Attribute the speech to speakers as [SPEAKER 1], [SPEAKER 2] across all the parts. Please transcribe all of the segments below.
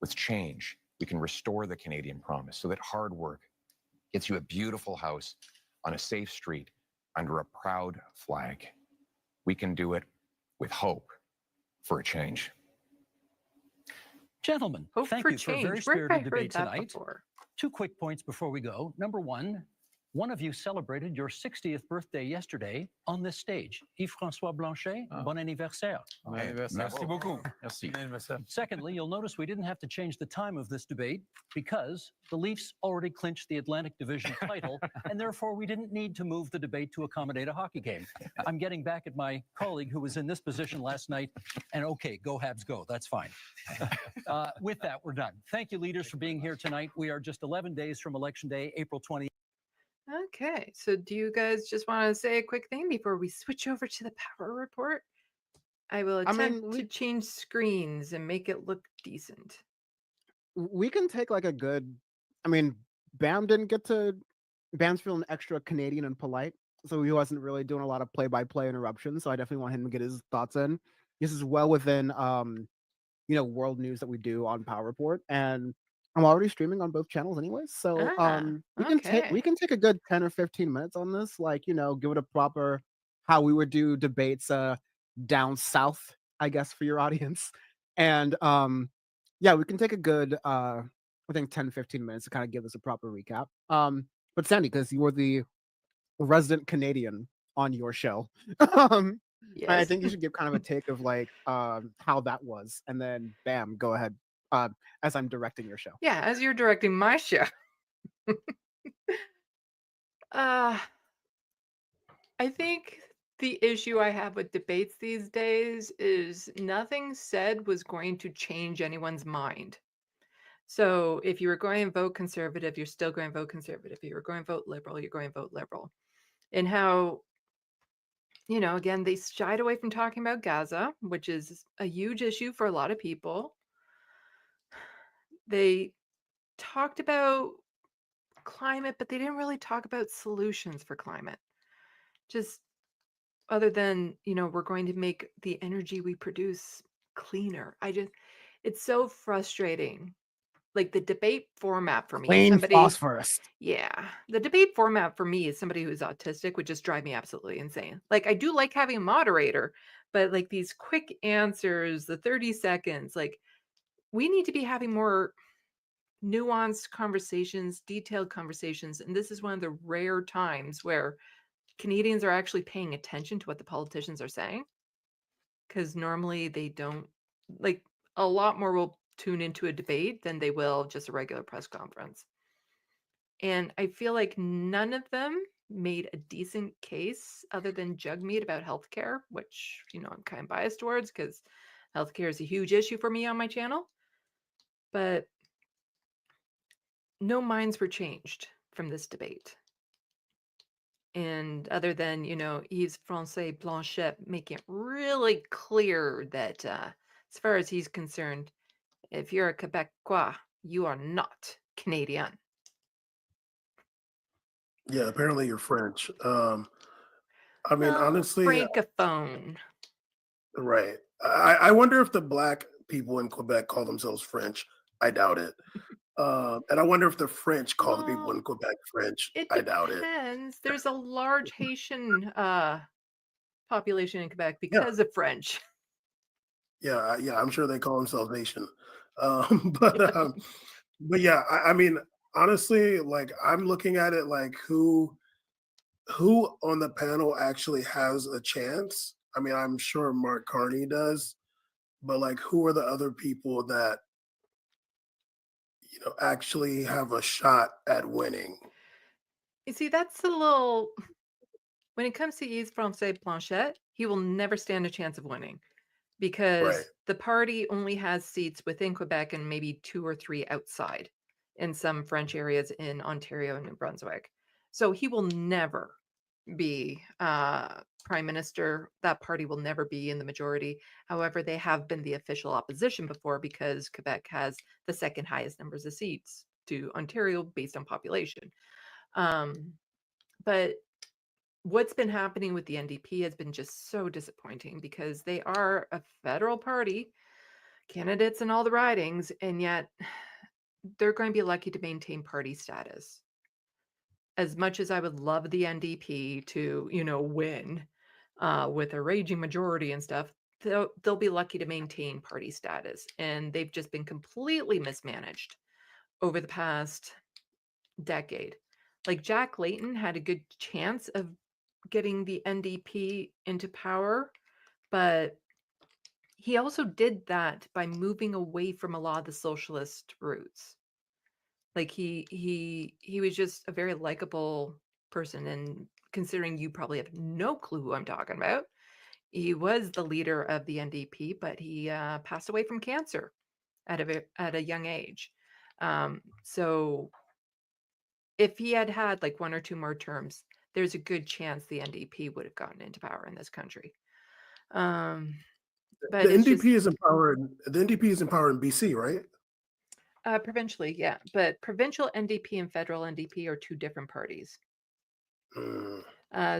[SPEAKER 1] With change, we can restore the Canadian promise so that hard work gets you a beautiful house on a safe street under a proud flag. We can do it with hope for a change.
[SPEAKER 2] Gentlemen,
[SPEAKER 3] Hope
[SPEAKER 2] thank
[SPEAKER 3] for
[SPEAKER 2] you for a
[SPEAKER 3] change.
[SPEAKER 2] very
[SPEAKER 3] Where have I
[SPEAKER 2] spirited
[SPEAKER 3] heard
[SPEAKER 2] debate
[SPEAKER 3] that
[SPEAKER 2] tonight.
[SPEAKER 3] before?
[SPEAKER 2] 2 quick points before we go. Number one of you celebrated your 60th birthday yesterday on this stage. Yves-François Blanchet, bon anniversaire.
[SPEAKER 4] Bon anniversaire.
[SPEAKER 1] Merci beaucoup.
[SPEAKER 4] Merci. Bon anniversaire.
[SPEAKER 2] Secondly, you'll notice we didn't have to change the time of this debate because the Leafs already clinched the Atlantic Division title, and therefore we didn't need to move the debate to accommodate a hockey game. I'm getting back at my colleague who was in this position last night, and okay, go Habs go, that's fine. With that, we're done. Thank you, leaders, for being here tonight. We are just 11 days from Election Day, April 20th.
[SPEAKER 3] Okay, so do you guys just want to say a quick thing before we switch over to the power report? I will attempt to change screens and make it look decent.
[SPEAKER 5] We can take like a good. I mean, Bam didn't get to. Bam's feeling extra Canadian and polite, so he wasn't really doing a lot of play-by-play interruptions. So I definitely want him to get his thoughts in. This is well within, world news that we do on Power Report, and I'm already streaming on both channels anyways. So we can take a good 10 or 15 minutes on this, give it a proper how we would do debates down south, I guess, for your audience. And we can take a good I think 10, 15 minutes to kind of give us a proper recap. But Sandee, because you were the resident Canadian on your show,
[SPEAKER 3] Yes.
[SPEAKER 5] I think you should give kind of a take of how that was, and then Bam, go ahead. As I'm directing your show.
[SPEAKER 3] Yeah, as you're directing my show. I think the issue I have with debates these days is nothing said was going to change anyone's mind. So if you were going to vote conservative, you're still going to vote conservative. If you were going to vote liberal, you're going to vote liberal. And how, again, they shied away from talking about Gaza, which is a huge issue for a lot of people. They talked about climate, but they didn't really talk about solutions for climate. Just other than, we're going to make the energy we produce cleaner. It's so frustrating. Like the debate format for me.
[SPEAKER 5] Clean phosphorus.
[SPEAKER 3] Yeah. The debate format for me is somebody who's autistic would just drive me absolutely insane. Like I do like having a moderator, but like these quick answers, the 30 seconds, like we need to be having more nuanced conversations, detailed conversations. And this is one of the rare times where Canadians are actually paying attention to what the politicians are saying. Because normally they don't, like a lot more will tune into a debate than they will just a regular press conference. And I feel like none of them made a decent case other than Jugmeat about healthcare, which, I'm kind of biased towards because healthcare is a huge issue for me on my channel. But no minds were changed from this debate. And other than, Yves-François Blanchet making it really clear that as far as he's concerned, if you're a Quebecois, you are not Canadian.
[SPEAKER 6] Yeah, apparently you're French. Honestly,
[SPEAKER 3] Francophone.
[SPEAKER 6] Right. I wonder if the black people in Quebec call themselves French. I doubt it. And I wonder if the French call the people in Quebec French. I doubt it.
[SPEAKER 3] Depends. There's a large Haitian population in Quebec because of French.
[SPEAKER 6] Yeah, I'm sure they call themselves Nation. But yeah, honestly, like I'm looking at it like who on the panel actually has a chance. I mean, I'm sure Mark Carney does, but like who are the other people that actually have a shot at winning?
[SPEAKER 3] You see, that's a little when it comes to Yves-François Blanchet, he will never stand a chance of winning because the party only has seats within Quebec and maybe 2 or 3 outside in some French areas in Ontario and New Brunswick. So he will never be prime minister. That party will never be in the majority. However, they have been the official opposition before because Quebec has the second highest numbers of seats to Ontario based on population. But what's been happening with the NDP has been just so disappointing because they are a federal party candidates in all the ridings, and yet they're going to be lucky to maintain party status. As much as I would love the NDP to, win with a raging majority and stuff, they'll be lucky to maintain party status. And they've just been completely mismanaged over the past decade. Like Jack Layton had a good chance of getting the NDP into power, but he also did that by moving away from a lot of the socialist roots. Like he was just a very likable person, and considering you probably have no clue who I'm talking about, he was the leader of the NDP, but he passed away from cancer at a young age. So if he had had like one or two more terms, there's a good chance the NDP would have gotten into power in this country. Um, but
[SPEAKER 6] The
[SPEAKER 3] it's
[SPEAKER 6] NDP
[SPEAKER 3] just
[SPEAKER 6] is empowered. The NDP is empowered in BC, right?
[SPEAKER 3] provincially, yeah. But provincial NDP and federal NDP are two different parties.
[SPEAKER 6] Mm.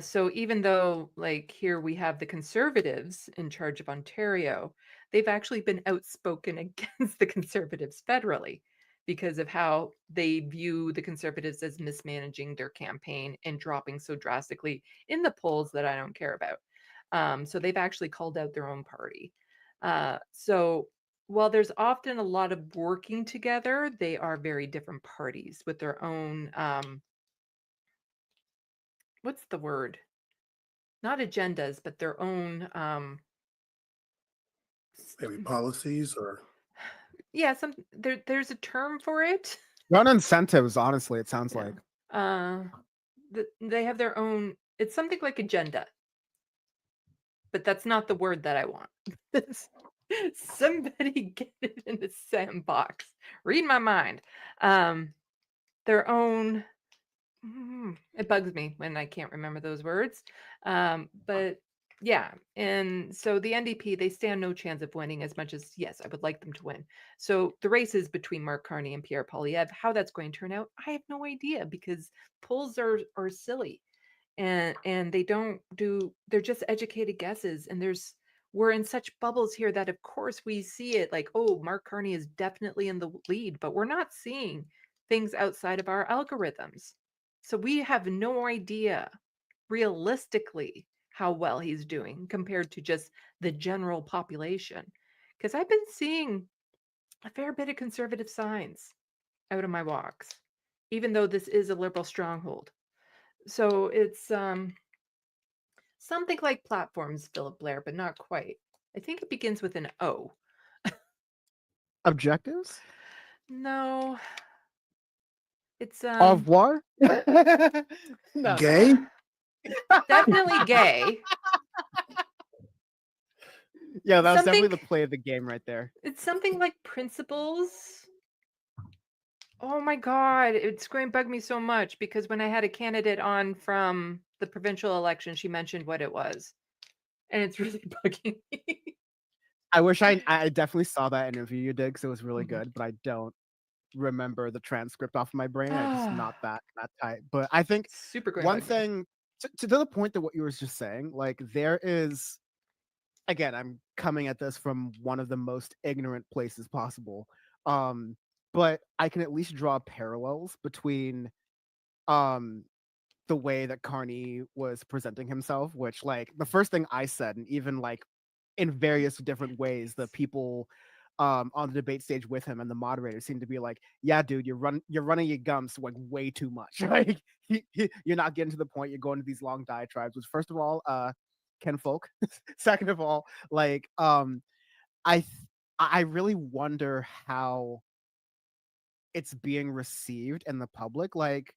[SPEAKER 3] So even though, like, here we have the Conservatives in charge of Ontario, they've actually been outspoken against the Conservatives federally because of how they view the Conservatives as mismanaging their campaign and dropping so drastically in the polls that I don't care about. So they've actually called out their own party. So while there's often a lot of working together, they are very different parties with their own what's the word? Not agendas, but their own
[SPEAKER 6] Maybe policies or
[SPEAKER 3] yeah, there's a term for it.
[SPEAKER 5] Run incentives, honestly, it sounds
[SPEAKER 3] Yeah.
[SPEAKER 5] like.
[SPEAKER 3] They have their own, it's something like agenda, but that's not the word that I want. Somebody get it in the sandbox. Read my mind. Their own it bugs me when I can't remember those words. But yeah, and so the NDP, they stand no chance of winning as much as, yes, I would like them to win. So the race is between Mark Carney and Pierre Poilievre. How that's going to turn out, I have no idea because polls are silly and they don't do, they're just educated guesses. And we're in such bubbles here that of course we see it like, oh, Mark Carney is definitely in the lead, but we're not seeing things outside of our algorithms. So we have no idea realistically how well he's doing compared to just the general population. Because I've been seeing a fair bit of conservative signs out of my walks, even though this is a liberal stronghold. So it's something like platforms, Philip Blair, but not quite. I think it begins with an O.
[SPEAKER 5] Objectives?
[SPEAKER 3] No, it's
[SPEAKER 5] Au revoir? No.
[SPEAKER 6] gay.
[SPEAKER 3] definitely gay.
[SPEAKER 5] Yeah, that was
[SPEAKER 3] Something-
[SPEAKER 5] definitely the play of the game right there.
[SPEAKER 3] It's something like principles. Oh my God, it's going to bug me so much because when I had a candidate on from the provincial election, she mentioned what it was. And it's really bugging me.
[SPEAKER 5] I wish I definitely saw that interview you did because it was really
[SPEAKER 3] Mhm.
[SPEAKER 5] good, but I don't remember the transcript off of my brain. It's just not that tight. But I think
[SPEAKER 3] Super great.
[SPEAKER 5] one thing to the point that what you were just saying, like there is, again, I'm coming at this from one of the most ignorant places possible. But I can at least draw parallels between the way that Carney was presenting himself, which like the first thing I said, and even like in various different ways, the people on the debate stage with him and the moderators seemed to be like, yeah, dude, you're running your gums like way too much. Like you're not getting to the point, you're going to these long diatribes, which first of all, Ken Folk. Second of all, like I really wonder how it's being received in the public. Like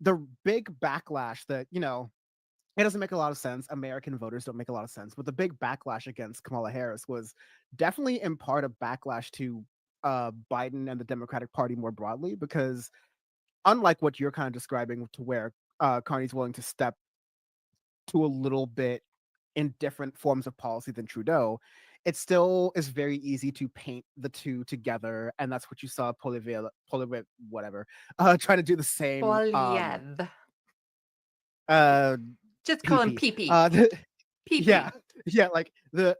[SPEAKER 5] the big backlash that, it doesn't make a lot of sense. American voters don't make a lot of sense. But the big backlash against Kamala Harris was definitely in part a backlash to Biden and the Democratic Party more broadly, because unlike what you're kind of describing, to where Carney's willing to step to a little bit in different forms of policy than Trudeau, it still is very easy to paint the two together, and that's what you saw Poilievre, whatever, trying to do the same.
[SPEAKER 3] Poilievre. Just call him PP.
[SPEAKER 5] Yeah, like the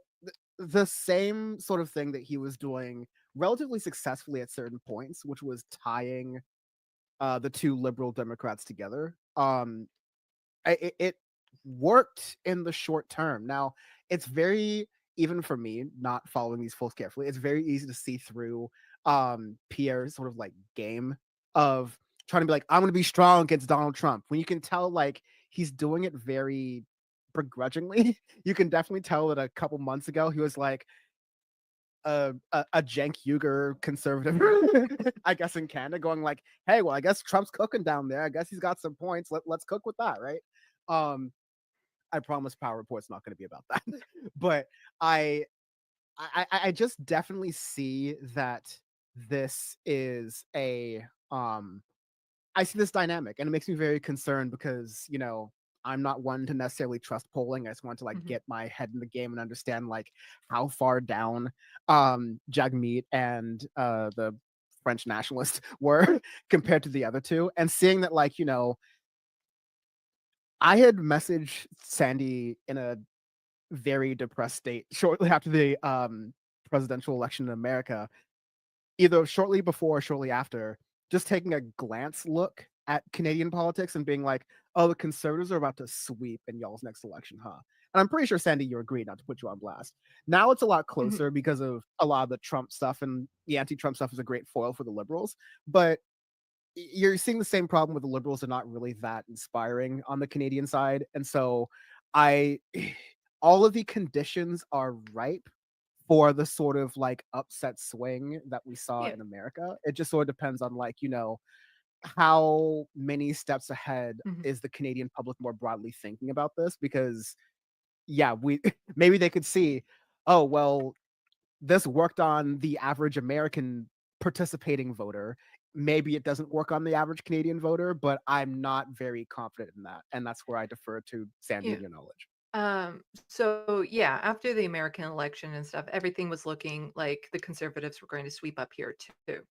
[SPEAKER 5] the same sort of thing that he was doing relatively successfully at certain points, which was tying the two liberal Democrats together. It worked in the short term. Now, it's very, even for me, not following these polls carefully, it's very easy to see through Pierre's sort of like game of trying to be like, I'm going to be strong against Donald Trump. When you can tell like he's doing it very begrudgingly, you can definitely tell that a couple months ago he was like, a Cenk Uygur conservative, I guess, in Canada, going like, "Hey, well, I guess Trump's cooking down there. I guess he's got some points. Let's cook with that, right?" I promise Power Report's not going to be about that, but I, I just definitely see that this is a I see this dynamic, and it makes me very concerned because I'm not one to necessarily trust polling. I just want to like
[SPEAKER 3] Mhm.
[SPEAKER 5] get my head in the game and understand like how far down Jagmeet and the French nationalists were compared to the other two, and seeing that like I had messaged Sandee in a very depressed state shortly after the presidential election in America, either shortly before or shortly after, just taking a glance look at Canadian politics and being like, oh, the Conservatives are about to sweep in y'all's next election, huh? And I'm pretty sure, Sandee, you agree, not to put you on blast. Now it's a lot
[SPEAKER 3] Mhm.
[SPEAKER 5] closer because of a lot of the Trump stuff, and the anti-Trump stuff is a great foil for the Liberals. But you're seeing the same problem with the Liberals are not really that inspiring on the Canadian side. And so I all of the conditions are ripe for the sort of like upset swing that we saw
[SPEAKER 3] Yeah.
[SPEAKER 5] in America. It just sort of depends on like, how many steps ahead
[SPEAKER 3] Mhm.
[SPEAKER 5] is the Canadian public more broadly thinking about this? Because yeah, we maybe they could see, oh well, this worked on the average American participating voter. Maybe it doesn't work on the average Canadian voter, but I'm not very confident in that. And that's where I defer to Sandee
[SPEAKER 3] Yeah.
[SPEAKER 5] and your knowledge.
[SPEAKER 3] So yeah, after the American election and stuff, everything was looking like the conservatives were going to sweep up here too.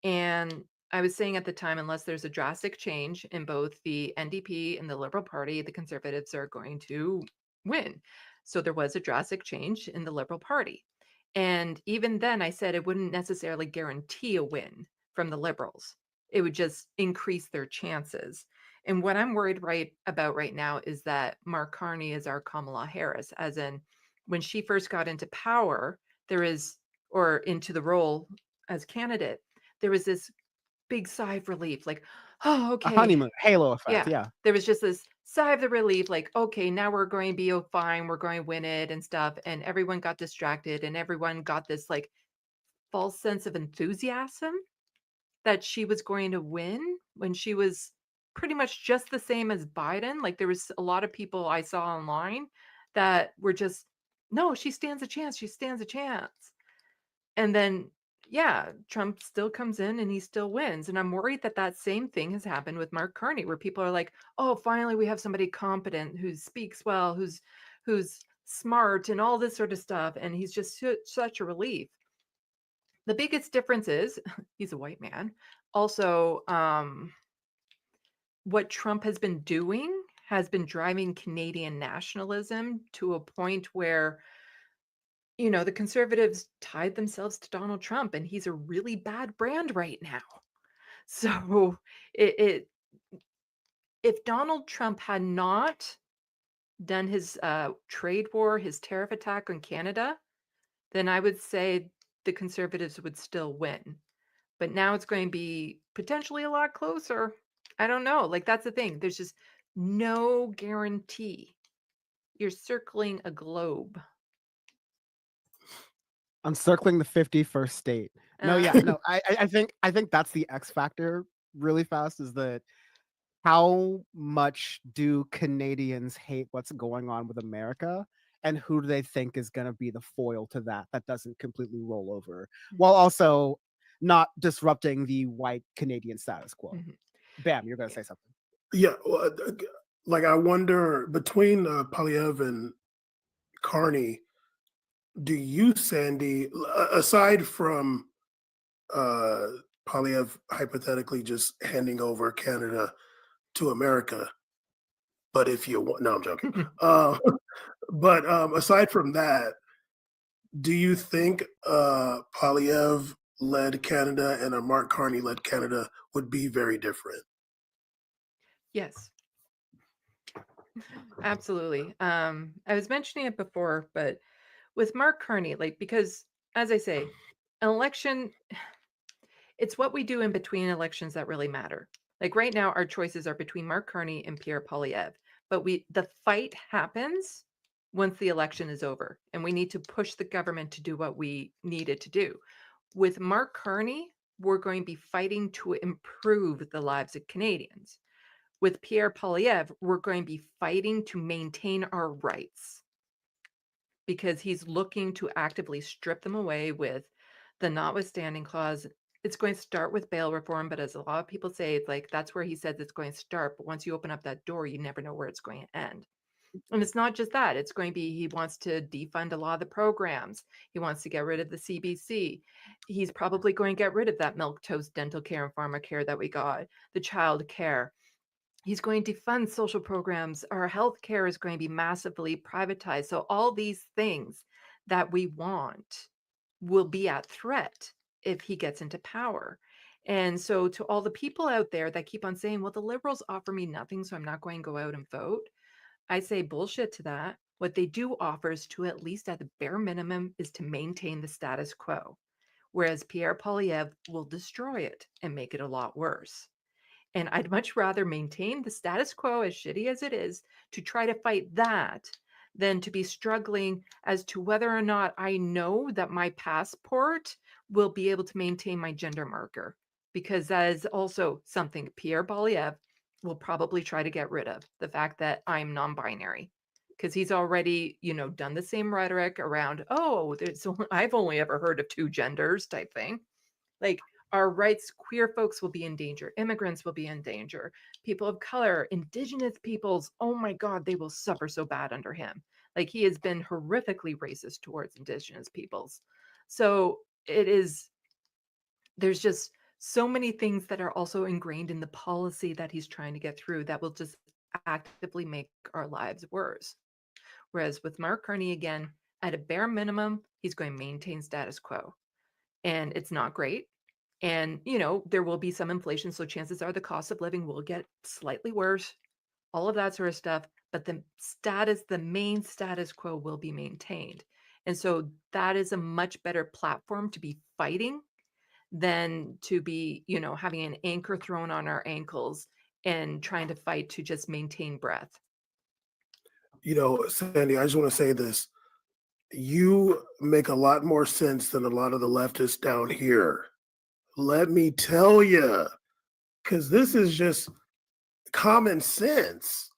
[SPEAKER 3] And I was saying at the time, unless there's a drastic change in both the NDP and the Liberal Party, the conservatives are going to win. So there was a drastic change in the Liberal Party. And even then, I said it wouldn't necessarily guarantee a win from the Liberals. It would just increase their chances. And what I'm worried about right now is that Mark Carney is our Kamala Harris, as in when she first got into power, or into the role as candidate, there was this big sigh of relief, like, oh,
[SPEAKER 5] A
[SPEAKER 3] okay.
[SPEAKER 5] honeymoon halo effect,
[SPEAKER 3] Yeah.
[SPEAKER 5] yeah.
[SPEAKER 3] There was just this sigh of the relief, like, okay, now we're going to be fine. We're going to win it and stuff. And everyone got distracted and everyone got this like false sense of enthusiasm that she was going to win when she was pretty much just the same as Biden. Like there was a lot of people I saw online that were just, no, she stands a chance. She stands a chance. And then, yeah, Trump still comes in and he still wins. And I'm worried that that same thing has happened with Mark Carney, where people are like, "Oh, finally we have somebody competent who speaks well, who's smart, and all this sort of stuff." And he's just such a relief. The biggest difference is he's a white man. Also, what Trump has been doing has been driving Canadian nationalism to a point where the conservatives tied themselves to Donald Trump, and he's a really bad brand right now. So, it if Donald Trump had not done his trade war, his tariff attack on Canada, then I would say the conservatives would still win. But now it's going to be potentially a lot closer. I don't know. Like that's the thing. There's just no guarantee. You're circling a globe.
[SPEAKER 5] I'm circling the 51st state. No,
[SPEAKER 3] Uh,
[SPEAKER 5] yeah, no, I think that's the X factor really fast is that how much do Canadians hate what's going on with America? And who do they think is going to be the foil to that doesn't completely roll over while also not disrupting the white Canadian status quo?
[SPEAKER 3] Mhm.
[SPEAKER 5] Bam, you're going to
[SPEAKER 3] Yeah.
[SPEAKER 5] say something.
[SPEAKER 6] Yeah, well, like I wonder between Polyev and Carney, do you, Sandy, aside from uh, Polyev hypothetically just handing over Canada to America, but if you want, no, I'm joking. Uh, but aside from that, Do you think Polyev led Canada and a Mark Carney led Canada would be very different?
[SPEAKER 3] Yes, absolutely. I was mentioning it before, but with Mark Carney, like, because as I say, an election, it's what we do in between elections that really matter. Like right now, our choices are between Mark Carney and Pierre Poilievre, but the fight happens once the election is over, and we need to push the government to do what we need it to do. With Mark Carney, we're going to be fighting to improve the lives of Canadians. With Pierre Poilievre, we're going to be fighting to maintain our rights because he's looking to actively strip them away with the notwithstanding clause. It's going to start with bail reform, but as a lot of people say, it's like that's where he says it's going to start. But once you open up that door, you never know where it's going to end. And it's not just that. It's going to be, he wants to defund a lot of the programs. He wants to get rid of the CBC. He's probably going to get rid of that milk toast dental care and pharmacare that we got, the child care. He's going to fund social programs. Our health care is going to be massively privatized. So all these things that we want will be at threat if he gets into power. And so to all the people out there that keep on saying, well, the liberals offer me nothing, so I'm not going to go out and vote. I say bullshit to that. What they do offer is to, at least at the bare minimum, is to maintain the status quo. Whereas Pierre Poilievre will destroy it and make it a lot worse. And I'd much rather maintain the status quo, as shitty as it is, to try to fight that than to be struggling as to whether or not I know that my passport will be able to maintain my gender marker. Because that is also something Pierre Poilievre will probably try to get rid of, the fact that I'm non-binary. Because he's already, done the same rhetoric around, I've only ever heard of two genders type thing. Like, our rights, queer folks will be in danger, immigrants will be in danger, people of color, indigenous peoples, oh my God, they will suffer so bad under him. Like, he has been horrifically racist towards indigenous peoples. So there's just so many things that are also ingrained in the policy that he's trying to get through that will just actively make our lives worse. Whereas with Mark Carney, again, at a bare minimum, he's going to maintain status quo. And it's not great. And, there will be some inflation. So chances are the cost of living will get slightly worse, all of that sort of stuff. But the main status quo will be maintained. And so that is a much better platform to be fighting than to be, having an anchor thrown on our ankles and trying to fight to just maintain breath.
[SPEAKER 6] Sandy, I just want to say this. You make a lot more sense than a lot of the leftists down here. Let me tell you, because this is just common sense.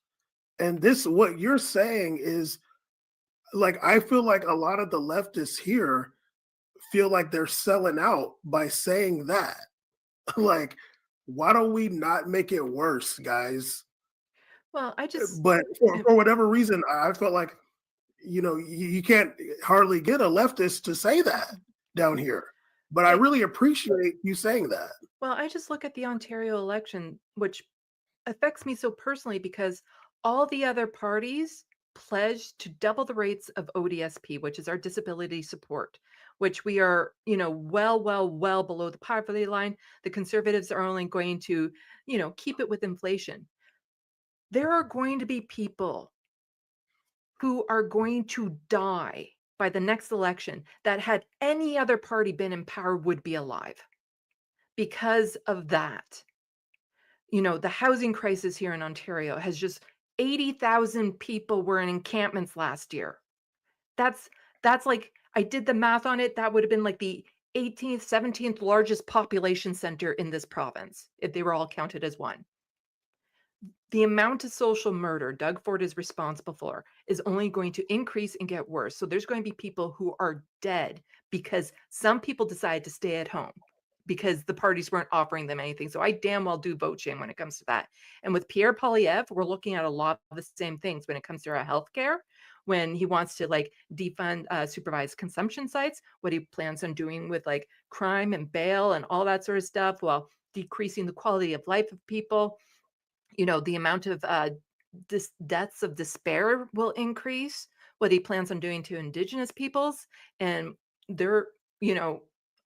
[SPEAKER 6] And what you're saying is, like, I feel like a lot of the leftists here feel like they're selling out by saying that. Like, why don't we not make it worse, guys?
[SPEAKER 3] Well,
[SPEAKER 6] But for whatever reason, I felt like, you can't hardly get a leftist to say that down here. But I really appreciate you saying that.
[SPEAKER 3] Well, I just look at the Ontario election, which affects me so personally because all the other parties pledged to double the rates of ODSP, which is our disability support, which we are, well below the poverty line. The Conservatives are only going to, keep it with inflation. There are going to be people who are going to die by the next election that had any other party been in power would be alive because of that. The housing crisis here in Ontario has just 80,000 people were in encampments last year. That's like, I did the math on it. That would have been like the 18th, 17th largest population center in this province if they were all counted as one. The amount of social murder Doug Ford is responsible for is only going to increase and get worse. So there's going to be people who are dead because some people decided to stay at home because the parties weren't offering them anything. So I damn well do vote shame when it comes to that. And with Pierre Poilievre, we're looking at a lot of the same things when it comes to our healthcare. When he wants to defund supervised consumption sites, what he plans on doing with crime and bail and all that sort of stuff, while decreasing the quality of life of people. The amount of deaths of despair will increase what he plans on doing to Indigenous peoples, and they're,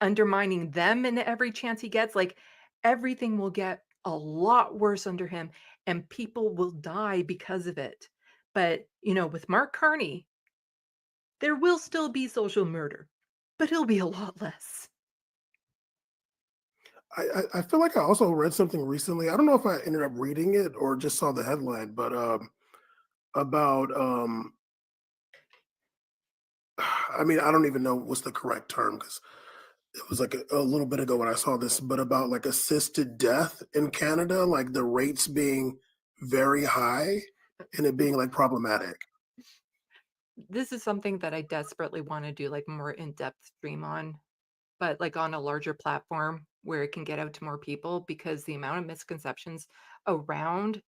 [SPEAKER 3] undermining them in every chance he gets. Like, everything will get a lot worse under him, and people will die because of it. But, with Mark Carney, there will still be social murder, but it'll be a lot less.
[SPEAKER 6] I feel like I also read something recently. I don't know if I ended up reading it or just saw the headline, but about I mean, I don't even know what's the correct term because it was like a little bit ago when I saw this, but about like assisted death in Canada, like the rates being very high and it being like problematic.
[SPEAKER 3] This is something that I desperately want to do like more in-depth stream on, but like on a larger platform where it can get out to more people, because the amount of misconceptions around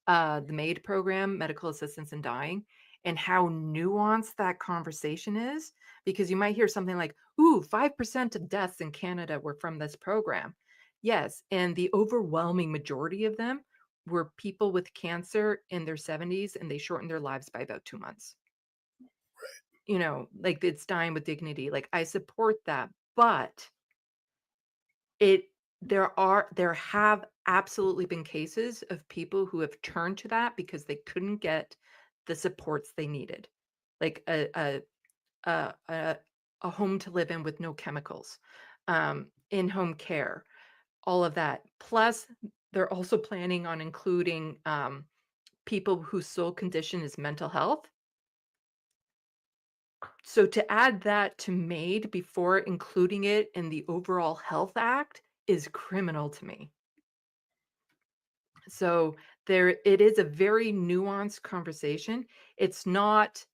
[SPEAKER 3] the MAID program, medical assistance in dying, and how nuanced that conversation is. Because you might hear something like, ooh, 5% of deaths in Canada were from this program. Yes. And the overwhelming majority of them were people with cancer in their 70s, and they shortened their lives by about 2 months. Like, it's dying with dignity. Like, I support that. But there have absolutely been cases of people who have turned to that because they couldn't get the supports they needed, like a home to live in with no chemicals, in-home care, all of that. Plus, they're also planning on including people whose sole condition is mental health. So to add that to MAID before including it in the overall Health Act is criminal to me. So it is a very nuanced conversation. It's not,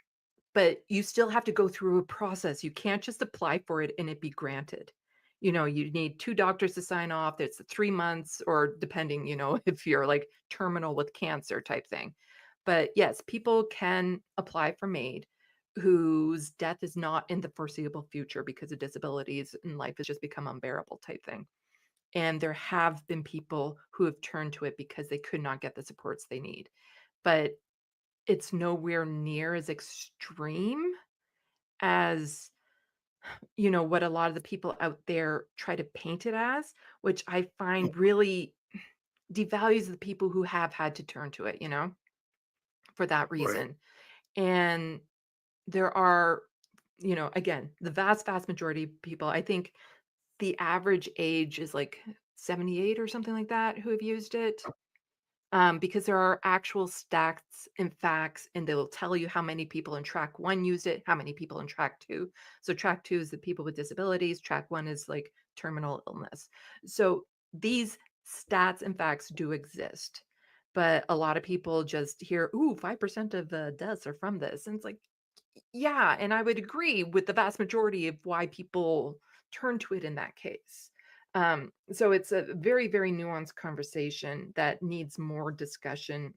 [SPEAKER 3] but you still have to go through a process. You can't just apply for it and it be granted. You need 2 doctors to sign off. It's 3 months, or depending, if you're like terminal with cancer type thing. But yes, people can apply for MAID whose death is not in the foreseeable future because of disabilities and life has just become unbearable type thing. And there have been people who have turned to it because they could not get the supports they need. But it's nowhere near as extreme as, what a lot of the people out there try to paint it as, which I find really devalues the people who have had to turn to it, for that
[SPEAKER 6] Right.
[SPEAKER 3] reason. And there are, again, the vast majority of people, I think the average age is like 78 or something like that who have used it. Because there are actual stats and facts, and they will tell you how many people in track 1 used it, how many people in track 2. So track 2 is the people with disabilities, track 1 is like terminal illness. So these stats and facts do exist. But a lot of people just hear, ooh, 5% of deaths are from this. And it's like, yeah, and I would agree with the vast majority of why people turn to it in that case. So it's a very, very nuanced conversation that needs more discussion.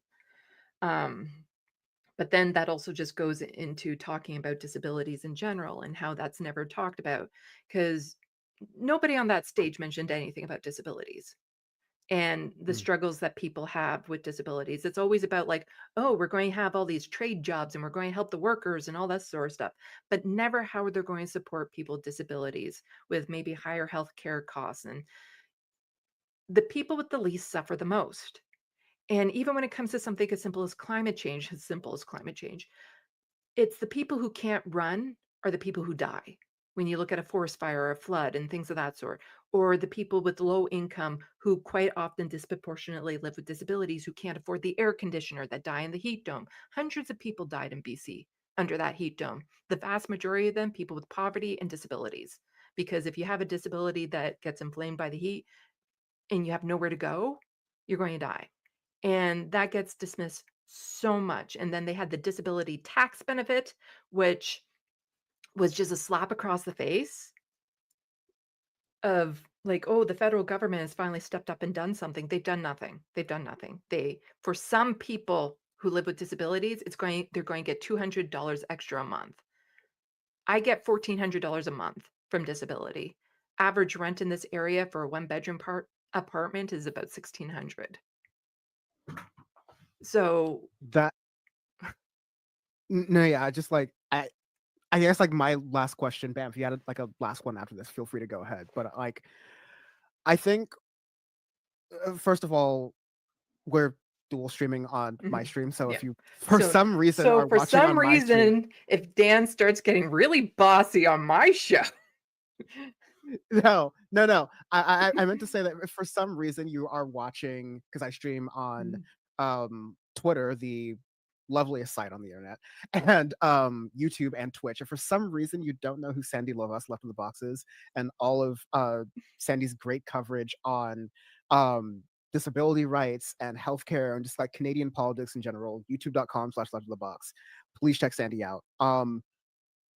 [SPEAKER 3] But then that also just goes into talking about disabilities in general and how that's never talked about, because nobody on that stage mentioned anything about disabilities and the
[SPEAKER 5] Mm.
[SPEAKER 3] struggles that people have with disabilities. It's always about like, oh, we're going to have all these trade jobs and we're going to help the workers and all that sort of stuff, but never how they're going to support people with disabilities with maybe higher health care costs. And the people with the least suffer the most. And even when it comes to something as simple as climate change, it's the people who can't run are the people who die. When you look at a forest fire or a flood and things of that sort, or the people with low income who quite often disproportionately live with disabilities who can't afford the air conditioner that die in the heat dome. Hundreds of people died in BC under that heat dome. The vast majority of them, people with poverty and disabilities. Because if you have a disability that gets inflamed by the heat and you have nowhere to go, you're going to die. And that gets dismissed so much. And then they had the disability tax benefit, which was just a slap across the face of like, oh, the federal government has finally stepped up and done something. They've done nothing. For some people who live with disabilities, they're going to get $200 extra a month. I get $1,400 a month from disability. Average rent in this area for a 1-bedroom apartment is about $1,600. So
[SPEAKER 5] That no, yeah, just like I I guess like my last question, Bam, if you had like a last one after this, feel free to go ahead. But like I think first of all, we're dual streaming on my
[SPEAKER 3] Mhm.
[SPEAKER 5] stream. So
[SPEAKER 3] Yeah.
[SPEAKER 5] if you for
[SPEAKER 3] So
[SPEAKER 5] some reason
[SPEAKER 3] so
[SPEAKER 5] are
[SPEAKER 3] for
[SPEAKER 5] watching
[SPEAKER 3] some
[SPEAKER 5] on my stream,
[SPEAKER 3] reason, if Dan starts getting really bossy on my show,
[SPEAKER 5] no. I meant to say that if for some reason you are watching because I stream on
[SPEAKER 3] Mhm.
[SPEAKER 5] Twitter, the loveliest site on the internet, and YouTube and Twitch. If for some reason you don't know who Sandee Lovas left in the box is, and all of Sandee's great coverage on um disability rights and healthcare and just like Canadian politics in general, youtube.com/left of the box. Please check Sandee out.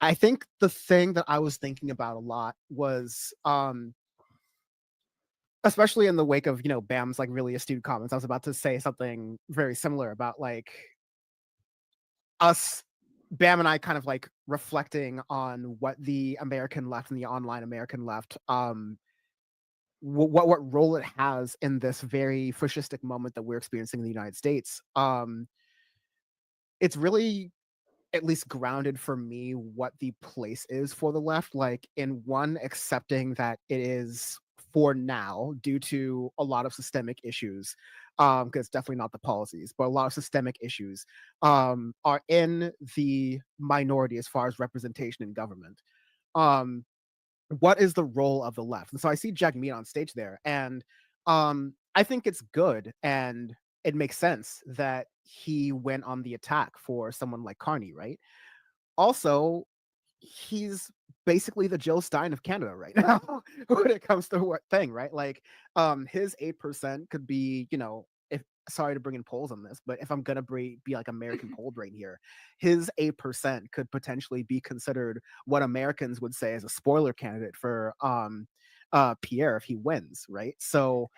[SPEAKER 5] I think the thing that I was thinking about a lot was, especially in the wake of, Bam's like really astute comments. I was about to say something very similar about like us, Bam and I kind of like reflecting on what the American left and the online American left, what role it has in this very fascistic moment that we're experiencing in the United States. It's really at least grounded for me what the place is for the left, like in one accepting that it is for now due to a lot of systemic issues, because definitely not the policies, but a lot of systemic issues are in the minority as far as representation in government. um what is the role of the left? And so I see Jack Meat on stage there, and I think it's good and it makes sense that he went on the attack for someone like Carney, right? Also, he's basically the Jill Stein of Canada right now when it comes to what thing, right? Like, his 8% could be, if sorry to bring in polls on this, but if I'm gonna be like American poll brain here, his 8% could potentially be considered what Americans would say as a spoiler candidate for Pierre if he wins, right? So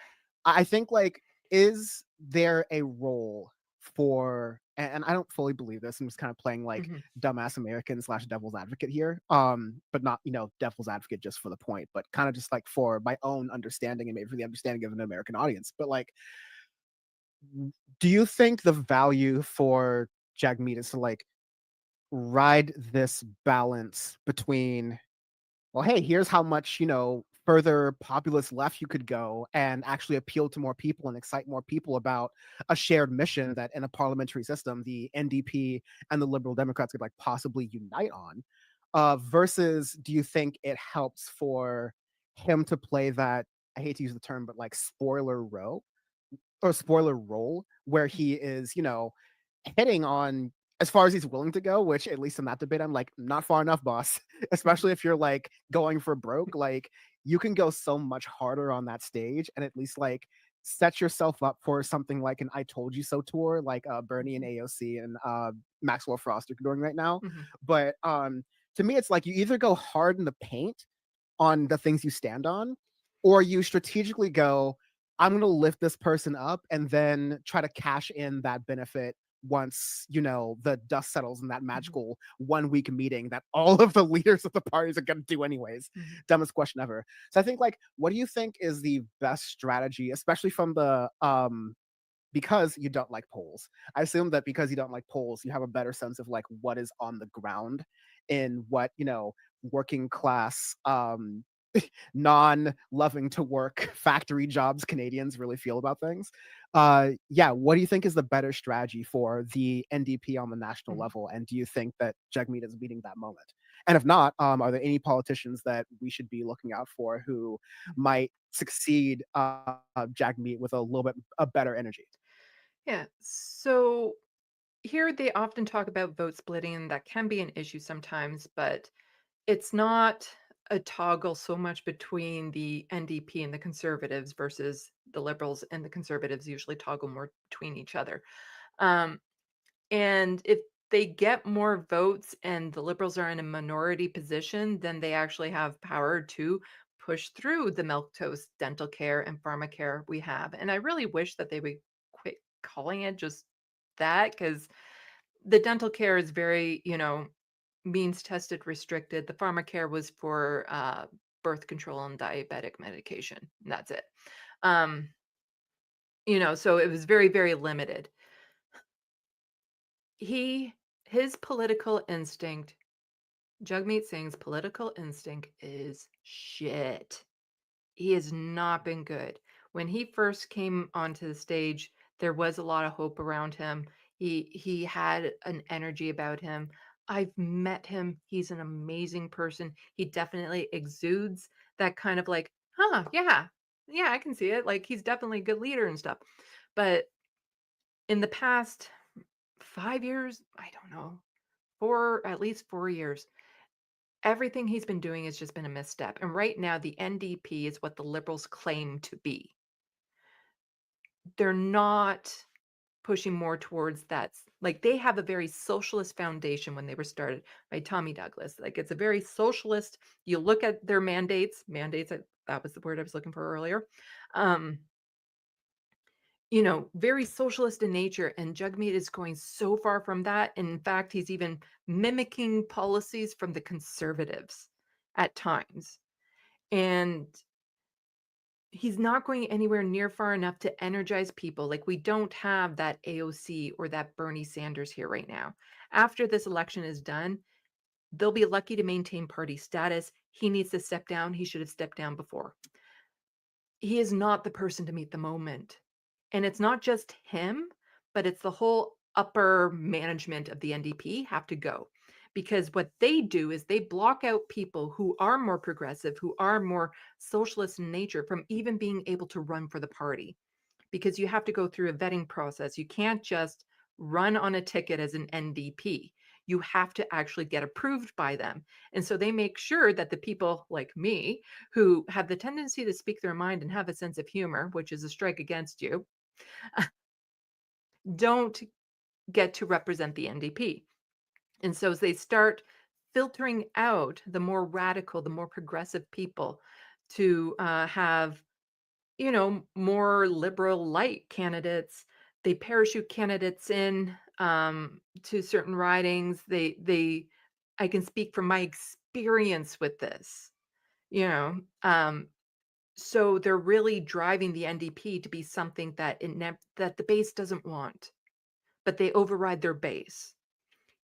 [SPEAKER 5] I think like, is there a role for and I don't fully believe this. I'm just kind of playing like
[SPEAKER 3] Mhm.
[SPEAKER 5] dumbass American slash devil's advocate here. But not, devil's advocate just for the point, but kind of just like for my own understanding and maybe for the understanding of an American audience. But like, do you think the value for Jagmeet is to like ride this balance between, well, hey, here's how much, further populist left you could go and actually appeal to more people and excite more people about a shared mission that in a parliamentary system, the NDP and the Liberal Democrats could like possibly unite on? Versus do you think it helps for him to play that, I hate to use the term, but like spoiler row or spoiler role where he is, hitting on as far as he's willing to go, which at least in that debate, I'm like, not far enough, boss. Especially if you're like going for broke, like you can go so much harder on that stage and at least like set yourself up for something like an I told you so tour, like Bernie and AOC and Maxwell Frost are doing right now.
[SPEAKER 3] Mhm.
[SPEAKER 5] But to me, it's like you either go hard in the paint on the things you stand on, or you strategically go, I'm going to lift this person up and then try to cash in that benefit once, the dust settles in that
[SPEAKER 3] Mhm.
[SPEAKER 5] magical 1 week meeting that all of the leaders of the parties are going to do anyways.
[SPEAKER 3] Mhm.
[SPEAKER 5] Dumbest question ever. So I think like, what do you think is the best strategy, especially from the because you don't like polls? I assume that because you don't like polls, you have a better sense of like what is on the ground in what, working class non-loving to work factory jobs Canadians really feel about things. Yeah, what do you think is the better strategy for the NDP on the national
[SPEAKER 3] Mhm.
[SPEAKER 5] level? And do you think that Jagmeet is meeting that moment? And if not, are there any politicians that we should be looking out for who might succeed Jagmeet with a little bit a better energy?
[SPEAKER 3] Yeah. So here they often talk about vote splitting, and that can be an issue sometimes, but it's not a toggle so much between the NDP and the Conservatives versus the Liberals and the Conservatives usually toggle more between each other. Um, and if they get more votes and the Liberals are in a minority position, then they actually have power to push through the milquetoast dental care and pharmacare we have. And I really wish that they would quit calling it just that, because the dental care is very, means tested restricted. The pharmacare was for birth control and diabetic medication. And that's it. Um, so it was very, very limited. He his political instinct Jagmeet Singh's political instinct is shit. He has not been good. When he first came onto the stage, there was a lot of hope around him. He had an energy about him. I've met him. He's an amazing person. He definitely exudes that kind of like, yeah, I can see it. Like he's definitely a good leader and stuff. But in the past 5 years, I don't know, at least 4 years, everything he's been doing has just been a misstep. And right now, the NDP is what the Liberals claim to be. They're not pushing more towards that. Like they have a very socialist foundation when they were started by Tommy Douglas. Like it's a very socialist. You look at their mandates, that was the word I was looking for earlier. Very socialist in nature. And Jagmeet is going so far from that. And in fact, he's even mimicking policies from the conservatives at times. And he's not going anywhere near far enough to energize people. Like we don't have that AOC or that Bernie Sanders here right now. After this election is done, they'll be lucky to maintain party status. He needs to step down. He should have stepped down before. He is not the person to meet the moment. And it's not just him, but it's the whole upper management of the NDP have to go. Because what they do is they block out people who are more progressive, who are more socialist in nature from even being able to run for the party. Because you have to go through a vetting process. You can't just run on a ticket as an NDP. You have to actually get approved by them. And so they make sure that the people like me, who have the tendency to speak their mind and have a sense of humor, which is a strike against you, don't get to represent the NDP. And so as they start filtering out the more radical, the more progressive people to have, more liberal light candidates, they parachute candidates in to certain ridings. I can speak from my experience with this, so they're really driving the NDP to be something that that the base doesn't want, but they override their base.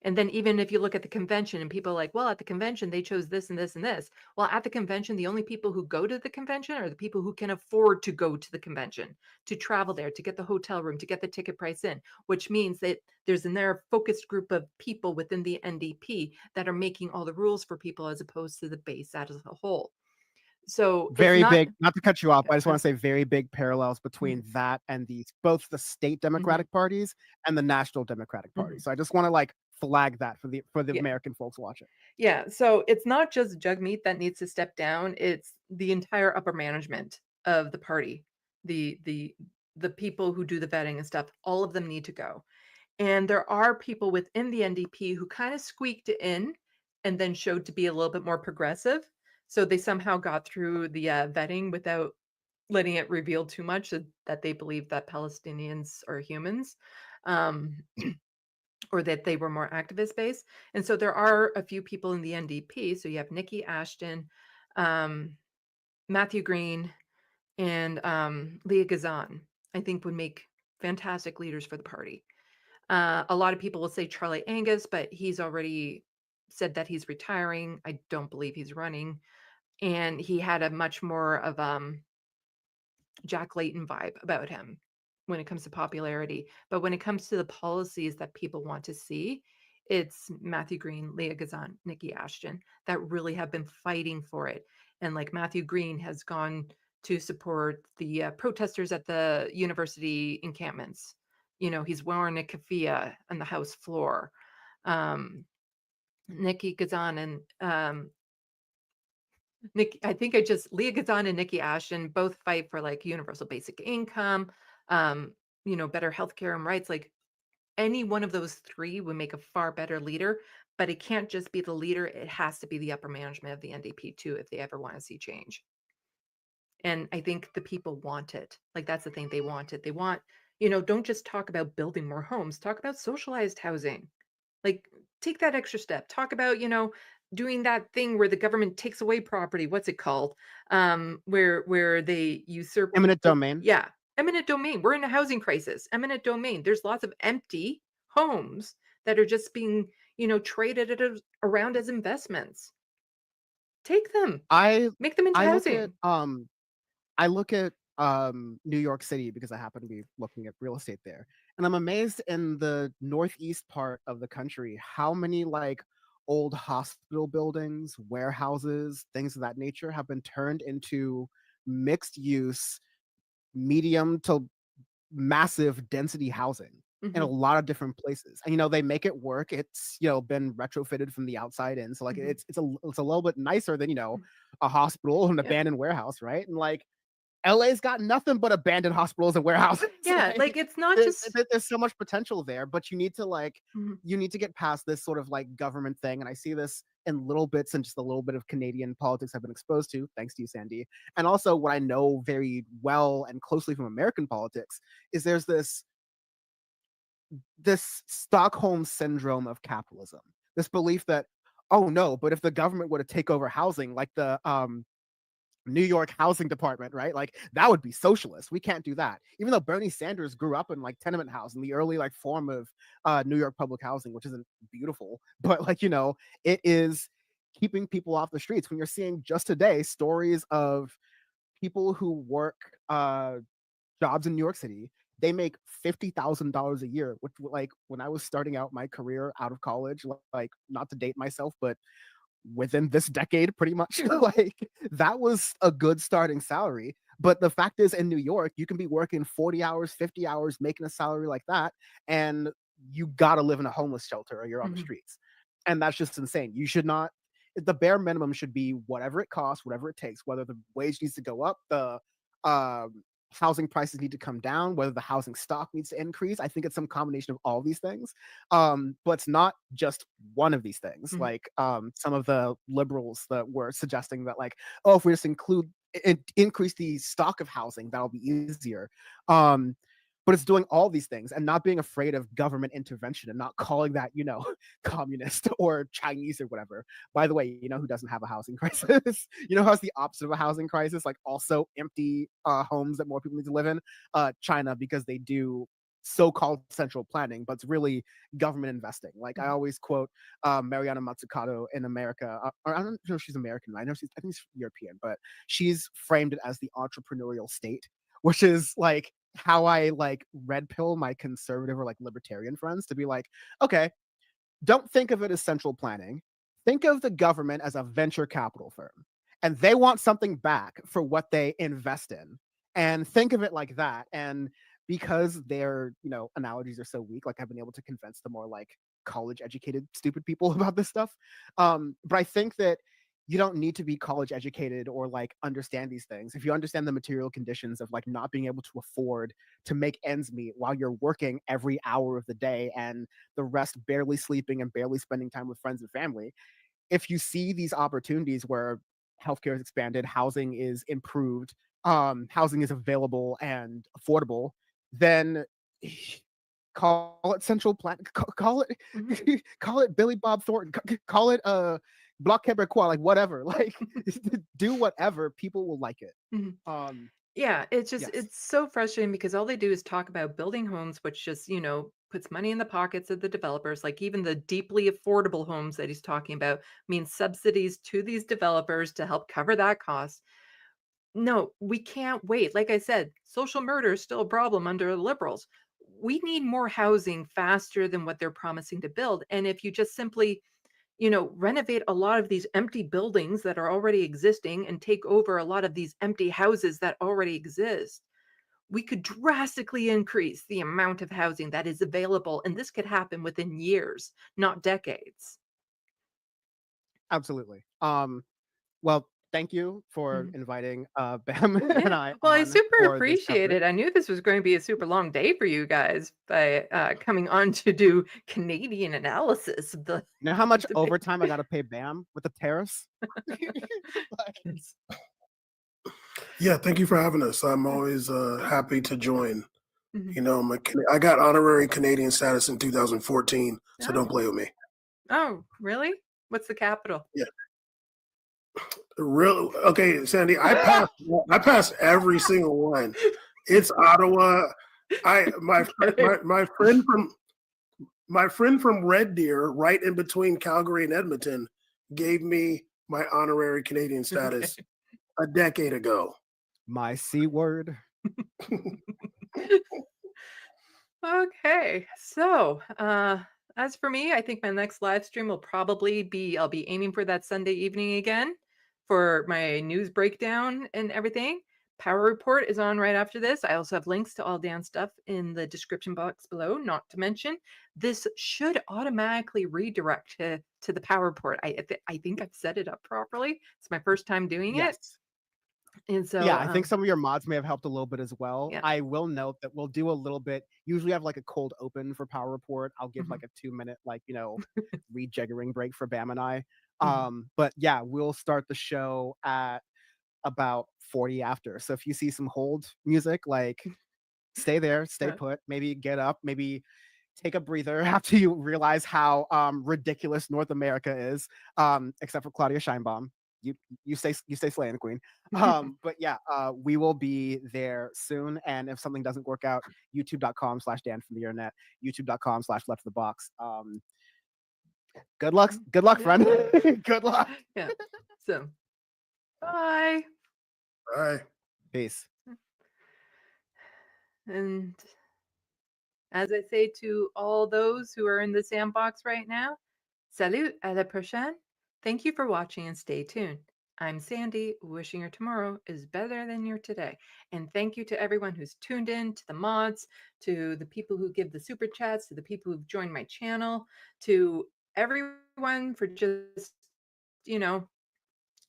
[SPEAKER 3] And then even if you look at the convention and people are like, well, at the convention, they chose this and this and this. Well, at the convention, the only people who go to the convention are the people who can afford to go to the convention, to travel there, to get the hotel room, to get the ticket price in, which means that there's in there a focused group of people within the NDP that are making all the rules for people as opposed to the base as a whole. So
[SPEAKER 5] Very
[SPEAKER 3] it's not
[SPEAKER 5] big, not to cut you off, I just want to
[SPEAKER 3] uh,
[SPEAKER 5] say very big parallels between that and both the state Democratic parties and the national Democratic Party. So I just want to like flag that for the
[SPEAKER 3] yeah.
[SPEAKER 5] American folks watching.
[SPEAKER 3] Yeah, so it's not just Jagmeet that needs to step down, it's the entire upper management of the party. The people who do the vetting and stuff, all of them need to go. And there are people within the NDP who kind of squeaked in and then showed to be a little bit more progressive. So they somehow got through the vetting without letting it reveal too much that they believe that Palestinians are humans. Um, or that they were more activist based. And so there are a few people in the NDP. So you have Nikki Ashton, Matthew Green, and Leah Gazan, I think would make fantastic leaders for the party. A lot of people will say Charlie Angus, but he's already said that he's retiring. I don't believe he's running. And he had a much more of Jack Layton vibe about him when it comes to popularity. But when it comes to the policies that people want to see, it's Matthew Green, Leah Gazan, Nikki Ashton that really have been fighting for it. And like Matthew Green has gone to support the protesters at the university encampments. He's wearing a keffiyeh on the House floor. Nikki Gazan and I think Leah Gazan and Nikki Ashton both fight for like universal basic income, better healthcare and rights. Like any one of those three would make a far better leader, but it can't just be the leader. It has to be the upper management of the NDP too, if they ever want to see change. And I think the people want it. Like that's the thing, they want it. They want, don't just talk about building more homes, talk about socialized housing. Like take that extra step. Talk about, doing that thing where the government takes away property. What's it called? Where they usurp
[SPEAKER 5] Eminent domain.
[SPEAKER 3] Yeah, eminent domain. We're in a housing crisis. Eminent domain. There's lots of empty homes that are just being, traded around as investments. Take them,
[SPEAKER 5] I
[SPEAKER 3] make them into
[SPEAKER 5] I look
[SPEAKER 3] housing.
[SPEAKER 5] at I look at New York City because I happen to be looking at real estate there. And I'm amazed in the northeast part of the country how many like old hospital buildings, warehouses, things of that nature have been turned into mixed use, medium to massive density housing in a
[SPEAKER 3] Mhm,
[SPEAKER 5] lot of different places. And they make it work. It's been retrofitted from the outside in. So like
[SPEAKER 3] mhm,
[SPEAKER 5] it's a little bit nicer than a hospital or an
[SPEAKER 3] yeah.
[SPEAKER 5] abandoned warehouse, right? And like LA's got nothing but abandoned hospitals and warehouses.
[SPEAKER 3] Yeah, like,
[SPEAKER 5] Like
[SPEAKER 3] it's not just
[SPEAKER 5] there's so much potential there, but
[SPEAKER 3] Mhm,
[SPEAKER 5] you need to get past this sort of like government thing. And I see this in little bits and just a little bit of Canadian politics I've been exposed to, thanks to you, Sandy. And also what I know very well and closely from American politics is there's this Stockholm syndrome of capitalism. This belief that, oh no, but if the government were to take over housing, like the New York housing department, right? Like that would be socialist. We can't do that. Even though Bernie Sanders grew up in like tenement housing, the early like form of New York public housing, which isn't beautiful, but like it is keeping people off the streets. When you're seeing just today stories of people who work jobs in New York City, they make $50,000 a year, which like when I was starting out my career out of college, like not to date myself, but within this decade pretty much like that was a good starting salary. But the fact is in New York you can be working 40 hours 50 hours making a salary like that, and you gotta live in a homeless shelter or you're on the
[SPEAKER 3] mhm,
[SPEAKER 5] streets. And that's just insane. You should not, the bare minimum should be whatever it costs, whatever it takes, whether the wage needs to go up, the housing prices need to come down, whether the housing stock needs to increase. I think it's some combination of all these things. But it's not just one of these things.
[SPEAKER 3] mhm.
[SPEAKER 5] Like some of the liberals that were suggesting that, like, oh, if we just increase the stock of housing, that'll be easier. But it's doing all these things and not being afraid of government intervention and not calling that, communist or Chinese or whatever. By the way, who doesn't have a housing crisis? Who has the opposite of a housing crisis? Like also empty homes that more people need to live in? China, because they do so-called central planning, but it's really government investing. Like I
[SPEAKER 3] Mhm.
[SPEAKER 5] always quote Mariana Mazzucato in America, or I don't know if she's American, right? I think she's European, but she's framed it as the entrepreneurial state, which is like how I like red pill my conservative or like libertarian friends to be like, okay, don't think of it as central planning. Think of the government as a venture capital firm, and they want something back for what they invest in. And think of it like that. And because their, analogies are so weak, like I've been able to convince the more like college educated stupid people about this stuff. But I think that you don't need to be college educated or like understand these things. If you understand the material conditions of like not being able to afford to make ends meet while you're working every hour of the day and the rest barely sleeping and barely spending time with friends and family, if you see these opportunities where healthcare is expanded, housing is improved, housing is available and affordable, then call it central plan, call
[SPEAKER 3] Mhm.
[SPEAKER 5] it call it Billy Bob Thornton, call it Bloc Québécois, like whatever, like do whatever, people will like it.
[SPEAKER 3] Mhm.
[SPEAKER 5] Um,
[SPEAKER 3] Yeah,
[SPEAKER 5] yes,
[SPEAKER 3] it's so frustrating because all they do is talk about building homes, which just, puts money in the pockets of the developers. Like even the deeply affordable homes that he's talking about means subsidies to these developers to help cover that cost. No, we can't wait. Like I said, social murder is still a problem under the liberals. We need more housing faster than what they're promising to build. And if you just simply renovate a lot of these empty buildings that are already existing and take over a lot of these empty houses that already exist, we could drastically increase the amount of housing that is available. And this could happen within years, not decades.
[SPEAKER 5] absolutely. Well, thank you for
[SPEAKER 3] Mhm.
[SPEAKER 5] inviting Bam and
[SPEAKER 3] Yeah.
[SPEAKER 5] I
[SPEAKER 3] Well, I
[SPEAKER 5] on
[SPEAKER 3] super
[SPEAKER 5] for this
[SPEAKER 3] appreciate
[SPEAKER 5] effort.
[SPEAKER 3] it. I knew this was going to be a super long day for you guys by coming on to do Canadian analysis of the
[SPEAKER 5] You know how much
[SPEAKER 3] debate.
[SPEAKER 5] overtime I got to pay Bam with the tariffs? Like,
[SPEAKER 3] It's-
[SPEAKER 6] Yeah, thank you for having us. I'm always happy to join.
[SPEAKER 3] Mhm.
[SPEAKER 6] I got honorary Canadian status in 2014, so don't
[SPEAKER 3] Oh,
[SPEAKER 6] play with me.
[SPEAKER 3] oh, really? What's the capital?
[SPEAKER 6] Yeah, real okay, Sandy. I passed every single one. It's Ottawa. I my friend
[SPEAKER 3] Okay.
[SPEAKER 6] my, my friend from my friend from Red Deer, right in between Calgary and Edmonton, gave me my honorary Canadian status a decade ago.
[SPEAKER 5] My C word.
[SPEAKER 3] Okay, so as for me, I think my next live stream will probably be, I'll be aiming for that Sunday evening again for my news breakdown and everything. Power Report is on right after this. I also have links to all Dan's stuff in the description box below. Not to mention, this should automatically redirect to the Power Report. I think I've set it up properly. It's my first time doing it.
[SPEAKER 5] Yes.
[SPEAKER 3] And so
[SPEAKER 5] Yeah, I think some of your mods may have helped a little bit as well.
[SPEAKER 3] Yeah.
[SPEAKER 5] I will note that we'll do a little bit. Usually I have like a cold open for Power Report. I'll give
[SPEAKER 3] Mhm.
[SPEAKER 5] like a 2-minute, like, rejiggering break for Bam and I.
[SPEAKER 3] Mhm.
[SPEAKER 5] But yeah, we'll start the show at about 40 after. So if you see some hold music, like stay there, stay
[SPEAKER 3] Yeah.
[SPEAKER 5] put, maybe get up, maybe take a breather after you realize how ridiculous North America is, except for Claudia Scheinbaum. You stay slaying, Queen. But yeah, we will be there soon. And if something doesn't work out, youtube.com/Dan from the internet, youtube.com/left of the box. Good luck, friend. Good luck.
[SPEAKER 3] Yeah. So bye.
[SPEAKER 6] All right.
[SPEAKER 5] Peace.
[SPEAKER 3] And as I say to all those who are in the sandbox right now, salut, à la prochaine. Thank you for watching and stay tuned. I'm Sandee, wishing your tomorrow is better than your today. And thank you to everyone who's tuned in, to the mods, to the people who give the super chats, to the people who've joined my channel, to everyone for just,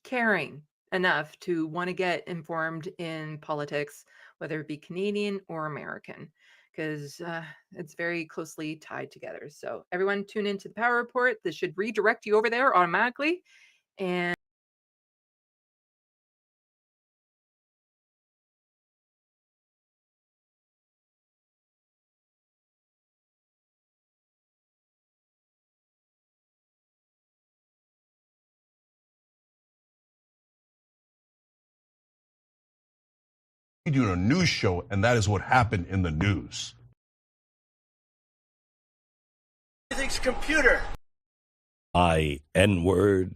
[SPEAKER 3] caring enough to want to get informed in politics, whether it be Canadian or American, because it's very closely tied together. So everyone tune into the Power Report. This should redirect you over there automatically. And
[SPEAKER 4] doing a news show, and that is what happened in the news.
[SPEAKER 7] Everything's computer.
[SPEAKER 8] N-word.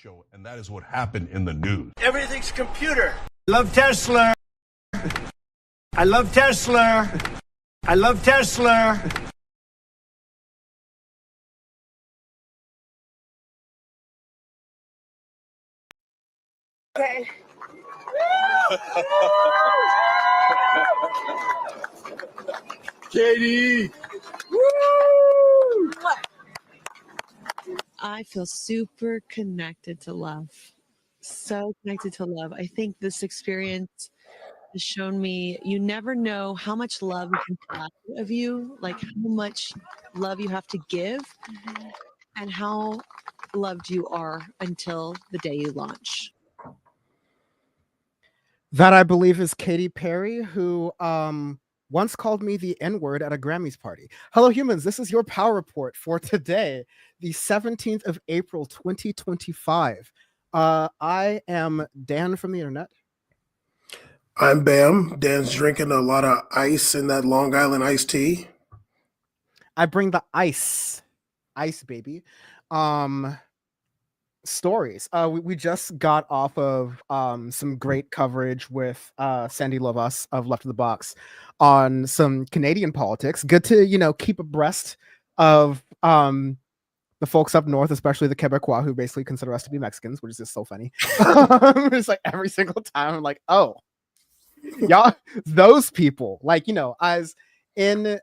[SPEAKER 4] show, and that is what happened in the news.
[SPEAKER 7] Everything's computer. Love Tesla. I love Tesla. I love Tesla.
[SPEAKER 8] Okay.
[SPEAKER 7] Katie.
[SPEAKER 8] I feel super connected to love. So connected to love. I think this experience has shown me you never know how much love you can pull out of you, like how much love you have to give, and how loved you are until the day you launch.
[SPEAKER 5] That I believe is Katy Perry, who once called me the N-word at a Grammys party. Hello, humans. This is your Power Report for today, the 17th of April, 2025. I am Dan from the internet.
[SPEAKER 6] I'm Bam. Dan's drinking a lot of ice in that Long Island iced tea.
[SPEAKER 5] I bring the ice, baby. Stories. We just got off of some great coverage with Sandee Lovas of Left of the Box on some Canadian politics. Good to keep abreast of the folks up north, especially the Quebecois, who basically consider us to be Mexicans, which is just so funny. It's like every single time I'm like, oh, y'all, those people, as in,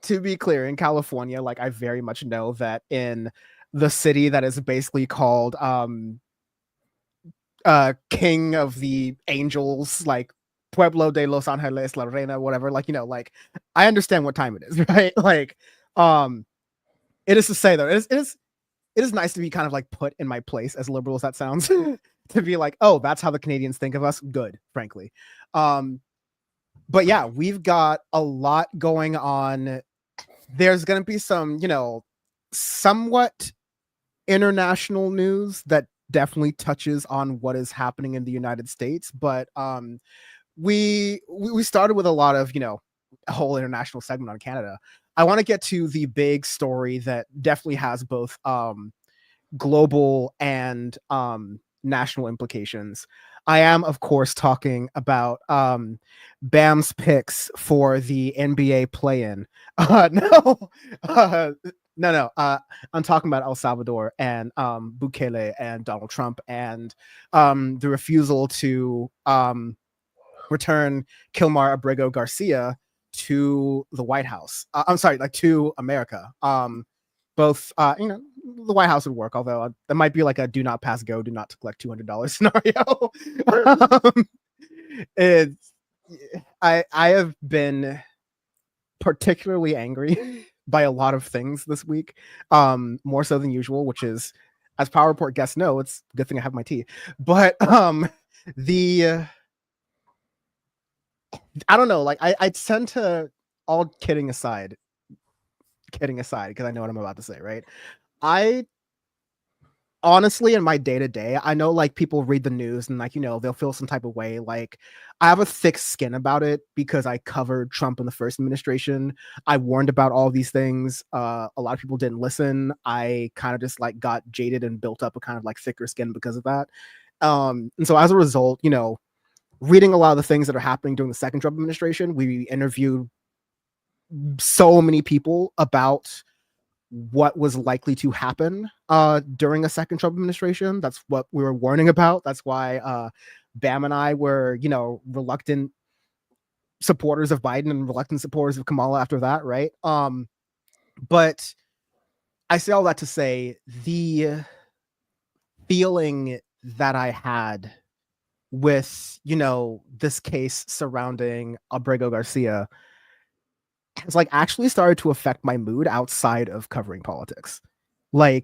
[SPEAKER 5] to be clear, in California, like I very much know that in the city that is basically called King of the Angels, like Pueblo de Los Angeles, La Reina, whatever, I understand what time it is, right? It is to say though, it is nice to be kind of like put in my place, as liberal as that sounds, to be like, oh, that's how the Canadians think of us. Good, frankly. But yeah, we've got a lot going on. There's going to be some, somewhat international news that definitely touches on what is happening in the United States. But we started with a lot of, a whole international segment on Canada. I want to get to the big story that definitely has both global and national implications. I am, of course, talking about Bam's picks for the NBA play-in. No. I'm talking about El Salvador and Bukele and Donald Trump and the refusal to return Kilmar Abrego Garcia to the White House. I'm sorry, to America. Both, the White House would work, although that might be like a do not pass go, do not collect $200 scenario. I have been particularly angry by a lot of things this week, more so than usual, which is, as Power Report guests know, it's a good thing I have my tea. But I don't know, I tend to, all kidding aside, because I know what I'm about to say, right? I honestly, in my day-to-day, I know people read the news and they'll feel some type of way. I have a thick skin about it because I covered Trump in the first administration. I warned about all these things. A lot of people didn't listen. I kind of just got jaded and built up a kind of thicker skin because of that. And so as a result, reading a lot of the things that are happening during the second Trump administration, we interviewed so many people about what was likely to happen during a second Trump administration. That's what we were warning about. That's why Bam and I were, reluctant supporters of Biden and reluctant supporters of Kamala after that, right? But I say all that to say the feeling that I had with, this case surrounding Abrego Garcia has actually started to affect my mood outside of covering politics. I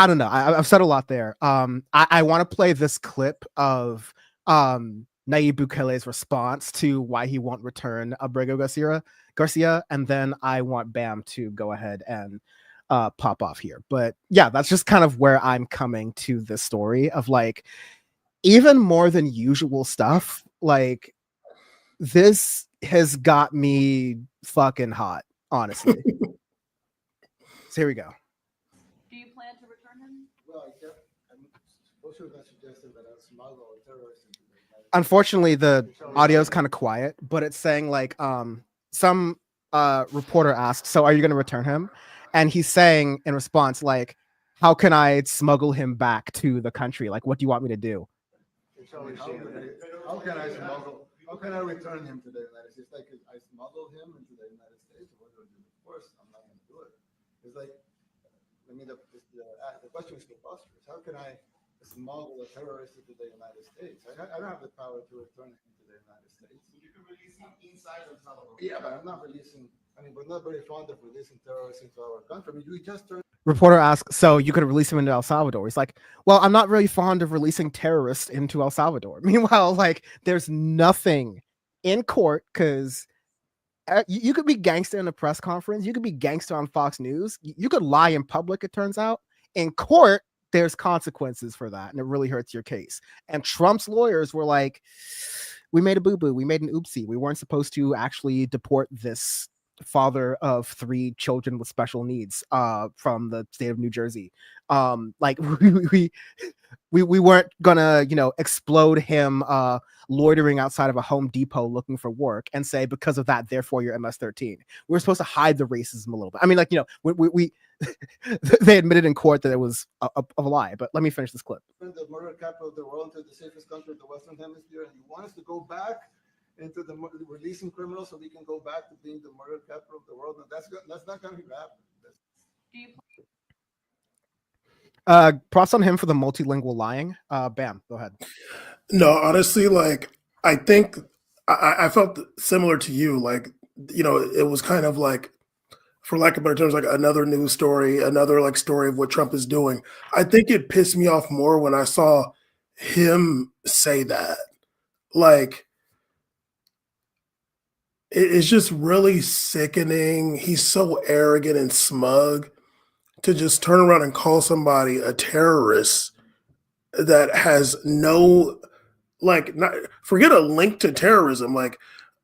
[SPEAKER 5] don't know. I've said a lot there. I want to play this clip of Nayib Bukele's response to why he won't return Abrego Garcia, and then I want Bam to go ahead and pop off here. But yeah, that's just kind of where I'm coming to this story of even more than usual stuff. This has got me fucking hot, honestly. So here we go.
[SPEAKER 9] Do you plan to return him?
[SPEAKER 5] Unfortunately, the audio is kind of quiet, but it's saying like some reporter asked, "So are you going to return him?" And he's saying in response like, "How can I smuggle him back to the country? Like, what do you want me to do?"
[SPEAKER 9] How can I smuggle? How can I return him to the United States? Like, I smuggle him into the United States. What do I do? Of course, I'm not going to do it. It's like, I mean, the question is preposterous. How can I smuggle a terrorist into the United States? I don't have the power to return him to the United States. You can release him inside El Salvador. Yeah, but I'm not releasing. I mean, we're not very fond of releasing terrorists into our country. I mean, we just turned.
[SPEAKER 5] Reporter asks, "So you could release him into El Salvador?" He's like, "Well, I'm not really fond of releasing terrorists into El Salvador." Meanwhile, like, there's nothing in court because you could be gangster in a press conference, you could be gangster on Fox News, you could lie in public. It turns out in court, there's consequences for that, and it really hurts your case. And Trump's lawyers were like, "We made a boo boo. We made an oopsie. We weren't supposed to actually deport this father of 3 children with special needs from the state of New Jersey. Like we weren't gonna, explode him loitering outside of a Home Depot looking for work and say because of that, therefore you're MS-13. We're supposed to hide the racism a little bit. I mean, like, we they admitted in court that it was a lie. But let me finish this clip.
[SPEAKER 9] The murder capital of the world, to the safest country of the Western Hemisphere, and you want us to go back into the releasing criminals so we can go back to being the murder capital of the world. And that's not going to happen.
[SPEAKER 5] Props on him for the multilingual lying. Bam, go ahead.
[SPEAKER 6] No, honestly, like, I think I felt similar to you. Like, it was kind of like, for lack of better terms, like another news story, another like story of what Trump is doing. I think it pissed me off more when I saw him say that. Like, it's just really sickening. He's so arrogant and smug to just turn around and call somebody a terrorist that has no, like, not, forget a link to terrorism. Like,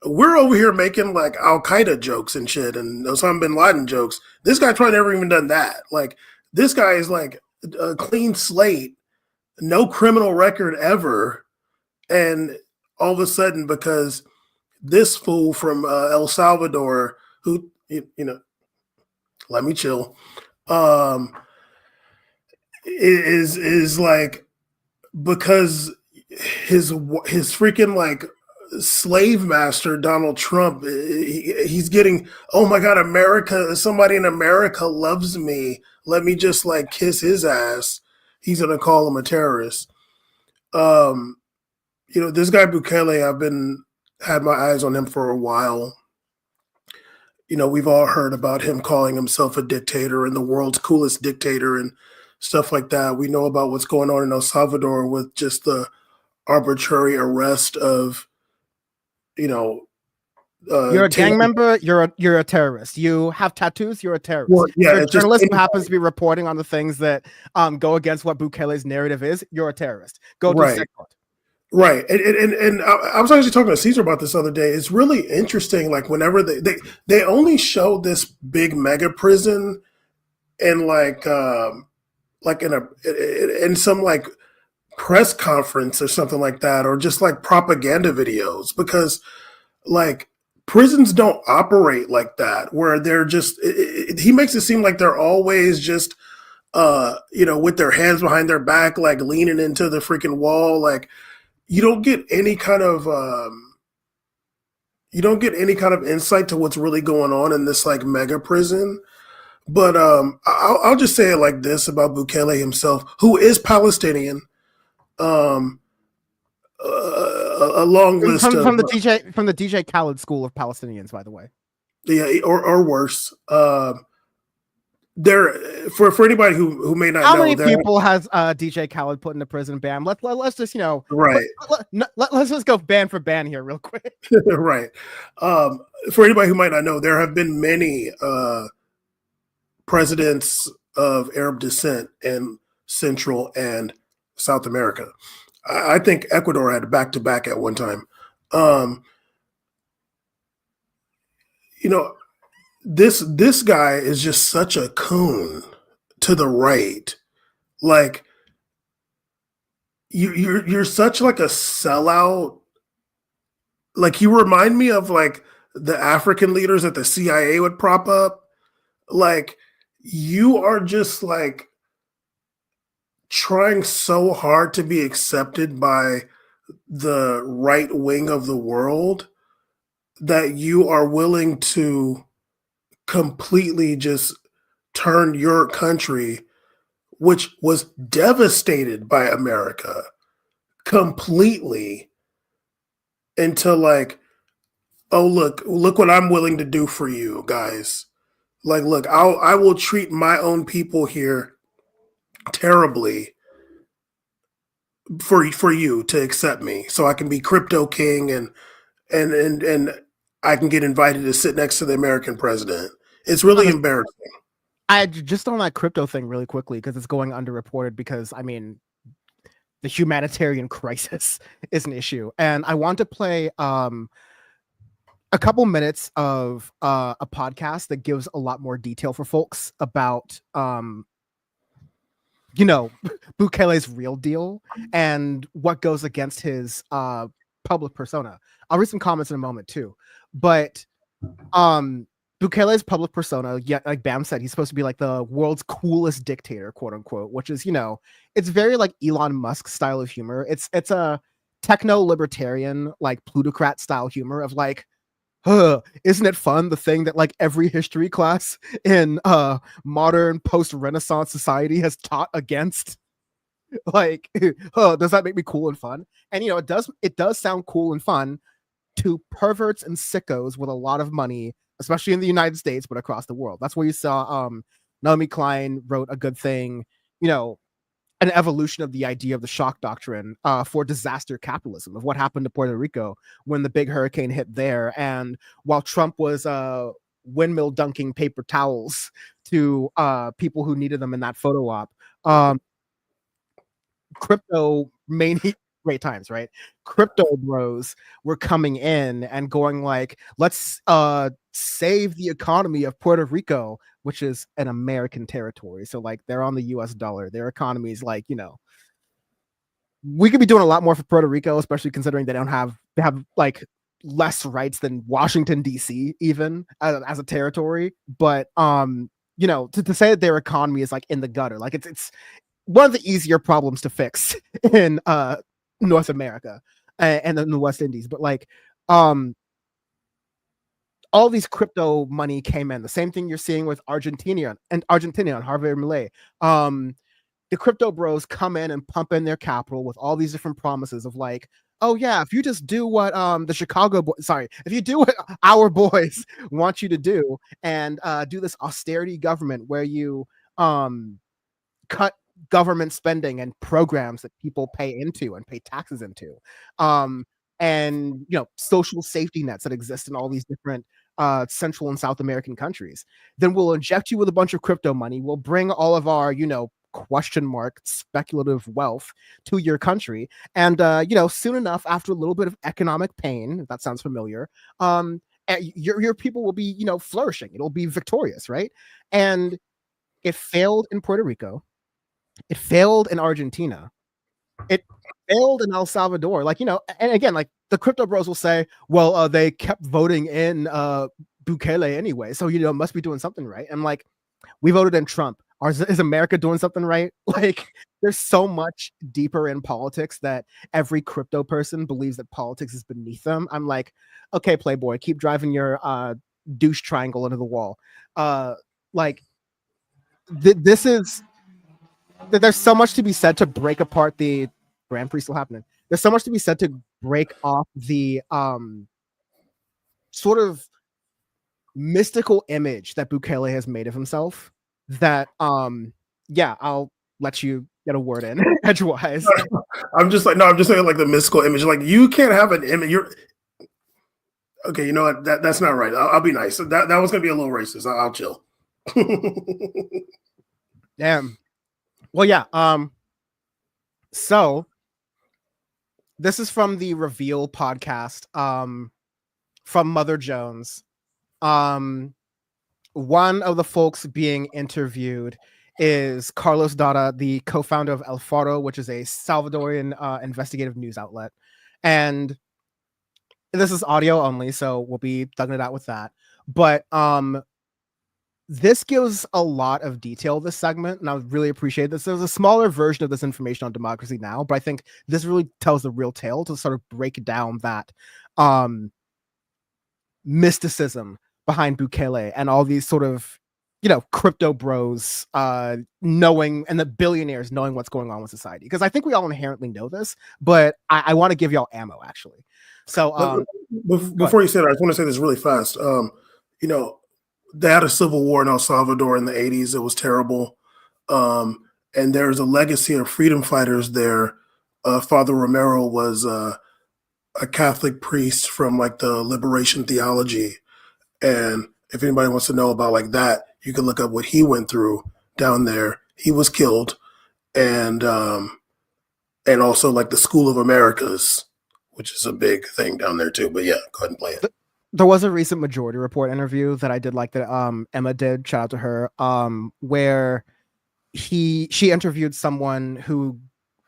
[SPEAKER 6] we're over here making like Al Qaeda jokes and shit and Osama bin Laden jokes. This guy probably never even done that. Like, this guy is like a clean slate, no criminal record ever. And all of a sudden, because this fool from El Salvador, who, let me chill, is like, because his freaking like slave master Donald Trump, he's getting, oh my God, America, somebody in America loves me, let me just like kiss his ass. He's gonna call him a terrorist. This guy Bukele, I've had my eyes on him for a while. We've all heard about him calling himself a dictator and the world's coolest dictator and stuff like that. We know about what's going on in El Salvador with just the arbitrary arrest of,
[SPEAKER 5] you're a gang member, you're a terrorist. You have tattoos, you're a terrorist.
[SPEAKER 6] Well, yeah,
[SPEAKER 5] you're a journalist who happens to be reporting on the things that go against what Bukele's narrative is, you're a terrorist. Go to
[SPEAKER 6] right. Right. And I was actually talking to Caesar about this other day. It's really interesting. Like, whenever they only show this big mega prison in like in some like press conference or something like that, or just like propaganda videos, because like prisons don't operate like that, where they're just, he makes it seem like they're always just, with their hands behind their back, like leaning into the freaking wall. Like, you don't get any kind of insight to what's really going on in this like mega prison. But I'll just say it like this about Bukele himself, who is Palestinian. A long list
[SPEAKER 5] from the DJ Khaled school of Palestinians, by the way.
[SPEAKER 6] Yeah, or worse. There, for anybody who may not know,
[SPEAKER 5] how many people has DJ Khaled put into prison? Bam. Let's just
[SPEAKER 6] right.
[SPEAKER 5] Let's just go ban for ban here real quick.
[SPEAKER 6] Right. For anybody who might not know, there have been many presidents of Arab descent in Central and South America. I think Ecuador had back-to-back at one time. This guy is just such a coon to the right. Like you're such like a sellout. Like you remind me of like the African leaders that the CIA would prop up. Like you are just like trying so hard to be accepted by the right wing of the world that you are willing to completely just turn your country, which was devastated by America, completely into like, oh look what I'm willing to do for you guys. Like, look, I will treat my own people here terribly for you to accept me, so I can be crypto king and I can get invited to sit next to the American president. It's really embarrassing.
[SPEAKER 5] Just on that crypto thing really quickly because it's going underreported because I mean the humanitarian crisis is an issue, and I want to play a couple minutes of a podcast that gives a lot more detail for folks about you know, Bukele's real deal and what goes against his public persona. I'll read some comments in a moment too. But Bukele's public persona, yeah, like Bam said, he's supposed to be like the world's coolest dictator, quote unquote, which is, it's very like Elon Musk style of humor. It's a techno libertarian, like plutocrat style humor of like, isn't it fun, the thing that like every history class in modern post-Renaissance society has taught against? Like, does that make me cool and fun? And it does sound cool and fun to perverts and sickos with a lot of money, especially in the United States, but across the world. That's where you saw Naomi Klein wrote a good thing, an evolution of the idea of the shock doctrine for disaster capitalism, of what happened to Puerto Rico when the big hurricane hit there. And while Trump was windmill dunking paper towels to people who needed them in that photo op, crypto mania, great times, right? Crypto bros were coming in and going like, let's save the economy of Puerto Rico, which is an American territory. So like they're on the US dollar. Their economy is like, we could be doing a lot more for Puerto Rico, especially considering they have like less rights than Washington DC even as a territory. But to say that their economy is like in the gutter, like it's one of the easier problems to fix in North America and in the West Indies. But like all these crypto money came in. The same thing you're seeing with Argentina on Javier Milei. The crypto bros come in and pump in their capital with all these different promises of like, oh yeah, if you just do what if you do what our boys want you to do and do this austerity government where you cut government spending and programs that people pay into and pay taxes into, and social safety nets that exist in all these different Central and South American countries, then we'll inject you with a bunch of crypto money. We'll bring all of our question mark speculative wealth to your country, and soon enough, after a little bit of economic pain, if that sounds familiar, your people will be flourishing. It'll be victorious, right? And it failed in Puerto Rico. It failed in Argentina. It failed in El Salvador. Like, and again, like the crypto bros will say, well, they kept voting in Bukele anyway. So, must be doing something right. And like, we voted in Trump. Is America doing something right? Like, there's so much deeper in politics that every crypto person believes that politics is beneath them. I'm like, okay, Playboy, keep driving your douche triangle into the wall. This is... There's so much to be said to break apart the Grand Prix still happening. There's so much to be said to break off the sort of mystical image that Bukele has made of himself. That I'll let you get a word in edgewise.
[SPEAKER 6] I'm just saying like the mystical image. Like you can't have an image. You're okay. You know what? That's not right. I'll be nice. That was gonna be a little racist. I'll chill.
[SPEAKER 5] Damn. Well, yeah. So this is from the Reveal podcast, from Mother Jones. One of the folks being interviewed is Carlos Dada, the co-founder of El Faro, which is a Salvadorian investigative news outlet. And this is audio only, so we'll be thugging it out with that. But this gives a lot of detail, this segment, and I would really appreciate this. There's a smaller version of this information on Democracy Now!, but I think this really tells the real tale to sort of break down that mysticism behind Bukele and all these sort of, crypto bros knowing, and the billionaires knowing what's going on with society. Because I think we all inherently know this, but I want to give y'all ammo, actually. So
[SPEAKER 6] before you say that, I just want to say this really fast. They had a civil war in El Salvador in the 80s. It was terrible. And there's a legacy of freedom fighters there. Father Romero was a Catholic priest from like the liberation theology. And if anybody wants to know about like that, you can look up what he went through down there. He was killed. And also like the School of Americas, which is a big thing down there too. But yeah, go ahead and play it.
[SPEAKER 5] There was a recent Majority Report interview that I did like that Emma did, shout out to her, where she interviewed someone who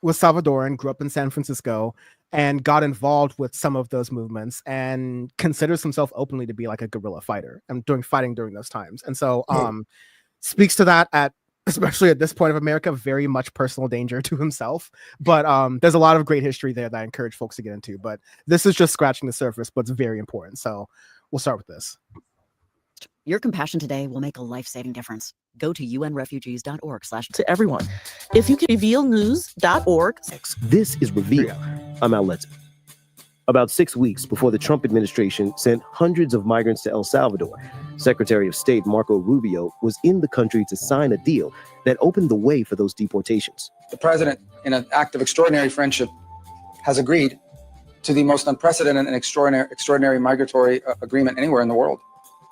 [SPEAKER 5] was Salvadoran, grew up in San Francisco, and got involved with some of those movements and considers himself openly to be like a guerrilla fighter and fighting during those times. And so speaks to that especially at this point of America, very much personal danger to himself. But there's a lot of great history there that I encourage folks to get into. But this is just scratching the surface, but it's very important. So we'll start with this.
[SPEAKER 10] Your compassion today will make a life-saving difference. Go to unrefugees.org/ to everyone. If you can revealnews.org.
[SPEAKER 11] This is Reveal. I'm Al Letson. About 6 weeks before the Trump administration sent hundreds of migrants to El Salvador, Secretary of State Marco Rubio was in the country to sign a deal that opened the way for those deportations.
[SPEAKER 12] The president, in an act of extraordinary friendship, has agreed to the most unprecedented and extraordinary migratory agreement anywhere in the world.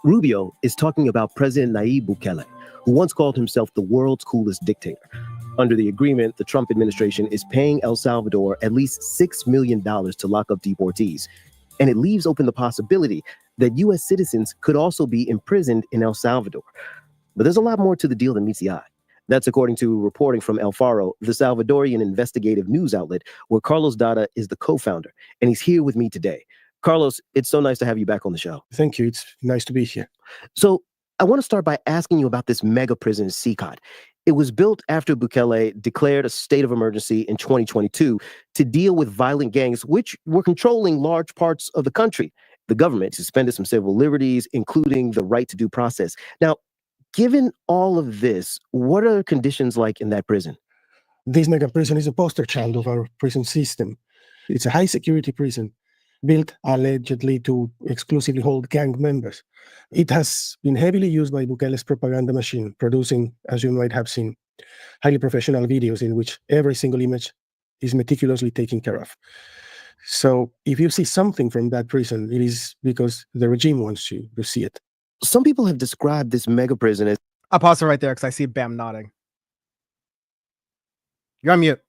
[SPEAKER 11] Rubio is talking about President Nayib Bukele, who once called himself the world's coolest dictator. Under the agreement, the Trump administration is paying El Salvador at least $6 million to lock up deportees. And it leaves open the possibility that U.S. citizens could also be imprisoned in El Salvador. But there's a lot more to the deal than meets the eye. That's according to reporting from El Faro, the Salvadorian investigative news outlet, where Carlos Dada is the co-founder. And he's here with me today. Carlos, it's so nice to have you back on the show.
[SPEAKER 13] Thank you. It's nice to be here.
[SPEAKER 11] So I want to start by asking you about this mega prison, CCOT. It was built after Bukele declared a state of emergency in 2022 to deal with violent gangs, which were controlling large parts of the country. The government suspended some civil liberties, including the right to due process. Now, given all of this, what are the conditions like in that prison?
[SPEAKER 13] This mega prison is a poster child of our prison system. It's a high security prison built allegedly to exclusively hold gang members. It has been heavily used by Bukele's propaganda machine, producing, as you might have seen, highly professional videos in which every single image is meticulously taken care of. So if you see something from that prison, it is because the regime wants you to see it.
[SPEAKER 11] Some people have described this mega prison as...
[SPEAKER 5] I'll pause it right there because I see Bam nodding. You're on mute.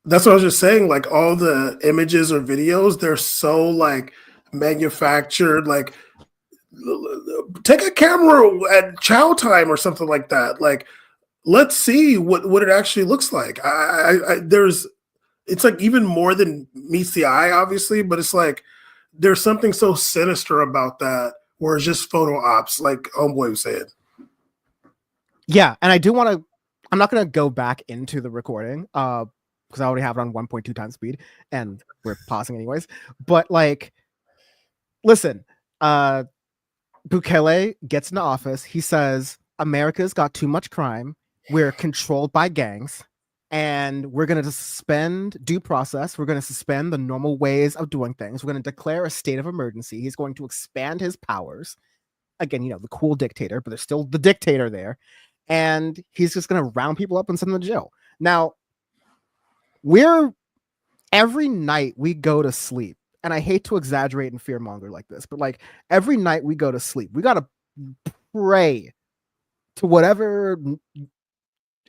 [SPEAKER 6] That's what I was just saying. Like all the images or videos, they're so like manufactured. Like take a camera at chow time or something like that. Like let's see what it actually looks like. It's like even more than meets the eye, obviously, but it's like there's something so sinister about that where it's just photo ops, like Homeboy was saying.
[SPEAKER 5] Yeah, and I do want to. I'm not going to go back into the recording. Because I already have it on 1.2 times speed and we're pausing anyways. But like, listen, Bukele gets into office. He says, America's got too much crime. We're controlled by gangs and we're going to suspend due process. We're going to suspend the normal ways of doing things. We're going to declare a state of emergency. He's going to expand his powers. Again, the cool dictator, but there's still the dictator there. And he's just going to round people up and send them to jail. Now, every night we go to sleep, and I hate to exaggerate and fearmonger like this, but like every night we go to sleep, we got to pray to whatever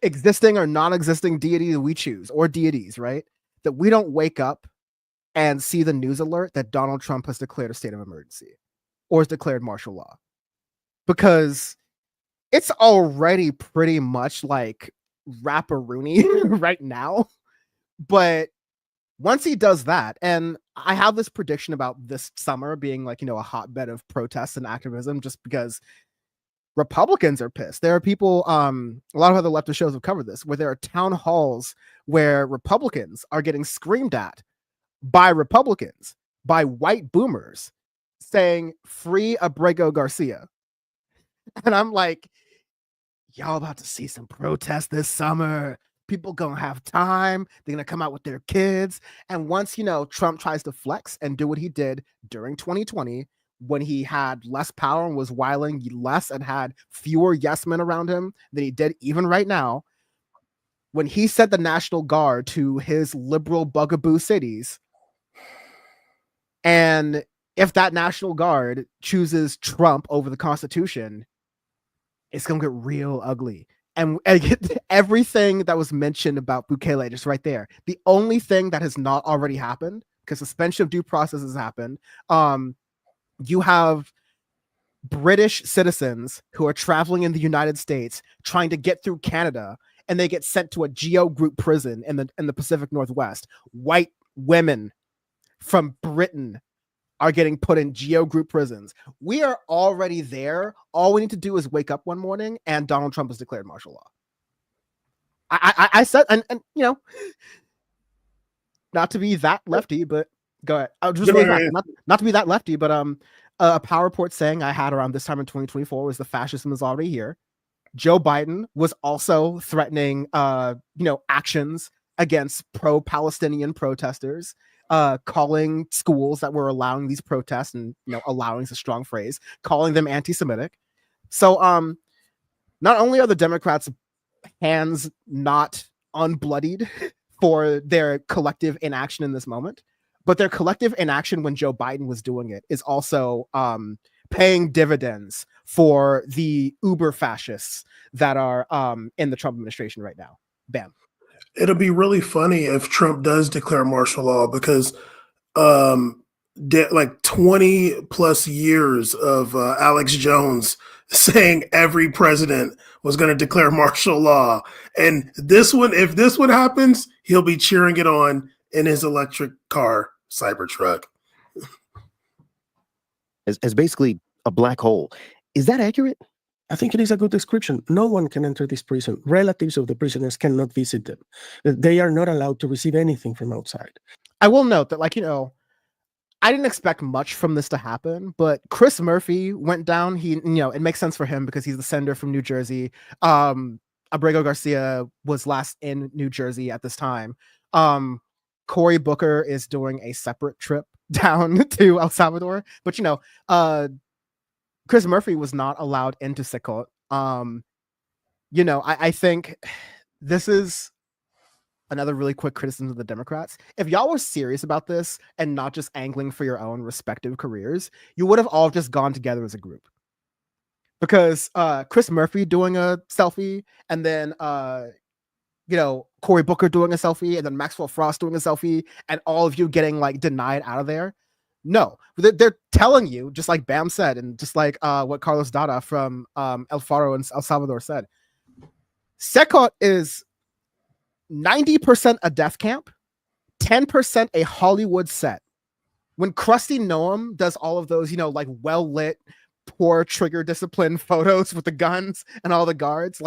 [SPEAKER 5] existing or non-existing deity that we choose, or deities, right? That we don't wake up and see the news alert that Donald Trump has declared a state of emergency or has declared martial law. because it's already pretty much like rapper-rooney right now. But once he does that, and I have this prediction about this summer being like, a hotbed of protests and activism, just because Republicans are pissed. There are people, a lot of other leftist shows have covered this, where there are town halls where Republicans are getting screamed at by Republicans, by white boomers, saying, free Abrego Garcia. And I'm like, y'all about to see some protests this summer. People gonna have time. They're gonna come out with their kids. And once, Trump tries to flex and do what he did during 2020, when he had less power and was wiling less and had fewer yes men around him than he did even right now, when he sent the National Guard to his liberal bugaboo cities, and if that National Guard chooses Trump over the Constitution, it's gonna get real ugly. And everything that was mentioned about Bukele just right there. The only thing that has not already happened, because suspension of due process has happened, you have British citizens who are traveling in the United States trying to get through Canada, and they get sent to a Geo Group prison in the Pacific Northwest. White women from Britain are getting put in Geo Group prisons. We are already there. All we need to do is wake up one morning and Donald Trump has declared martial law. I said, and not to be that lefty, but go ahead. I'll just really fast, not to be that lefty, but a power report saying I had around this time in 2024 was the fascism is already here. Joe Biden was also threatening, actions against pro-Palestinian protesters, calling schools that were allowing these protests, and allowing is a strong phrase, calling them anti-Semitic. So not only are the Democrats' hands not unbloodied for their collective inaction in this moment, but their collective inaction when Joe Biden was doing it is also paying dividends for the uber fascists that are in the Trump administration right now. Bam.
[SPEAKER 6] It'll be really funny if Trump does declare martial law, because like 20 plus years of Alex Jones saying every president was going to declare martial law. And this one, if this one happens, he'll be cheering it on in his electric car, Cybertruck.
[SPEAKER 11] As basically a black hole. Is that accurate?
[SPEAKER 13] I think it is a good description. No one can enter this prison. Relatives of the prisoners cannot visit them. They are not allowed to receive anything from outside.
[SPEAKER 5] I will note that, I didn't expect much from this to happen, but Chris Murphy went down. He, it makes sense for him because he's the senator from New Jersey. Abrego Garcia was last in New Jersey at this time. Cory Booker is doing a separate trip down to El Salvador, but Chris Murphy was not allowed into Secot. I think this is another really quick criticism of the Democrats. If y'all were serious about this and not just angling for your own respective careers, you would have all just gone together as a group. Because Chris Murphy doing a selfie, and then Cory Booker doing a selfie, and then Maxwell Frost doing a selfie, and all of you getting denied out of there. No, they're telling you, just like Bam said, and just like what Carlos Dada from El Faro in El Salvador said, Secot is 90% a death camp, 10% a Hollywood set. When Krusty Noam does all of those, well-lit, poor trigger discipline photos with the guns and all the guards,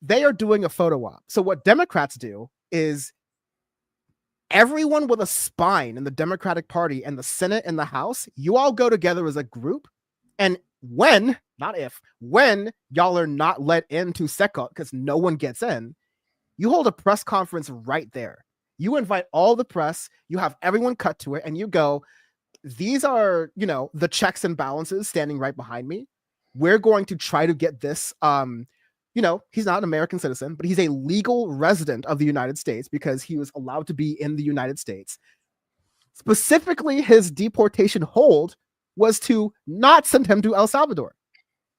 [SPEAKER 5] they are doing a photo op. So what Democrats do is everyone with a spine in the Democratic Party and the Senate and the House, you all go together as a group. And when, not if, when y'all are not let into Secot because no one gets in, you hold a press conference right there. You invite all the press, you have everyone cut to it, and you go, these are, the checks and balances standing right behind me. We're going to try to get this, he's not an American citizen, but he's a legal resident of the United States because he was allowed to be in the United States. Specifically, his deportation hold was to not send him to El Salvador,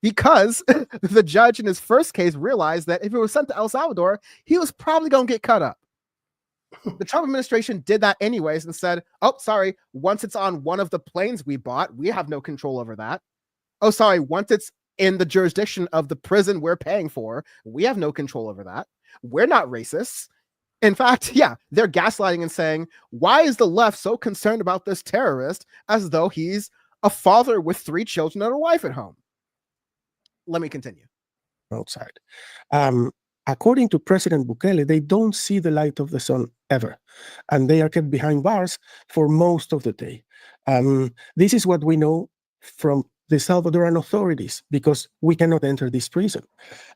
[SPEAKER 5] because the judge in his first case realized that if he was sent to El Salvador, he was probably going to get cut up. The Trump administration did that anyways and said, oh, sorry, once it's on one of the planes we bought, we have no control over that. Oh, sorry, once it's in the jurisdiction of the prison we're paying for. We have no control over that. We're not racists. In fact, yeah, they're gaslighting and saying, why is the left so concerned about this terrorist as though he's a father with 3 children and a wife at home? Let me continue.
[SPEAKER 13] Outside. According to President Bukele, they don't see the light of the sun ever, and they are kept behind bars for most of the day. This is what we know from the Salvadoran authorities, because we cannot enter this prison.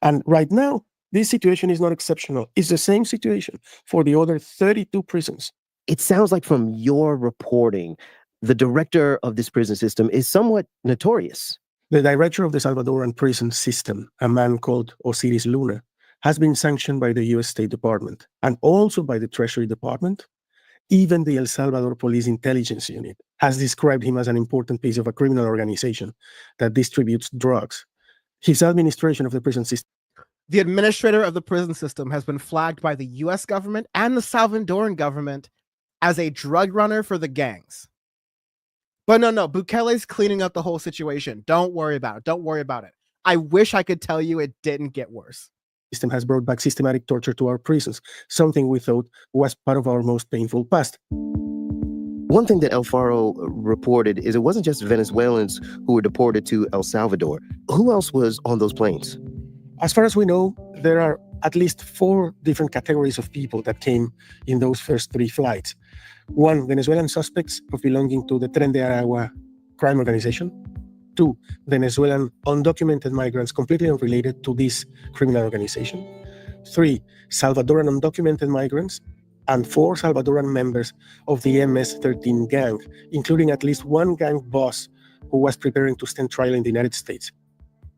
[SPEAKER 13] And right now, this situation is not exceptional. It's the same situation for the other 32 prisons.
[SPEAKER 11] It sounds like from your reporting, the director of this prison system is somewhat notorious.
[SPEAKER 13] The director of the Salvadoran prison system, a man called Osiris Luna, has been sanctioned by the US State Department and also by the Treasury Department. Even the El Salvador Police Intelligence Unit has described him as an important piece of a criminal organization that distributes drugs. His administration of the prison system.
[SPEAKER 5] The administrator of the prison system has been flagged by the US government and the Salvadoran government as a drug runner for the gangs. But no, Bukele's cleaning up the whole situation. Don't worry about it. Don't worry about it. I wish I could tell you it didn't get worse.
[SPEAKER 13] System has brought back systematic torture to our prisons, something we thought was part of our most painful past.
[SPEAKER 11] One thing that El Faro reported is it wasn't just Venezuelans who were deported to El Salvador. Who else was on those planes?
[SPEAKER 13] As far as we know, there are at least 4 different categories of people that came in those first 3 flights. 1, Venezuelan suspects of belonging to the Tren de Aragua crime organization. 2, Venezuelan undocumented migrants completely unrelated to this criminal organization. 3, Salvadoran undocumented migrants. And 4 Salvadoran members of the MS-13 gang, including at least 1 gang boss who was preparing to stand trial in the United States.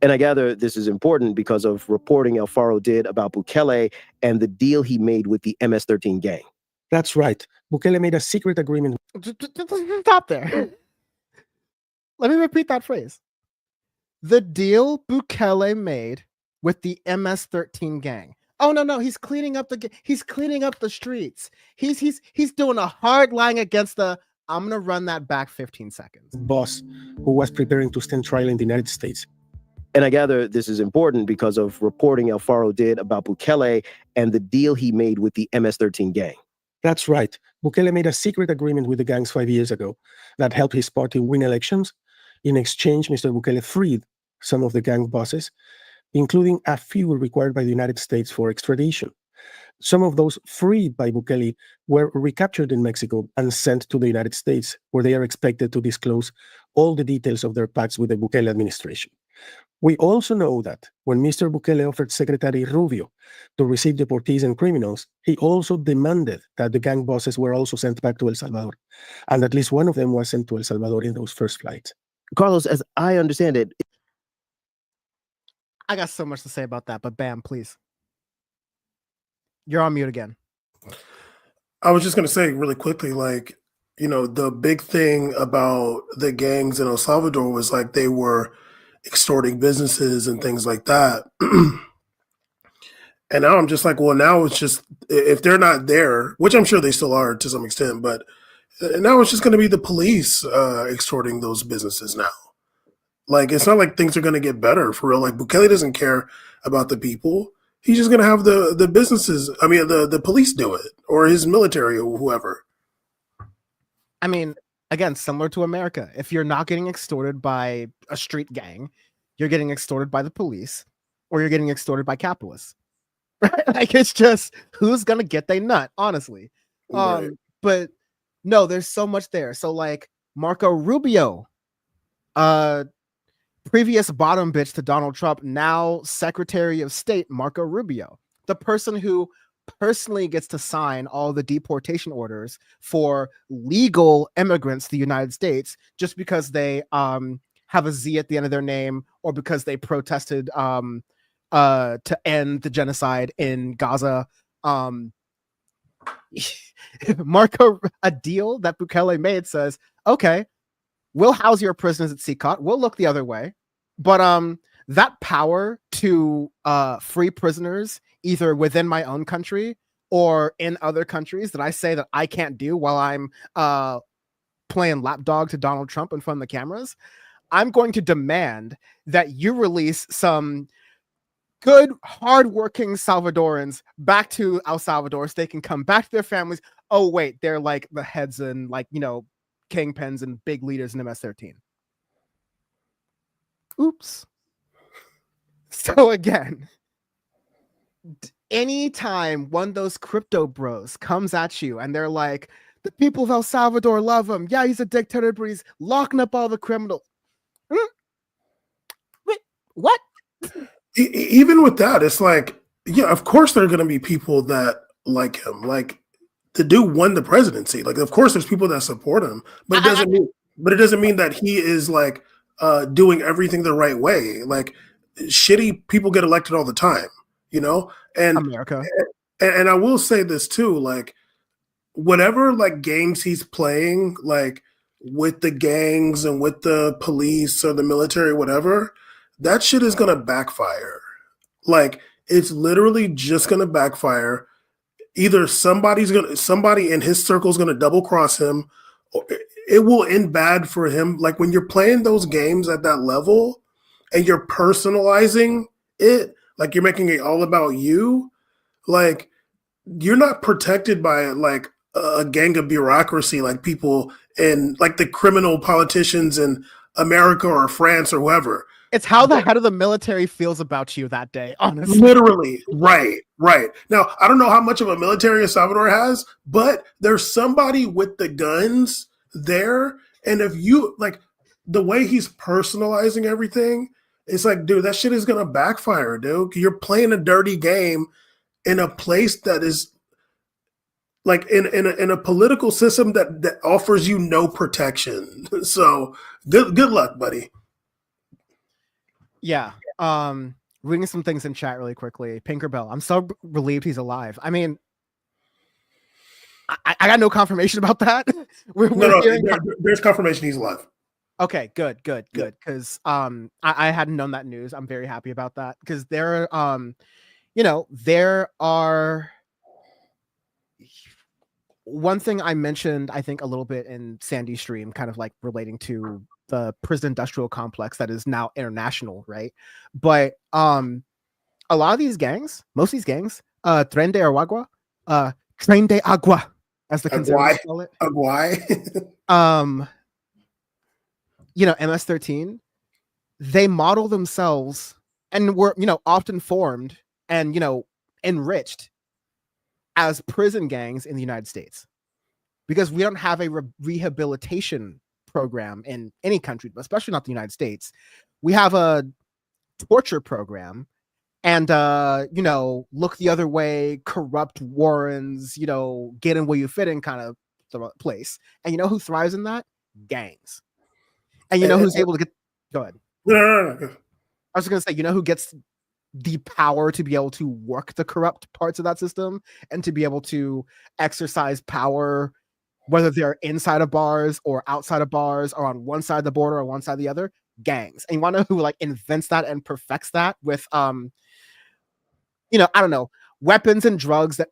[SPEAKER 11] And I gather this is important because of reporting El Faro did about Bukele and the deal he made with the MS-13 gang.
[SPEAKER 13] That's right. Bukele made a secret agreement.
[SPEAKER 5] Stop there. Let me repeat that phrase. The deal Bukele made with the MS-13 gang. Oh no, he's cleaning up the streets. He's doing a hard line against the I'm gonna run that back 15 seconds.
[SPEAKER 13] Boss who was preparing to stand trial in the United States.
[SPEAKER 11] And I gather this is important because of reporting El Faro did about Bukele and the deal he made with the MS-13 gang.
[SPEAKER 13] That's right. Bukele made a secret agreement with the gangs 5 years ago that helped his party win elections. In exchange, Mr. Bukele freed some of the gang bosses, including a few required by the United States for extradition. Some of those freed by Bukele were recaptured in Mexico and sent to the United States, where they are expected to disclose all the details of their pacts with the Bukele administration. We also know that when Mr. Bukele offered Secretary Rubio to receive deportees and criminals, he also demanded that the gang bosses were also sent back to El Salvador, and at least one of them was sent to El Salvador in those first flights.
[SPEAKER 11] Carlos, as I understand it,
[SPEAKER 5] I got so much to say about that, but Bam, please. You're on mute again.
[SPEAKER 6] I was just going to say really quickly, like, you know, the big thing about the gangs in El Salvador was like they were extorting businesses and things like that. And now I'm just like, well, now it's just, if they're not there, which I'm sure they still are to some extent, but now it's just going to be the police extorting those businesses now. Like, it's not like things are going to get better for real. Like, Bukele doesn't care about the people. He's just going to have the businesses, the police do it, or his military or whoever.
[SPEAKER 5] I mean, again, similar to America. If you're not getting extorted by a street gang, you're getting extorted by the police, or you're getting extorted by capitalists. Like, it's just who's gonna get they nut, honestly.
[SPEAKER 6] Right.
[SPEAKER 5] But no, there's so much there. So like Marco Rubio, previous bottom bitch to Donald Trump, now Secretary of State Marco Rubio, the person who personally gets to sign all the deportation orders for legal immigrants to the United States just because they have a Z at the end of their name, or because they protested to end the genocide in Gaza. Marco, a deal that Bukele made says, okay, we'll house your prisoners at CCOT. We'll look the other way. But that power to free prisoners either within my own country or in other countries that I say that I can't do while I'm playing lapdog to Donald Trump in front of the cameras, I'm going to demand that you release some good, hardworking Salvadorans back to El Salvador so they can come back to their families. Oh, wait, they're like the heads and like, kingpins and big leaders in MS-13. Oops. So again, anytime one of those crypto bros comes at you and they're like, the people of El Salvador love him. Yeah, he's a dictator, but he's locking up all the criminals. Wait, what?
[SPEAKER 6] Even with that, it's like, yeah, of course there are going to be people that like him. Like, the dude won the presidency. Like, of course there's people that support him, but it doesn't mean that he is like doing everything the right way. Like, shitty people get elected all the time, And
[SPEAKER 5] America.
[SPEAKER 6] And I will say this too, like, whatever like games he's playing, like with the gangs and with the police or the military, whatever, that shit is gonna backfire. Like, it's literally just gonna backfire. Either somebody in his circle is gonna double cross him, or it will end bad for him. Like, when you're playing those games at that level and you're personalizing it, like you're making it all about you, like, you're not protected by like a gang of bureaucracy, like people in like the criminal politicians in America or France or whoever.
[SPEAKER 5] It's how the head of the military feels about you that day, honestly.
[SPEAKER 6] Literally. Right. Now, I don't know how much of a military El Salvador has, but there's somebody with the guns there. And if you like the way he's personalizing everything, it's like, dude, that shit is going to backfire, dude. You're playing a dirty game in a place that is like in a political system that offers you no protection. So good luck, buddy.
[SPEAKER 5] Yeah. Reading some things in chat really quickly. Pinkerbell, I'm so relieved he's alive. I mean, I got no confirmation about that.
[SPEAKER 6] There's confirmation he's alive.
[SPEAKER 5] Okay, good. Because I hadn't known that news. I'm very happy about that because there are one thing I mentioned, I think, a little bit in Sandee's stream, kind of like relating to the prison industrial complex that is now international, right? But a lot of these gangs, most of these gangs, Tren de Agua, as the conservatives call it. MS-13, they model themselves and were, often formed and, enriched as prison gangs in the United States, because we don't have a rehabilitation program in any country, but especially not the United States. We have a torture program and, look the other way, corrupt warrens, get in where you fit in kind of place. And who thrives in that? Gangs. And who's able to get, go ahead.
[SPEAKER 6] No.
[SPEAKER 5] I was going to say, who gets the power to be able to work the corrupt parts of that system and to be able to exercise power, whether they're inside of bars or outside of bars or on one side of the border or one side of the other? Gangs. And you want to know who like invents that and perfects that with, I don't know, weapons and drugs that,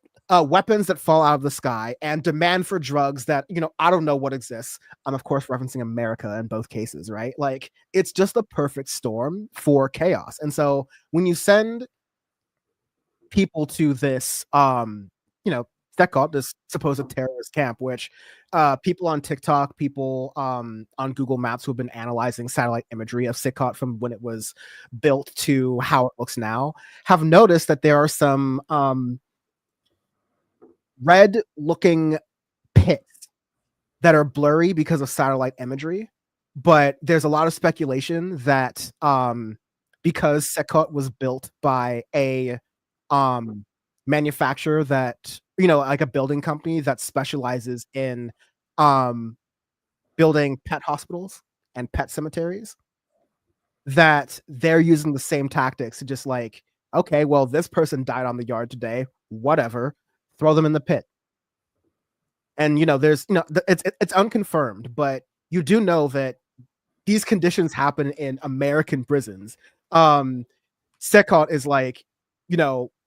[SPEAKER 5] weapons that fall out of the sky and demand for drugs that, I don't know what exists. I'm of course referencing America in both cases, right? Like, it's just a perfect storm for chaos. And so when you send people to this, SecOp, this supposed terrorist camp, which people on TikTok, people on Google Maps who have been analyzing satellite imagery of SecOp from when it was built to how it looks now, have noticed that there are some red looking pits that are blurry because of satellite imagery, but there's a lot of speculation that because SecOp was built by a manufacturer that, like a building company that specializes in building pet hospitals and pet cemeteries, that they're using the same tactics to just like, okay, well, this person died on the yard today, whatever, throw them in the pit. And there's it's unconfirmed, but you do know that these conditions happen in American prisons. SecOp is like,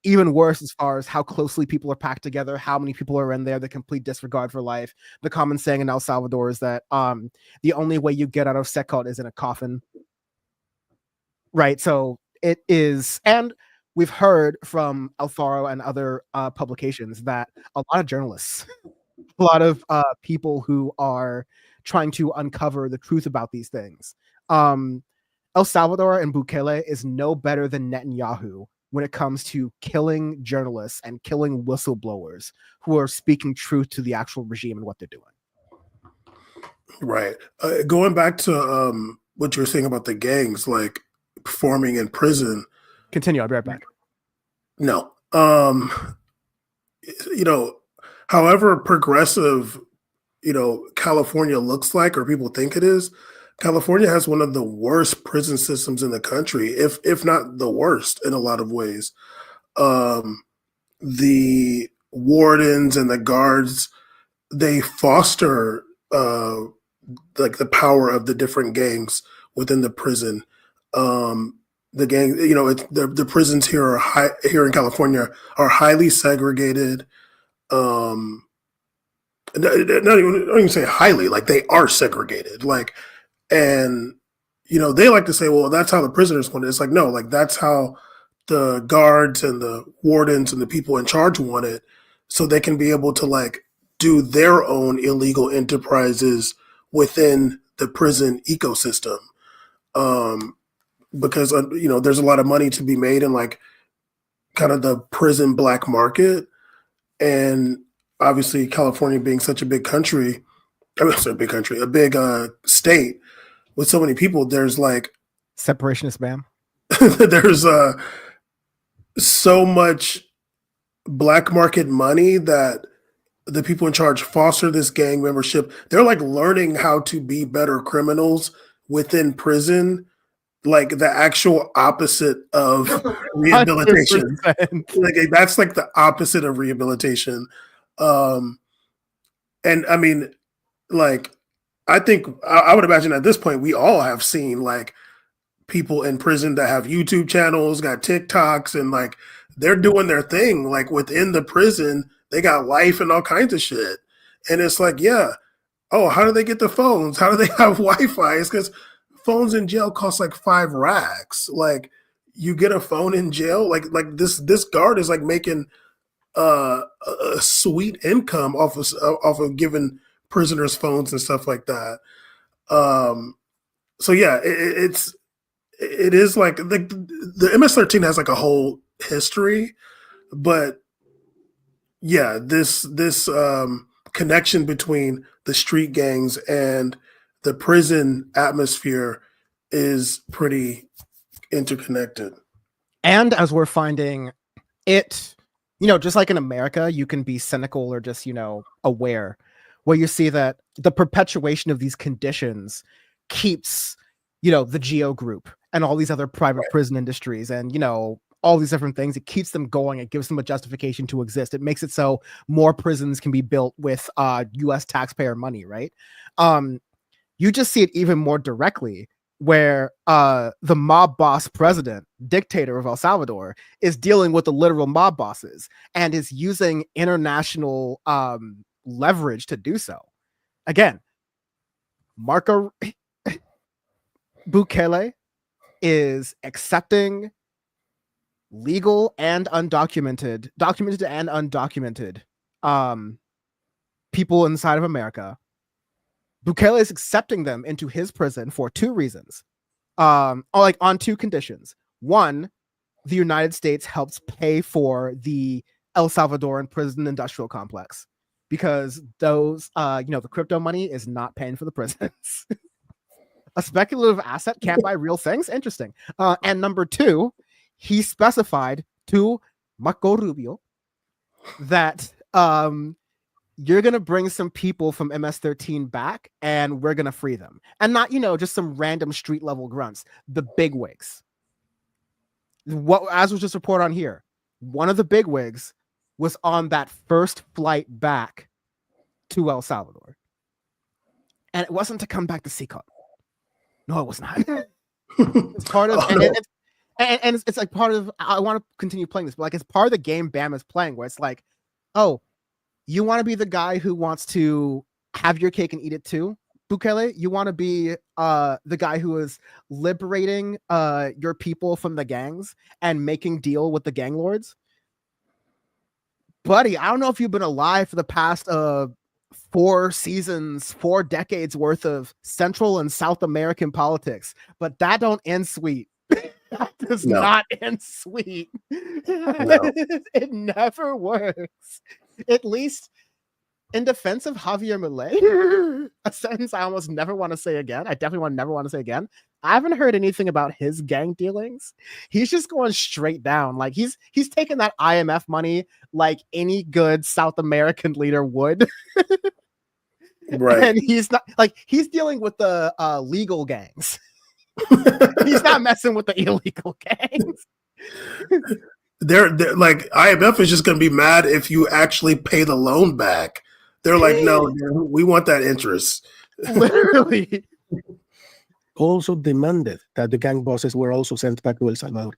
[SPEAKER 5] even worse as far as how closely people are packed together, how many people are in there, the complete disregard for life. The common saying in El Salvador is that the only way you get out of Secot is in a coffin. Right. So it is, and we've heard from Alfaro and other publications that a lot of journalists, a lot of people who are trying to uncover the truth about these things. El Salvador and Bukele is no better than Netanyahu when it comes to killing journalists and killing whistleblowers who are speaking truth to the actual regime and what they're doing.
[SPEAKER 6] Right. Going back to what you were saying about the gangs, like performing in prison.
[SPEAKER 5] Continue. I'll be right back.
[SPEAKER 6] No. However progressive, California looks like, or people think it is, California has one of the worst prison systems in the country, if not the worst in a lot of ways. The wardens and the guards, they foster like the power of the different gangs within the prison. The gang, the prisons here here in California are highly segregated. Not even say highly, like they are segregated. And they like to say, well, that's how the prisoners want it. It's like, no, like that's how the guards and the wardens and the people in charge want it, so they can be able to do their own illegal enterprises within the prison ecosystem. Because there's a lot of money to be made in kind of the prison black market, and obviously California being such a big country, a big state with so many people, there's
[SPEAKER 5] separationist bam.
[SPEAKER 6] There's so much black market money that the people in charge foster this gang membership. They're learning how to be better criminals within prison, the actual opposite of rehabilitation. That's the opposite of rehabilitation. And I mean, I think I would imagine at this point we all have seen people in prison that have YouTube channels, got TikToks, and they're doing their thing within the prison. They got life and all kinds of shit. And it's yeah. Oh, how do they get the phones? How do they have Wi-Fi? It's because phones in jail cost $5 racks. You get a phone in jail, this guard is making a sweet income off of giving prisoners phones and stuff like that. So yeah, it is the MS-13 has a whole history, but yeah, this connection between the street gangs and the prison atmosphere is pretty interconnected.
[SPEAKER 5] And as we're finding it, just like in America, you can be cynical or just, aware, where you see that the perpetuation of these conditions keeps, the Geo Group and all these other private prison industries and, all these different things. It keeps them going. It gives them a justification to exist. It makes it so more prisons can be built with U.S. taxpayer money, right? You just see it even more directly where the mob boss president, dictator of El Salvador, is dealing with the literal mob bosses and is using international leverage to do so. Again, Marco Bukele is accepting legal and documented and undocumented people inside of America. Bukele is accepting them into his prison for two reasons. On two conditions. One, the United States helps pay for the El Salvadoran prison industrial complex because those, the crypto money is not paying for the prisons. A speculative asset can't buy real things. Interesting. And number two, he specified to Marco Rubio that you're going to bring some people from MS-13 back and we're going to free them. And not, just some random street level grunts, the bigwigs. As was just reported on here, one of the bigwigs was on that first flight back to El Salvador. And it wasn't to come back to Secot. No, it was not. It's part of, and it's like part of. I want to continue playing this, but like it's part of the game Bam is playing, where it's like, oh, you want to be the guy who wants to have your cake and eat it too, Bukele. You want to be the guy who is liberating your people from the gangs and making deal with the gang lords. Buddy, I don't know if you've been alive for the past 4 seasons, 4 decades worth of Central and South American politics, but that don't end sweet. That does not end sweet. It never works. At least in defense of Javier Milei, a sentence I almost never want to say again. I definitely never want to say again. I haven't heard anything about his gang dealings. He's just going straight down. Like he's taking that IMF money like any good South American leader would.
[SPEAKER 6] Right.
[SPEAKER 5] And he's not like he's dealing with the legal gangs. He's not messing with the illegal gangs.
[SPEAKER 6] They're like IMF is just going to be mad if you actually pay the loan back. They're like, no, we want that interest.
[SPEAKER 5] Literally.
[SPEAKER 13] Also demanded that the gang bosses were also sent back to El Salvador.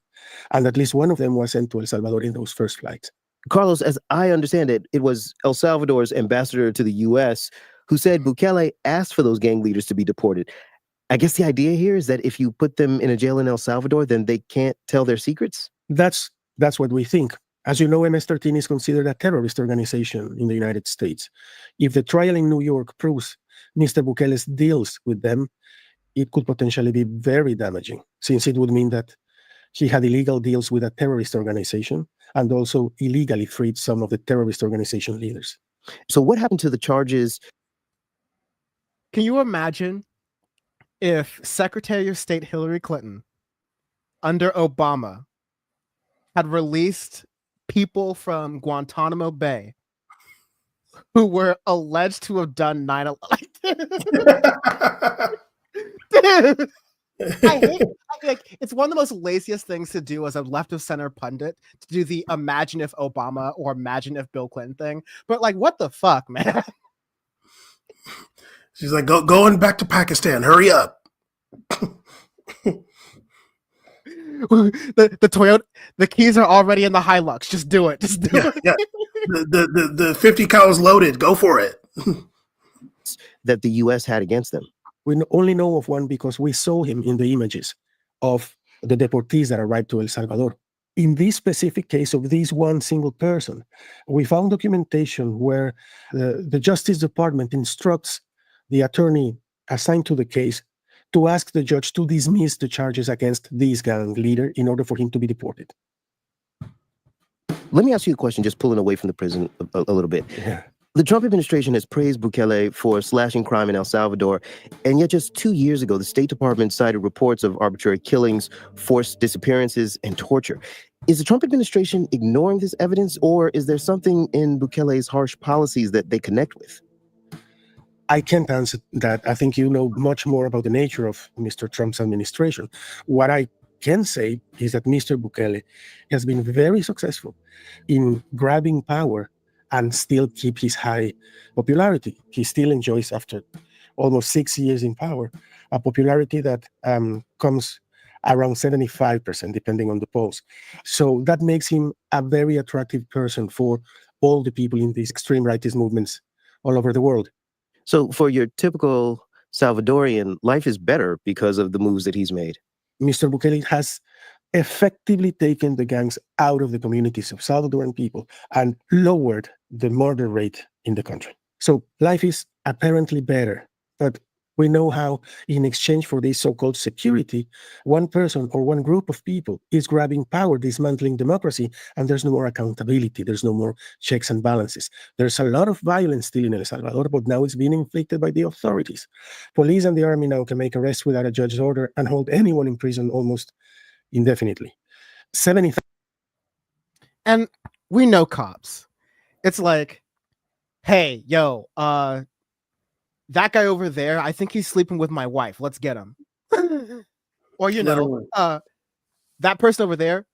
[SPEAKER 13] And at least one of them was sent to El Salvador in those first flights.
[SPEAKER 11] Carlos, as I understand it, it was El Salvador's ambassador to the U.S. who said Bukele asked for those gang leaders to be deported. I guess the idea here is that if you put them in a jail in El Salvador, then they can't tell their secrets?
[SPEAKER 13] That's what we think. As you know, MS-13 is considered a terrorist organization in the United States. If the trial in New York proves Mr. Bukele's deals with them, it could potentially be very damaging, since it would mean that he had illegal deals with a terrorist organization and also illegally freed some of the terrorist organization leaders.
[SPEAKER 11] So what happened to the charges?
[SPEAKER 5] Can you imagine if Secretary of State Hillary Clinton, under Obama, had released people from Guantanamo Bay who were alleged to have done 9/11? Dude, I hate like it's one of the most laziest things to do as a left of center pundit, to do the imagine if Obama or imagine if Bill Clinton thing. But like, what the fuck, man?
[SPEAKER 6] She's like, going back to Pakistan. Hurry up.
[SPEAKER 5] The Toyota, the keys are already in the Hilux. Just do it. Just do it.
[SPEAKER 6] Yeah. The 50 cows loaded. Go for it.
[SPEAKER 11] That the U.S. had against them.
[SPEAKER 13] We only know of one because we saw him in the images of the deportees that arrived to El Salvador. In this specific case of this one single person, we found documentation where the Justice Department instructs the attorney assigned to the case to ask the judge to dismiss the charges against this gang leader in order for him to be deported.
[SPEAKER 11] Let me ask you a question, just pulling away from the prison a little bit.
[SPEAKER 13] Yeah.
[SPEAKER 11] The Trump administration has praised Bukele for slashing crime in El Salvador, and yet just 2 years ago, the State Department cited reports of arbitrary killings, forced disappearances, and torture. Is the Trump administration ignoring this evidence, or is there something in Bukele's harsh policies that they connect with?
[SPEAKER 13] I can't answer that. I think you know much more about the nature of Mr. Trump's administration. What I can say is that Mr. Bukele has been very successful in grabbing power and still keep his high popularity. He still enjoys, after almost 6 years in power, a popularity that comes around 75%, depending on the polls. So that makes him a very attractive person for all the people in these extreme rightist movements all over the world.
[SPEAKER 11] So for your typical Salvadorian, life is better because of the moves that he's made.
[SPEAKER 13] Mr. Bukele has effectively taken the gangs out of the communities of Salvadoran people and lowered the murder rate in the country. So life is apparently better, but we know how, in exchange for this so-called security, one person or one group of people is grabbing power, dismantling democracy, and there's no more accountability. There's no more checks and balances. There's a lot of violence still in El Salvador, but now it's being inflicted by the authorities. Police and the army now can make arrests without a judge's order and hold anyone in prison almost indefinitely. 70,000.
[SPEAKER 5] And we know cops. It's like, hey, yo, that guy over there, I think he's sleeping with my wife. Let's get him. Or, you know, that person over there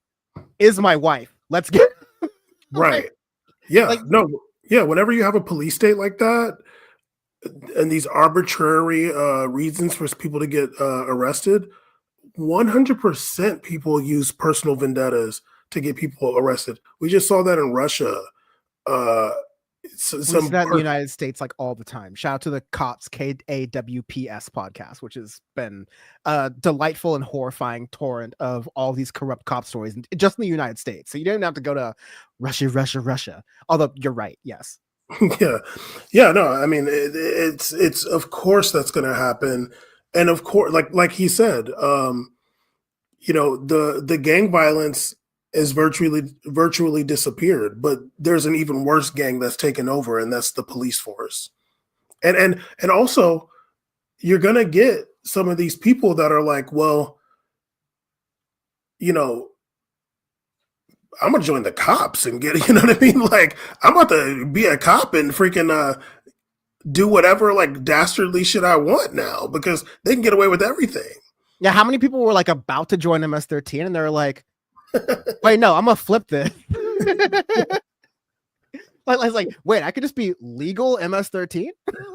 [SPEAKER 5] is my wife. Let's get him.
[SPEAKER 6] Right. Yeah. Yeah. Whenever you have a police state like that and these arbitrary reasons for people to get arrested, 100% people use personal vendettas to get people arrested. We just saw that in Russia.
[SPEAKER 5] We see that in the United States like all the time. Shout out to the Cops KAWPS podcast, which has been a delightful and horrifying torrent of all these corrupt cop stories just in the United States. So you don't have to go to Russia. Although you're right, yes.
[SPEAKER 6] Yeah. No, I mean it's of course that's going to happen, and of course, like he said, the gang violence is virtually disappeared, but there's an even worse gang that's taken over, and that's the police force. And also, you're gonna get some of these people that are like, well, I'm gonna join the cops and get, you know what I mean? Like, I'm about to be a cop and freaking do whatever like dastardly shit I want now because they can get away with everything.
[SPEAKER 5] Yeah, how many people were like about to join MS-13 and they're like, wait, no, I'm gonna flip this. like, wait, I could just be legal MS-13?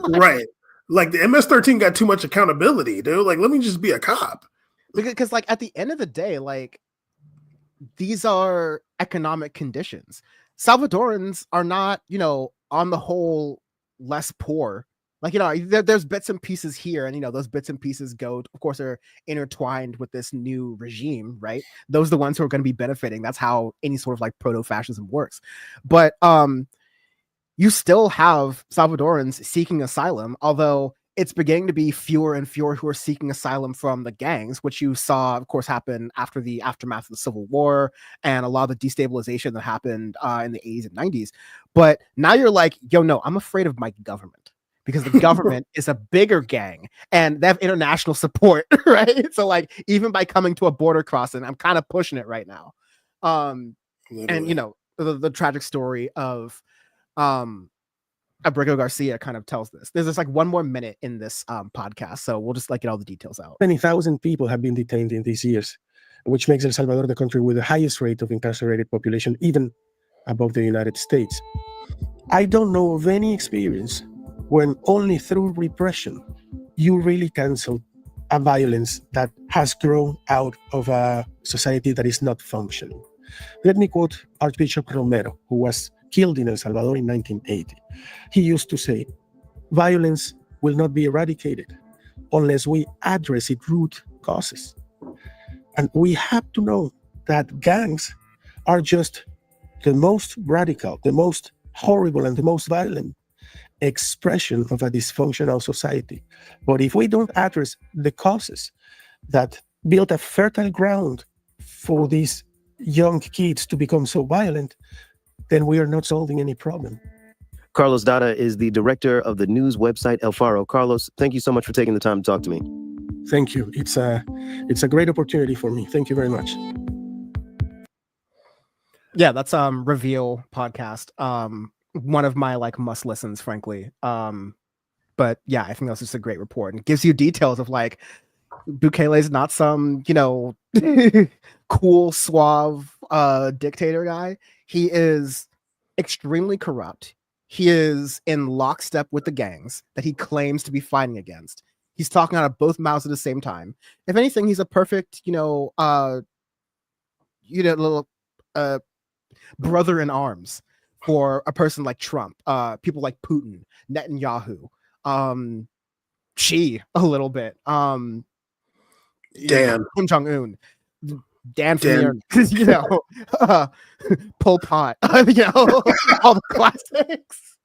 [SPEAKER 6] Right. Like the MS-13 got too much accountability, dude. Like, let me just be a cop.
[SPEAKER 5] Because like at the end of the day, like these are economic conditions. Salvadorans are not, on the whole less poor. Like, there's bits and pieces here, and those bits and pieces of course, are intertwined with this new regime, right? Those are the ones who are going to be benefiting. That's how any sort of like proto-fascism works. But you still have Salvadorans seeking asylum, although it's beginning to be fewer and fewer who are seeking asylum from the gangs, which you saw, of course, happen after the aftermath of the Civil War and a lot of the destabilization that happened in the 80s and 90s. But now you're like, yo, no, I'm afraid of my government. Because the government is a bigger gang and they have international support, right? So like even by coming to a border crossing, I'm kind of pushing it right now. And the tragic story of Abrego Garcia kind of tells this. There's just like one more minute in this podcast, so we'll just like get all the details out.
[SPEAKER 13] Many thousand people have been detained in these years, which makes El Salvador the country with the highest rate of incarcerated population, even above the United States. I don't know of any experience when only through repression you really cancel a violence that has grown out of a society that is not functioning. Let me quote Archbishop Romero, who was killed in El Salvador in 1980. He used to say, violence will not be eradicated unless we address its root causes. And we have to know that gangs are just the most radical, the most horrible, and the most violent expression of a dysfunctional society. But if we don't address the causes that build a fertile ground for these young kids to become so violent, then we are not solving any problem.
[SPEAKER 11] Carlos Dada is the director of the news website El Faro. Carlos, thank you so much for taking the time to talk to me.
[SPEAKER 13] Thank you. It's a great opportunity for me. Thank you very much.
[SPEAKER 5] Yeah, that's Reveal podcast. One of my like must listens, frankly. But yeah, I think that's just a great report and gives you details of like Bukele's not some, cool, suave dictator guy. He is extremely corrupt. He is in lockstep with the gangs that he claims to be fighting against. He's talking out of both mouths at the same time. If anything, he's a perfect, little brother in arms for a person like Trump, people like Putin, Netanyahu, Xi a little bit,
[SPEAKER 6] Dan,
[SPEAKER 5] Kim Jong-un, Dan from Pol Pot, all the classics.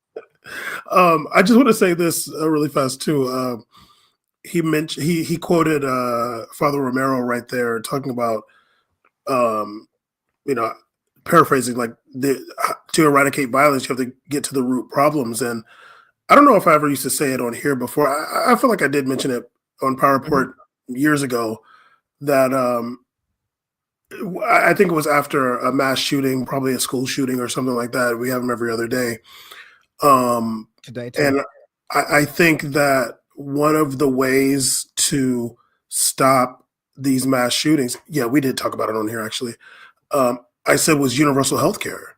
[SPEAKER 6] I just want to say this really fast too. He quoted Father Romero right there, talking about paraphrasing, like to eradicate violence, you have to get to the root problems. And I don't know if I ever used to say it on here before. I feel like I did mention it on Power Report years ago that I think it was after a mass shooting, probably a school shooting or something like that. We have them every other day.
[SPEAKER 5] Today too.
[SPEAKER 6] And I think that one of the ways to stop these mass shootings, yeah, we did talk about it on here actually. I said was universal health care,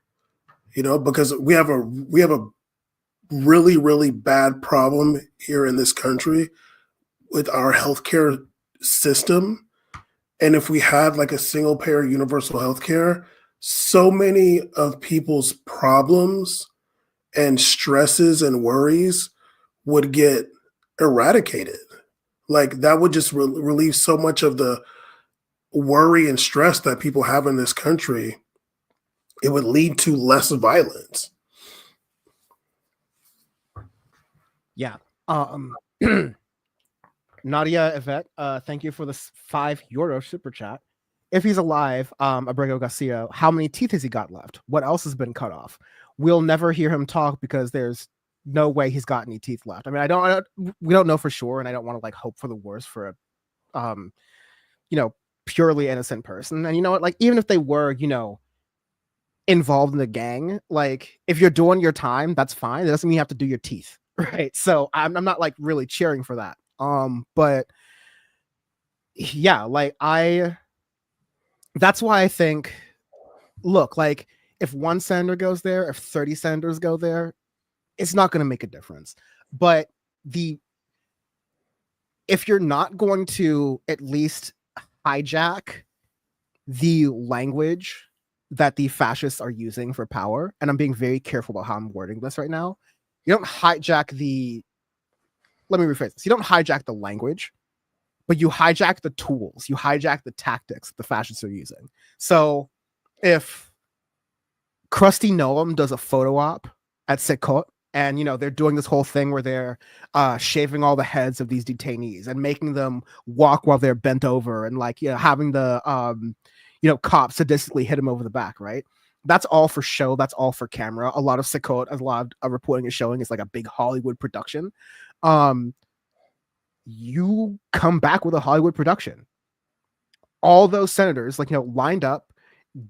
[SPEAKER 6] because we have a really, really bad problem here in this country with our healthcare system. And if we had like a single payer universal healthcare, so many of people's problems and stresses and worries would get eradicated. Like that would just relieve so much of the worry and stress that people have in this country. It would lead to less violence.
[SPEAKER 5] Yeah. Nadia Yvette, thank you for this €5 super chat. If he's alive, Abrego Garcia, how many teeth has he got left? What else has been cut off? We'll never hear him talk because there's no way he's got any teeth left. I mean, we don't know for sure, and I don't want to like hope for the worst for a, purely innocent person. And you know what? Like, even if they were, involved in the gang, like if you're doing your time, that's fine. It doesn't mean you have to do your teeth, right? So I'm not like really cheering for that. But yeah, like that's why I think, look, like if one senator goes there, if 30 senators go there, it's not going to make a difference. But if you're not going to at least hijack the language that the fascists are using for power, and I'm being very careful about how I'm wording this right now, you don't hijack let me rephrase this. You don't hijack the language, but you hijack the tools, you hijack the tactics the fascists are using. So if Krusty Noam does a photo op at Sekot, and they're doing this whole thing where they're shaving all the heads of these detainees and making them walk while they're bent over, and like having the cops sadistically hit him over the back, right? That's all for show. That's all for camera. A lot of Sekot, a lot of reporting is showing it's like a big Hollywood production. You come back with a Hollywood production. All those senators, lined up,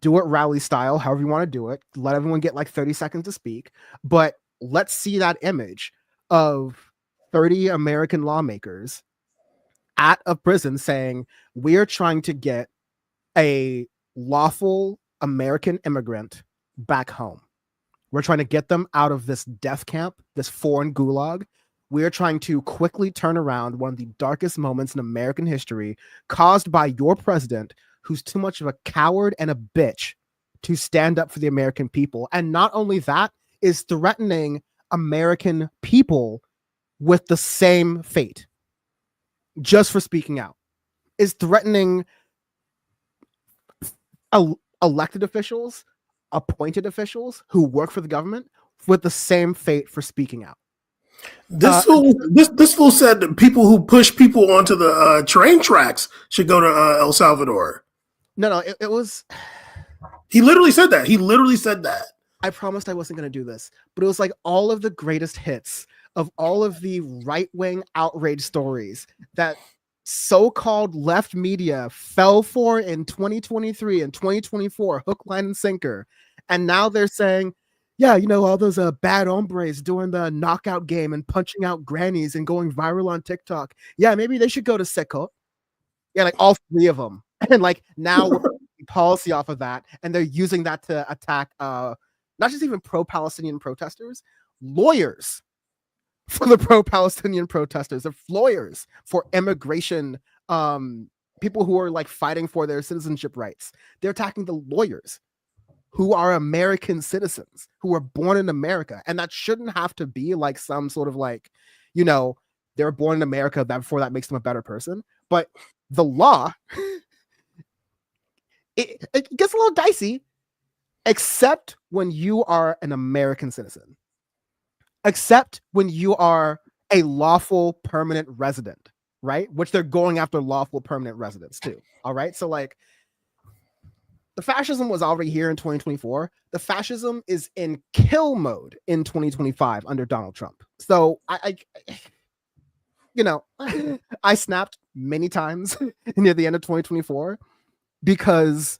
[SPEAKER 5] do it rally style, however you want to do it. Let everyone get like 30 seconds to speak, but let's see that image of 30 American lawmakers at a prison saying, we're trying to get a lawful American immigrant back home. We're trying to get them out of this death camp, this foreign gulag. We're trying to quickly turn around one of the darkest moments in American history caused by your president, who's too much of a coward and a bitch to stand up for the American people. And not only that, is threatening American people with the same fate just for speaking out, is threatening elected officials, appointed officials who work for the government with the same fate for speaking out.
[SPEAKER 6] This fool said that people who push people onto the train tracks should go to El Salvador.
[SPEAKER 5] No, it was.
[SPEAKER 6] He literally said that.
[SPEAKER 5] I promised I wasn't going to do this, but it was like all of the greatest hits of all of the right-wing outrage stories that so-called left media fell for in 2023 and 2024, hook, line, and sinker. And now they're saying, yeah, all those bad hombres doing the knockout game and punching out grannies and going viral on TikTok. Yeah, maybe they should go to Sekot. Yeah, like all three of them. And like now we're policy off of that, and they're using that to attack not just even pro-Palestinian protesters, lawyers for the pro-Palestinian protesters, they're lawyers for immigration, people who are like fighting for their citizenship rights. They're attacking the lawyers who are American citizens, who were born in America. And that shouldn't have to be like some sort of like, they're born in America, therefore that makes them a better person. But the law, it gets a little dicey, except when you are an American citizen, except when you are a lawful permanent resident, right? Which they're going after lawful permanent residents too. All right. So like the fascism was already here in 2024. The fascism is in kill mode in 2025 under Donald Trump. So I snapped many times near the end of 2024 because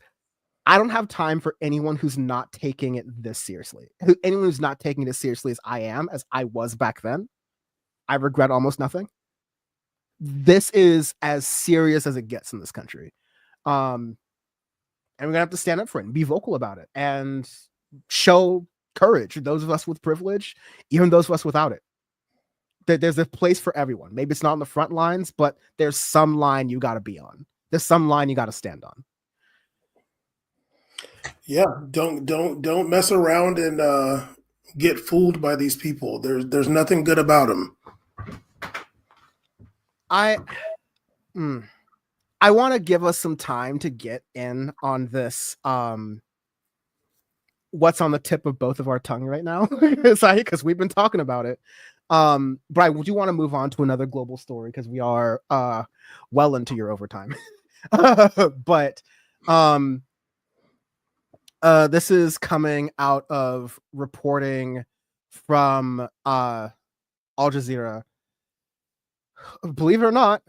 [SPEAKER 5] I don't have time for anyone who's not taking it this seriously. Anyone who's not taking it as seriously as I was back then. I regret almost nothing. This is as serious as it gets in this country. And we're gonna have to stand up for it and be vocal about it and show courage. Those of us with privilege, even those of us without it. There's a place for everyone. Maybe it's not on the front lines, but there's some line you got to be on. there's some line you got to stand on.
[SPEAKER 6] Yeah, don't mess around and get fooled by these people. There's nothing good about them.
[SPEAKER 5] I want to give us some time to get in on this. What's on the tip of both of our tongue right now? Because we've been talking about it. But I do want to move on to another global story because we are well into your overtime. But this is coming out of reporting from Al Jazeera. Believe it or not,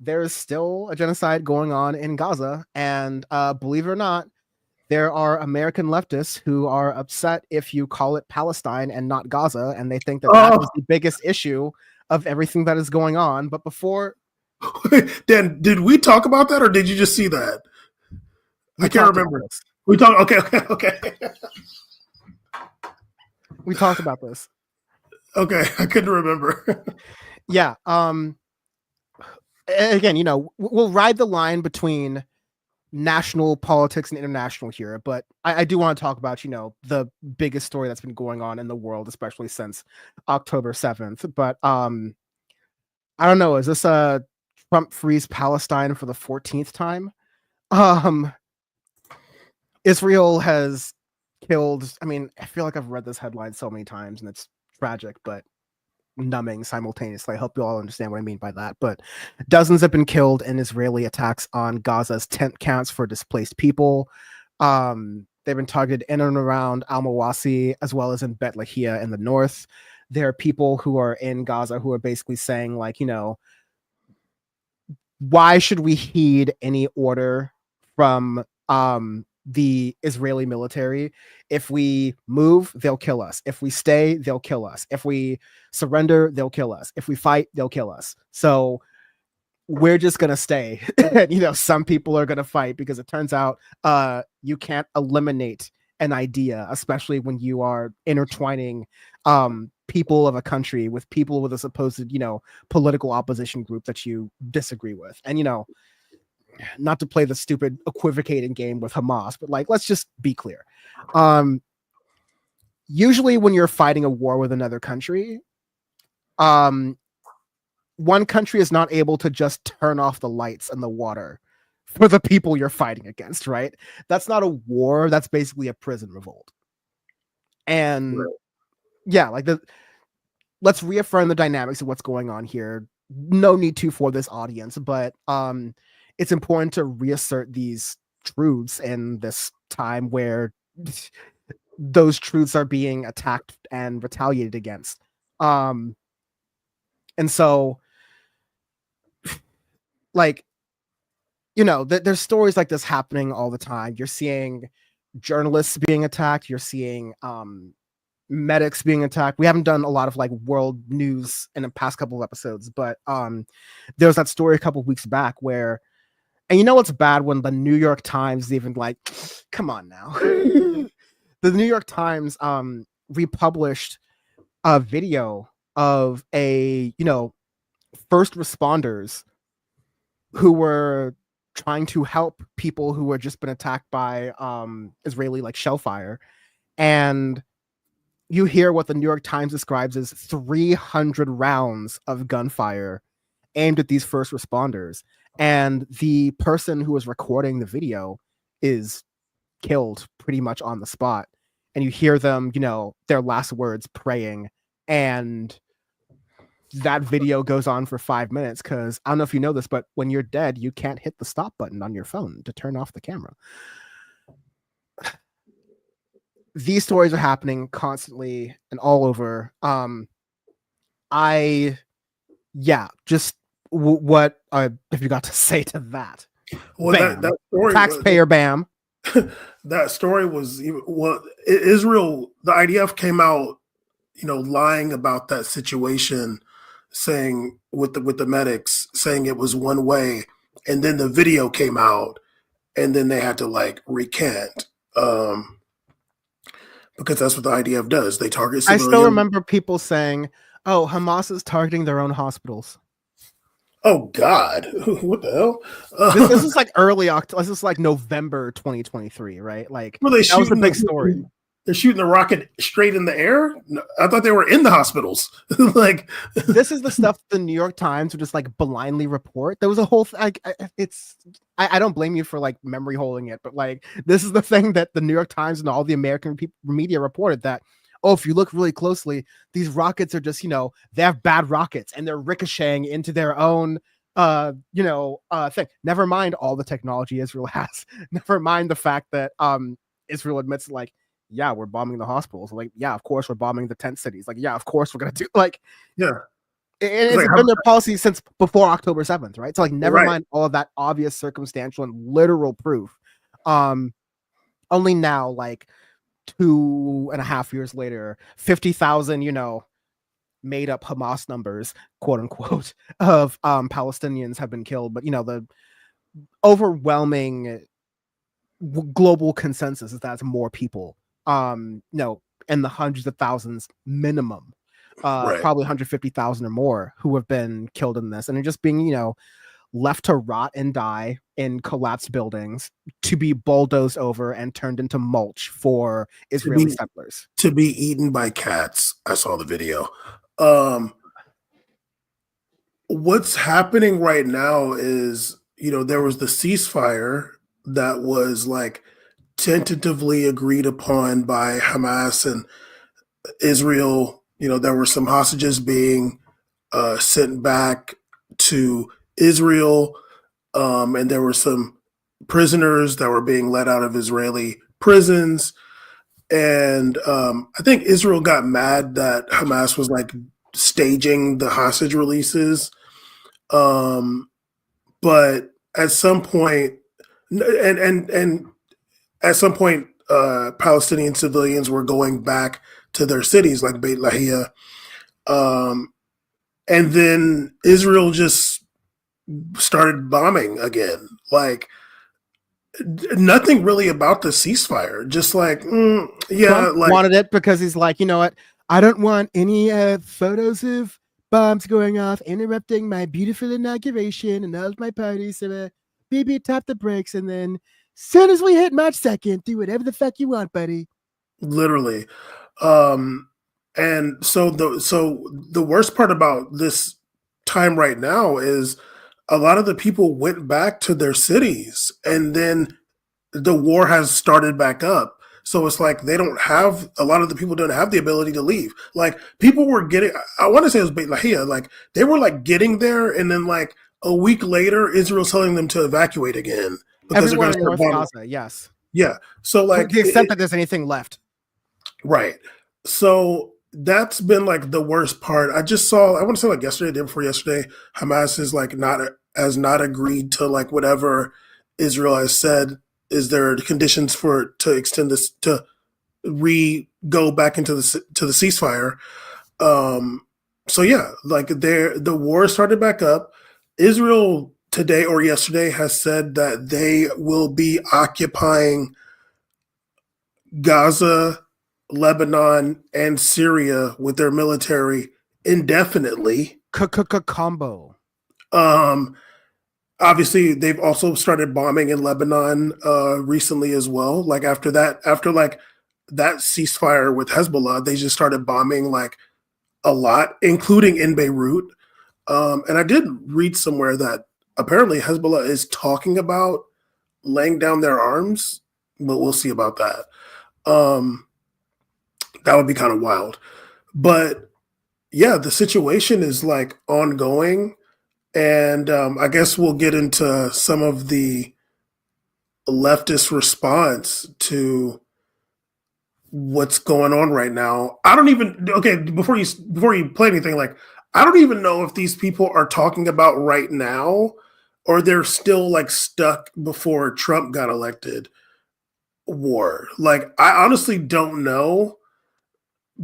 [SPEAKER 5] there is still a genocide going on in Gaza, and believe it or not, there are American leftists who are upset if you call it Palestine and not Gaza, and they think that that is the biggest issue of everything that is going on. But before,
[SPEAKER 6] Dan, did we talk about that, or did you just see that? I can't remember. We talked. Okay.
[SPEAKER 5] We talked about this.
[SPEAKER 6] Okay, I couldn't remember.
[SPEAKER 5] Yeah. Again, we'll ride the line between national politics and international here, but I do want to talk about, the biggest story that's been going on in the world, especially since October 7th. But I don't know, is this Trump frees Palestine for the 14th time? Israel has killed, I feel like I've read this headline so many times and it's tragic, but numbing simultaneously. I hope you all understand what I mean by that. But dozens have been killed in Israeli attacks on Gaza's tent camps for displaced people. They've been targeted in and around Al-Mawasi, as well as in Bet Lahia in the north. There are people who are in Gaza who are basically saying, like, why should we heed any order from the Israeli military? If we move, they'll kill us. If we stay, they'll kill us. If we surrender, they'll kill us. If we fight, they'll kill us. So we're just gonna stay. Some people are gonna fight because it turns out you can't eliminate an idea, especially when you are intertwining people of a country with people with a supposed political opposition group that you disagree with. And not to play the stupid equivocating game with Hamas, but let's just be clear. Usually when you're fighting a war with another country, one country is not able to just turn off the lights and the water for the people you're fighting against, right? That's not a war. That's basically a prison revolt. And let's reaffirm the dynamics of what's going on here. No need to for this audience, but it's important to reassert these truths in this time where those truths are being attacked and retaliated against. And so, there's stories like this happening all the time. You're seeing journalists being attacked. You're seeing medics being attacked. We haven't done a lot of world news in the past couple of episodes, but there was that story a couple of weeks back where, and what's bad when the New York Times even come on now. The New York Times republished a video of a first responders who were trying to help people who had just been attacked by Israeli shell fire, and you hear what the New York Times describes as 300 rounds of gunfire aimed at these first responders. And the person who was recording the video is killed pretty much on the spot. And you hear them, their last words praying. And that video goes on for 5 minutes because I don't know if you know this, but when you're dead, you can't hit the stop button on your phone to turn off the camera. These stories are happening constantly and all over. What have you got to say to that?
[SPEAKER 6] Well, that story,
[SPEAKER 5] taxpayer bam.
[SPEAKER 6] That story was Israel. The IDF came out, lying about that situation, saying with the medics, saying it was one way, and then the video came out, and then they had to recant. Because that's what the IDF does. They target civilians.
[SPEAKER 5] I still remember people saying, "Oh, Hamas is targeting their own hospitals."
[SPEAKER 6] Oh God, what the hell?
[SPEAKER 5] This is like early October. This is like November 2023, right? Like
[SPEAKER 6] Were they
[SPEAKER 5] that was the
[SPEAKER 6] shooting
[SPEAKER 5] big story.
[SPEAKER 6] They're shooting the rocket straight in the air. No, I thought they were in the hospitals. Like
[SPEAKER 5] This is the stuff the New York Times would just like blindly report. There was a whole I don't blame you for like memory holding it, but like this is the thing that the New York Times and all the American media reported that, oh, if you look really closely, these rockets are just, they have bad rockets and they're ricocheting into their own thing. Never mind all the technology Israel has. Never mind the fact that Israel admits, like, yeah, we're bombing the hospitals. Like, yeah, of course we're bombing the tent cities. Like, yeah, of course we're gonna do, like,
[SPEAKER 6] yeah.
[SPEAKER 5] It's
[SPEAKER 6] like,
[SPEAKER 5] been their policy since before October 7th, right? So like, never
[SPEAKER 6] Right.
[SPEAKER 5] mind all of that obvious circumstantial and literal proof. Only now, like 2.5 years later, 50,000, made up Hamas numbers, quote unquote, of Palestinians have been killed. But the overwhelming global consensus is that it's more people, in the hundreds of thousands minimum,
[SPEAKER 6] Right.
[SPEAKER 5] probably 150,000 or more who have been killed in this, and they're just being, left to rot and die in collapsed buildings, to be bulldozed over and turned into mulch for Israeli settlers.
[SPEAKER 6] To be eaten by cats. I saw the video. What's happening right now is, there was the ceasefire that was like tentatively agreed upon by Hamas and Israel. There were some hostages being sent back to Israel, and there were some prisoners that were being let out of Israeli prisons. And I think Israel got mad that Hamas was like staging the hostage releases. But at some point, and at some point, Palestinian civilians were going back to their cities like Beit Lahia. And then Israel just started bombing again. Like, nothing really about the ceasefire. Just like, yeah,
[SPEAKER 5] Trump
[SPEAKER 6] like
[SPEAKER 5] wanted it because he's like, you know what? I don't want any photos of bombs going off interrupting my beautiful inauguration and all of my parties. So, baby, tap the brakes, and then soon as we hit March 2nd, do whatever the fuck you want, buddy.
[SPEAKER 6] literally. And so the worst part about this time right now is a lot of the people went back to their cities, and then the war has started back up. So it's like a lot of the people don't have the ability to leave. Like, people were I want to say it was Beit Lahia, like they were like getting there, and then like a week later, Israel's telling them to evacuate again because
[SPEAKER 5] Everywhere
[SPEAKER 6] they're
[SPEAKER 5] in
[SPEAKER 6] going to
[SPEAKER 5] North Gaza, yes.
[SPEAKER 6] Yeah. So like,
[SPEAKER 5] to the extent that there's anything left.
[SPEAKER 6] Right. So that's been like the worst part. I want to say like yesterday, the day before yesterday, Hamas is like has not agreed to like whatever Israel has said is their conditions to extend this, to go back into the ceasefire. So yeah, like the war started back up. Israel today or yesterday has said that they will be occupying Gaza, Lebanon, and Syria with their military indefinitely.
[SPEAKER 5] Combo.
[SPEAKER 6] Obviously, they've also started bombing in Lebanon recently as well. Like after that ceasefire with Hezbollah, they just started bombing like a lot, including in Beirut. And I did read somewhere that apparently Hezbollah is talking about laying down their arms, but we'll see about that. That would be kind of wild. But yeah, the situation is like ongoing. And I guess we'll get into some of the leftist response to what's going on right now. Before you play anything, like, I don't even know if these people are talking about right now or they're still like stuck before Trump got elected war. Like, I honestly don't know,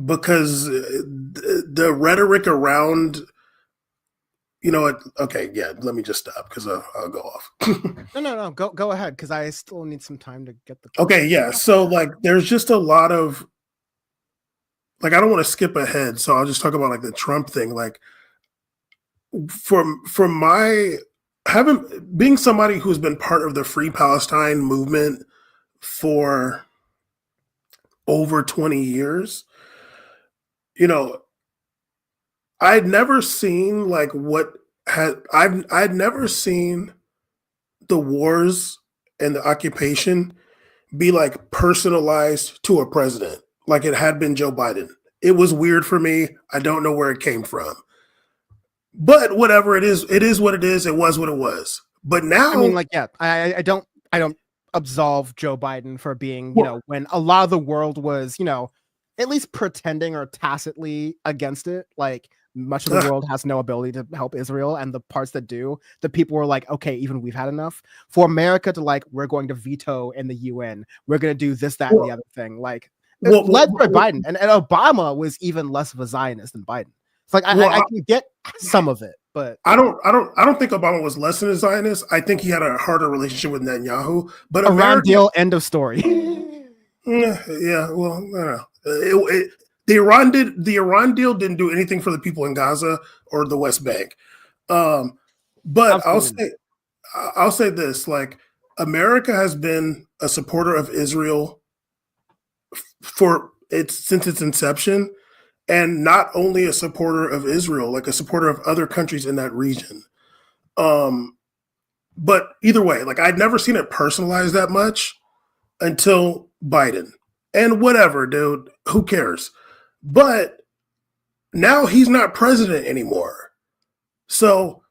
[SPEAKER 6] because the rhetoric around, okay, yeah, let me just stop because I'll go off.
[SPEAKER 5] No, go ahead, because I still need some time to get the
[SPEAKER 6] Okay, yeah. So like, there's just a lot of, like, I don't want to skip ahead, so I'll just talk about like the Trump thing. Like, from my being somebody who's been part of the Free Palestine movement for over 20 years, you know, I'd never seen like I'd never seen the wars and the occupation be like personalized to a president like it had been Joe Biden. It was weird for me. I don't know where it came from. But whatever it is what it is. It was what it was. But now,
[SPEAKER 5] I mean, like, yeah, I don't absolve Joe Biden for being, you know, when a lot of the world was, you know, at least pretending or tacitly against it. Like, much of the world has no ability to help Israel, and the parts that do, the people were like, okay, even we've had enough. For America to like, we're going to veto in the UN, we're going to do this, that, and the other thing. Like, led by Biden, and Obama was even less of a Zionist than Biden. It's like I can get some of it, but
[SPEAKER 6] I don't think Obama was less than a Zionist. I think he had a harder relationship with Netanyahu. But
[SPEAKER 5] Iran deal, end of story.
[SPEAKER 6] Yeah, well, I don't know. The Iran deal didn't do anything for the people in Gaza or the West Bank. But I'll say this: like, America has been a supporter of Israel since its inception, and not only a supporter of Israel, like a supporter of other countries in that region. But either way, like, I'd never seen it personalized that much until Biden. And whatever, dude, who cares? But now he's not president anymore. So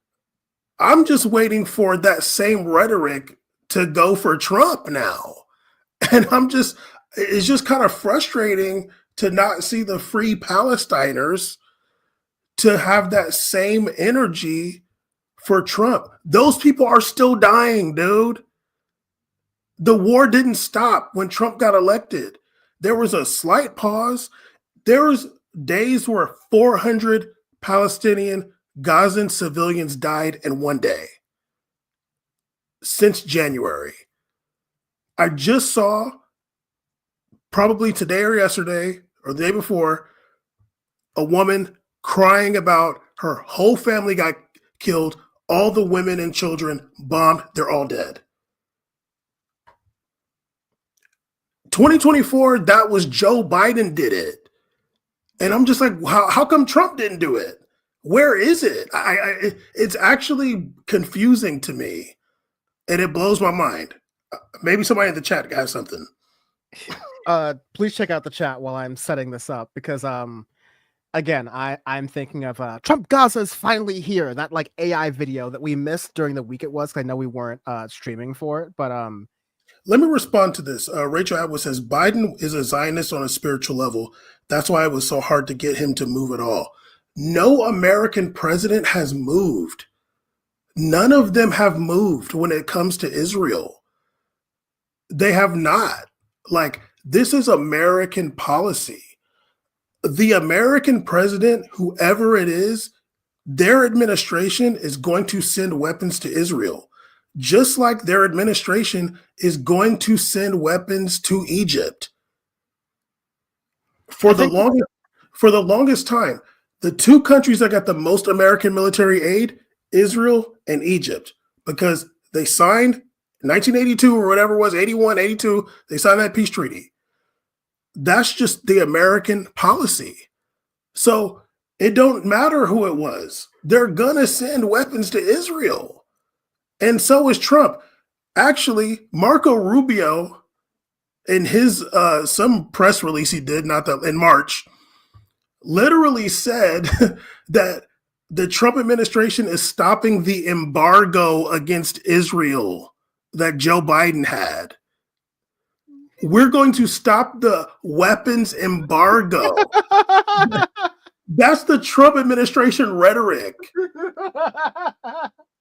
[SPEAKER 6] I'm just waiting for that same rhetoric to go for Trump now. And it's just kind of frustrating to not see the Free Palestiners to have that same energy for Trump. Those people are still dying, dude. The war didn't stop when Trump got elected. There was a slight pause. There was days where 400 Palestinian Gazan civilians died in one day since January. I just saw, probably today or yesterday or the day before, a woman crying about her whole family got killed, all the women and children bombed, they're all dead. 2024, that was Joe Biden did it. And I'm just like, how come Trump didn't do it? Where is it? It's actually confusing to me, and it blows my mind. Maybe somebody in the chat has something.
[SPEAKER 5] Please check out the chat while I'm setting this up, because again, I'm thinking of Trump Gaza is finally here. That like AI video that we missed during the week it was. 'Cause I know we weren't streaming for it, but
[SPEAKER 6] let me respond to this. Rachel Atwood says Biden is a Zionist on a spiritual level. That's why it was so hard to get him to move at all. No American president has moved. None of them have moved when it comes to Israel. They have not. Like, this is American policy. The American president, whoever it is, their administration is going to send weapons to Israel, just like their administration is going to send weapons to Egypt. For the longest time, the two countries that got the most American military aid, Israel and Egypt, because they signed 1982 or whatever it was, 81, 82, they signed that peace treaty. That's just the American policy. So it don't matter who it was. They're going to send weapons to Israel. And so is Trump. Actually, Marco Rubio, in his some press release he did, in March, literally said that the Trump administration is stopping the embargo against Israel that Joe Biden had. We're going to stop the weapons embargo. That's the Trump administration rhetoric.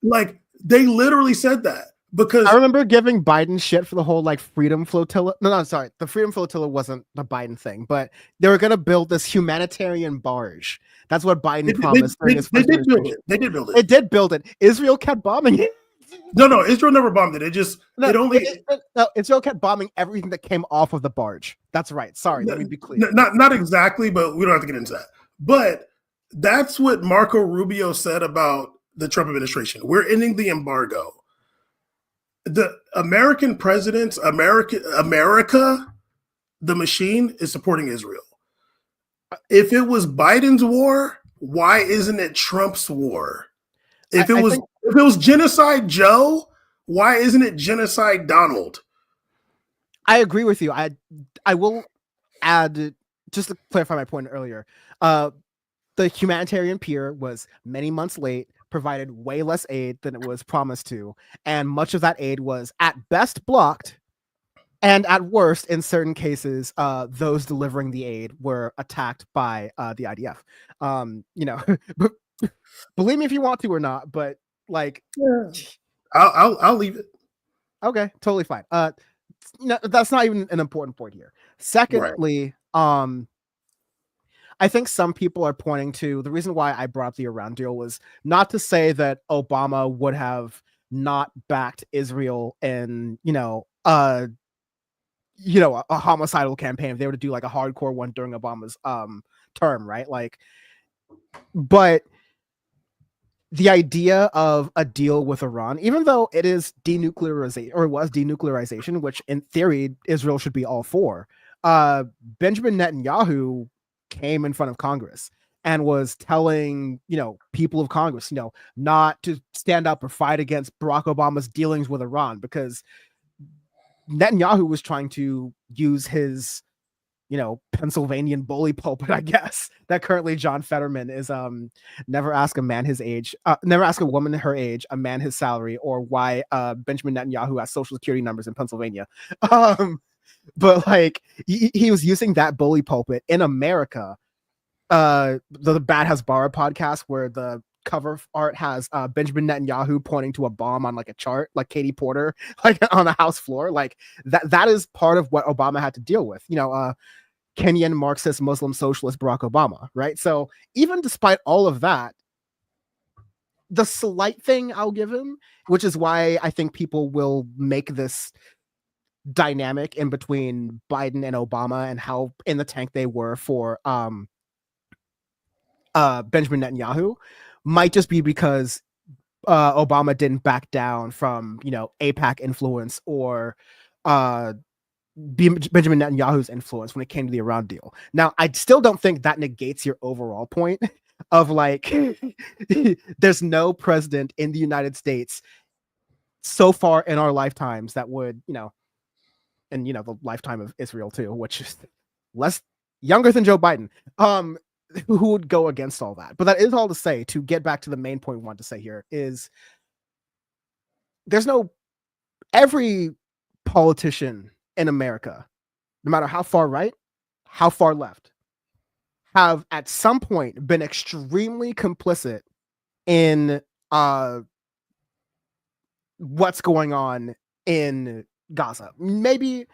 [SPEAKER 6] Like, they literally said that. Because
[SPEAKER 5] I remember giving Biden shit for the whole like Freedom Flotilla. No, sorry. The Freedom Flotilla wasn't the Biden thing, but they were going to build this humanitarian barge. That's what Biden promised.
[SPEAKER 6] They did build it. They did build it.
[SPEAKER 5] It did build it. Israel kept bombing it.
[SPEAKER 6] No, Israel never bombed it.
[SPEAKER 5] Israel kept bombing everything that came off of the barge. That's right. Sorry, let me be clear.
[SPEAKER 6] Not exactly, but we don't have to get into that. But That's what Marco Rubio said about the Trump administration. We're ending the embargo. The American presidents, America, the machine is supporting Israel. If it was Biden's war, why isn't it Trump's war? If it was Genocide Joe, why isn't it Genocide Donald?
[SPEAKER 5] I agree with you. I will add, just to clarify my point earlier, the humanitarian pier was many months late, provided way less aid than it was promised to, and much of that aid was at best blocked, and at worst, in certain cases, those delivering the aid were attacked by the IDF. You know, believe me if you want to or not, but like,
[SPEAKER 6] I'll leave it.
[SPEAKER 5] Okay, totally fine. No, that's not even an important point here. Secondly, I think some people are pointing to the reason why I brought up the Iran deal was not to say that Obama would have not backed Israel in, a homicidal campaign if they were to do like a hardcore one during Obama's term, right? Like, but the idea of a deal with Iran, even though it is denuclearization, or it was denuclearization, which in theory Israel should be all for, Benjamin Netanyahu came in front of Congress and was telling, people of Congress, not to stand up or fight against Barack Obama's dealings with Iran, because Netanyahu was trying to use his, Pennsylvanian bully pulpit, I guess, that currently John Fetterman is never ask a man his age, never ask a woman her age, a man his salary, or why Benjamin Netanyahu has social security numbers in Pennsylvania. But like he was using that bully pulpit in America. The Bad Hasbara podcast, where the cover art has Benjamin Netanyahu pointing to a bomb on like a chart, like Katie Porter, like on the House floor. Like that is part of what Obama had to deal with. Kenyan Marxist Muslim socialist Barack Obama, right? So even despite all of that, the slight thing I'll give him, which is why I think people will make this dynamic in between Biden and Obama and how in the tank they were for Benjamin Netanyahu, might just be because Obama didn't back down from AIPAC influence or Benjamin Netanyahu's influence when it came to the Iran deal. Now, I still don't think that negates your overall point of like there's no president in the United States so far in our lifetimes that would, and the lifetime of Israel too, which is less younger than Joe Biden, who would go against all that. But that is all to say, to get back to the main point we want to say here, is every politician in America, no matter how far right, how far left, have at some point been extremely complicit in what's going on in Gaza. Maybe,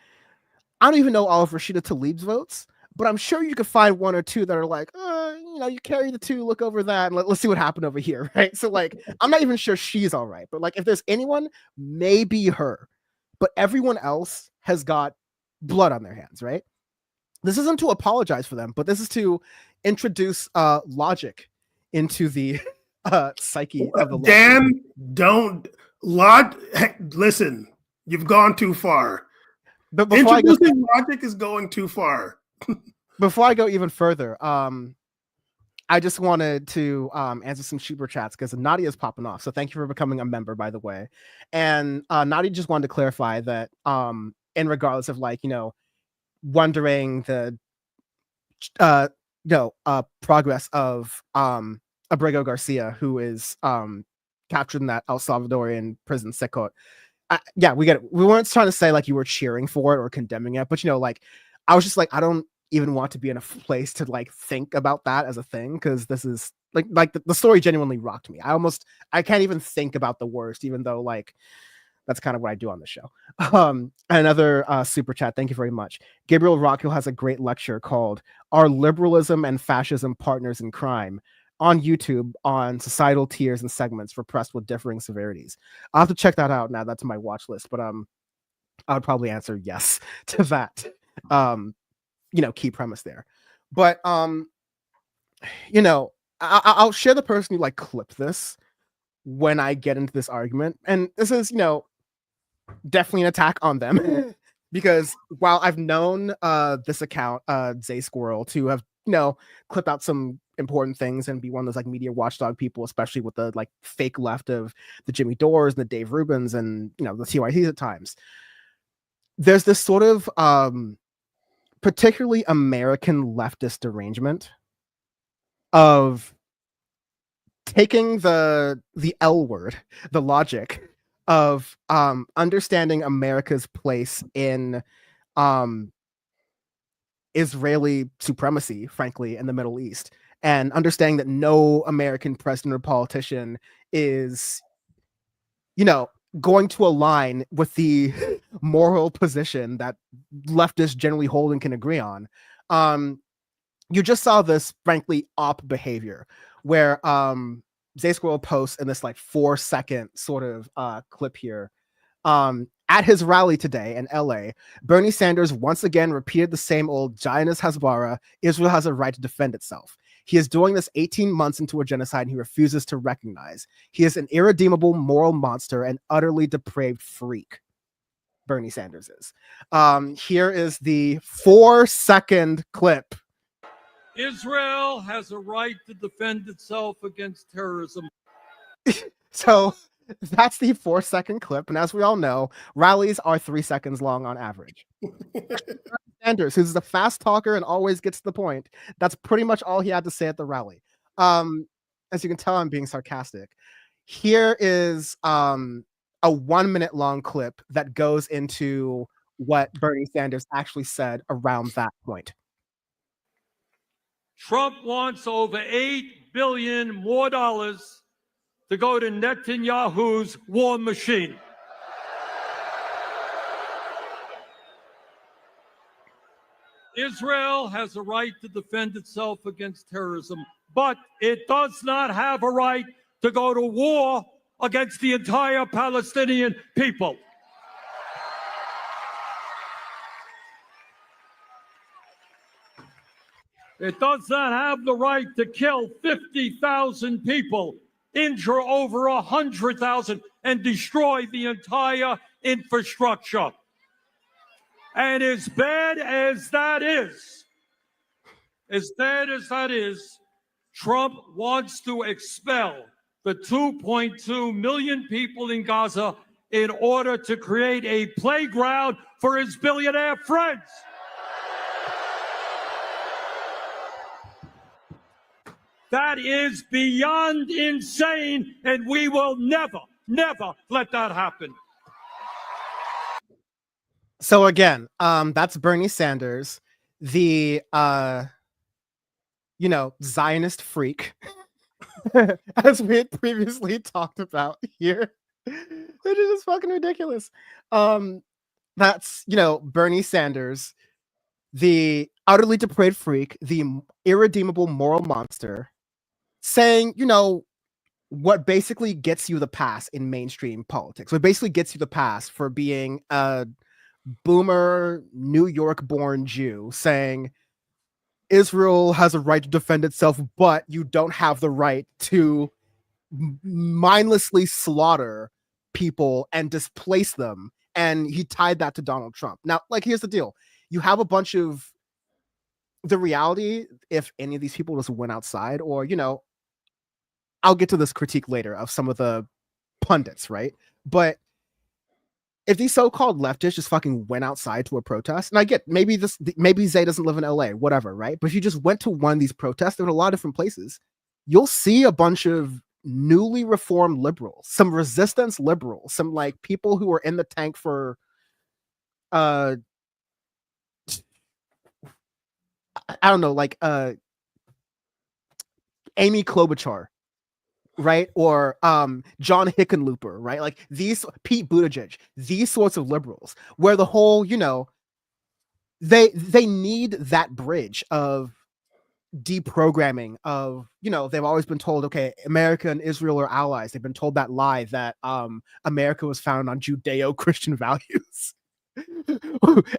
[SPEAKER 5] I don't even know all of Rashida Tlaib's votes, but I'm sure you could find one or two that are like, you carry the two, look over that, and let's see what happened over here, right? So like, I'm not even sure she's all right, but like, if there's anyone, maybe her, but everyone else has got blood on their hands, right? This isn't to apologize for them, but this is to introduce logic into the psyche of the
[SPEAKER 6] Dan, listen, you've gone too far.
[SPEAKER 5] But
[SPEAKER 6] introducing logic is going too far.
[SPEAKER 5] Before I go even further, I just wanted to answer some super chats because Nadia is popping off. So thank you for becoming a member, by the way. And Nadia just wanted to clarify that in regardless of like, wondering the progress of Abrego Garcia, who is captured in that El Salvadorian prison, Secot. Yeah, we get it. We weren't trying to say like you were cheering for it or condemning it, but like I was just like, I don't even want to be in a place to like think about that as a thing, because this is like the story genuinely rocked me. I can't even think about the worst, even though like that's kind of what I do on the show. Another super chat, thank you very much. Gabriel Rockhill has a great lecture called "Are Liberalism and Fascism Partners in Crime?" on YouTube on societal tiers and segments repressed with differing severities. I'll have to check that out now. That's my watch list, but I would probably answer yes to that. Key premise there. But I'll share the person who like clipped this when I get into this argument, and this is definitely an attack on them because while I've known this account Zay Squirrel to have clipped out some important things and be one of those like media watchdog people, especially with the like fake left of the Jimmy Dores and the Dave Rubins and the TYTs at times, there's this sort of particularly American leftist derangement of taking the L word, the logic of understanding America's place in Israeli supremacy, frankly, in the Middle East, and understanding that no American president or politician is, going to align with the moral position that leftists generally hold and can agree on. You just saw this, frankly, op behavior where Zay Squirrel posts in this like 4-second sort of clip here. At his rally today in LA, Bernie Sanders once again repeated the same old Zionist Hasbara, Israel has a right to defend itself. He is doing this 18 months into a genocide he refuses to recognize. He is an irredeemable moral monster and utterly depraved freak. Bernie Sanders is. Here is the 4-second clip.
[SPEAKER 14] Israel has a right to defend itself against terrorism.
[SPEAKER 5] So that's the 4-second clip. And as we all know, rallies are 3 seconds long on average. Sanders, who's the fast talker and always gets to the point, that's pretty much all he had to say at the rally. As you can tell, I'm being sarcastic. Here is a 1-minute long clip that goes into what Bernie Sanders actually said around that point.
[SPEAKER 14] Trump wants over $8 billion more dollars to go to Netanyahu's war machine. Israel has a right to defend itself against terrorism, but it does not have a right to go to war against the entire Palestinian people. It does not have the right to kill 50,000 people, injure over 100,000, and destroy the entire infrastructure. And as bad as that is, Trump wants to expel the 2.2 million people in Gaza in order to create a playground for his billionaire friends. That is beyond insane, and we will never, never let that happen.
[SPEAKER 5] So again, that's Bernie Sanders, the Zionist freak, as we had previously talked about here, which is just fucking ridiculous. That's Bernie Sanders, the utterly depraved freak, the irredeemable moral monster, saying, what basically gets you the pass in mainstream politics. What basically gets you the pass for being a boomer New York-born Jew, saying Israel has a right to defend itself, but you don't have the right to mindlessly slaughter people and displace them. And he tied that to Donald Trump. Now, here's the deal. You have a bunch of the reality, if any of these people just went outside, or, I'll get to this critique later of some of the pundits, right? But if these so-called leftists just fucking went outside to a protest, and I get maybe Zay doesn't live in LA, whatever, right? But if you just went to one of these protests, there were a lot of different places, you'll see a bunch of newly reformed liberals, some resistance liberals, some like people who are in the tank for I don't know, Amy Klobuchar, right? Or John Hickenlooper, right? Like these, Pete Buttigieg, these sorts of liberals, where the whole, they need that bridge of deprogramming of, they've always been told, okay, America and Israel are allies. They've been told that lie that America was founded on Judeo-Christian values.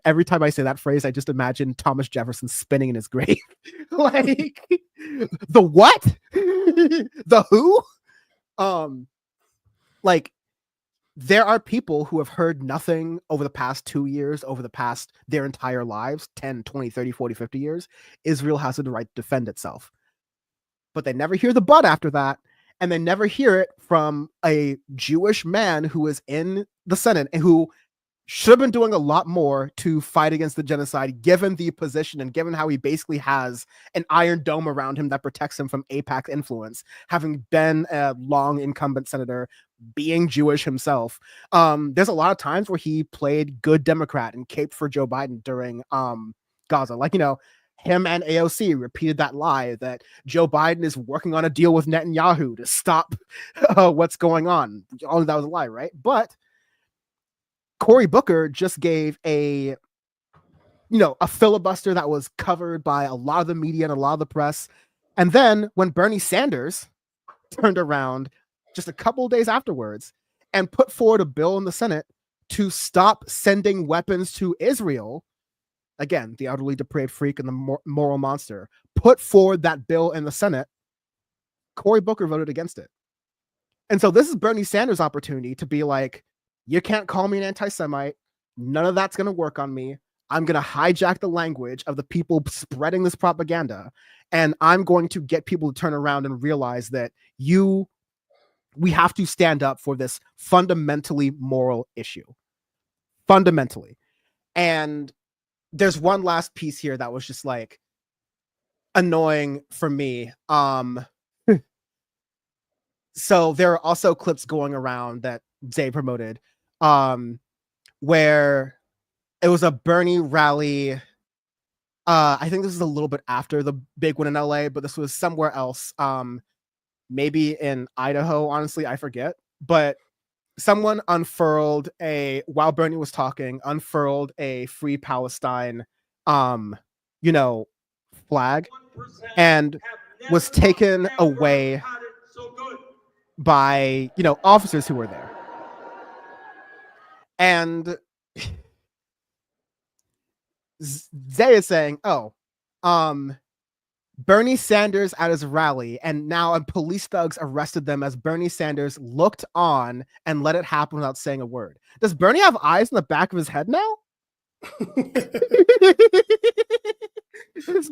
[SPEAKER 5] Every time I say that phrase, I just imagine Thomas Jefferson spinning in his grave. Like, the what? The who? Like, there are people who have heard nothing over the past 2 years, over the past their entire lives, 10, 20, 30, 40, 50 years. Israel has the right to defend itself. But they never hear the but after that. And they never hear it from a Jewish man who is in the Senate and who should have been doing a lot more to fight against the genocide, given the position and given how he basically has an iron dome around him that protects him from AIPAC influence, having been a long incumbent senator, being Jewish himself. There's a lot of times where he played good Democrat and caped for Joe Biden during Gaza. Like, him and AOC repeated that lie that Joe Biden is working on a deal with Netanyahu to stop what's going on. All that was a lie, right? But Cory Booker just gave a filibuster that was covered by a lot of the media and a lot of the press. And then when Bernie Sanders turned around just a couple of days afterwards and put forward a bill in the Senate to stop sending weapons to Israel, again, the utterly depraved freak and the moral monster, put forward that bill in the Senate, Cory Booker voted against it. And so this is Bernie Sanders' opportunity to be like, you can't call me an anti-Semite. None of that's going to work on me. I'm going to hijack the language of the people spreading this propaganda. And I'm going to get people to turn around and realize that we have to stand up for this fundamentally moral issue. Fundamentally. And there's one last piece here that was just like annoying for me. So there are also clips going around that Zay promoted, where it was a Bernie rally. I think this is a little bit after the big one in LA, but this was somewhere else. Maybe in Idaho, honestly, I forget. But someone while Bernie was talking, unfurled a Free Palestine, flag, and was taken away by, officers who were there. And Zay is saying, Bernie Sanders at his rally, and now police thugs arrested them as Bernie Sanders looked on and let it happen without saying a word. Does Bernie have eyes in the back of his head now? Is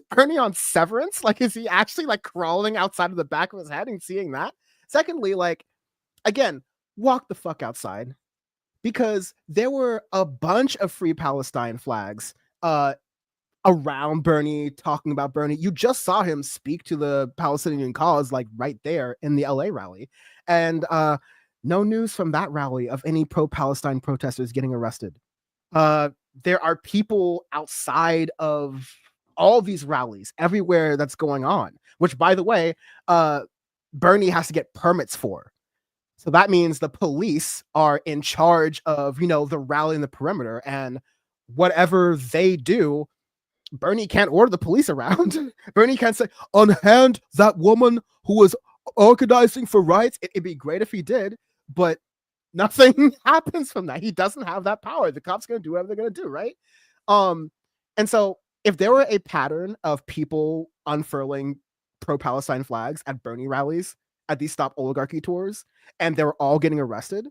[SPEAKER 5] Bernie on severance? Like, is he actually like crawling outside of the back of his head and seeing that? Secondly, like, again, walk the fuck outside, because there were a bunch of Free Palestine flags around Bernie, talking about Bernie. You just saw him speak to the Palestinian cause, like right there in the LA rally. And no news from that rally of any pro-Palestine protesters getting arrested. There are people outside of all these rallies everywhere that's going on, which, by the way, Bernie has to get permits for. So that means the police are in charge of, the rally in the perimeter, and whatever they do, Bernie can't order the police around. Bernie can't say, unhand that woman who was organizing for rights. It'd be great if he did, but nothing happens from that. He doesn't have that power. The cops going to do whatever they're going to do, right? And so if there were a pattern of people unfurling pro-Palestine flags at Bernie rallies, at these Stop Oligarchy tours, and they were all getting arrested,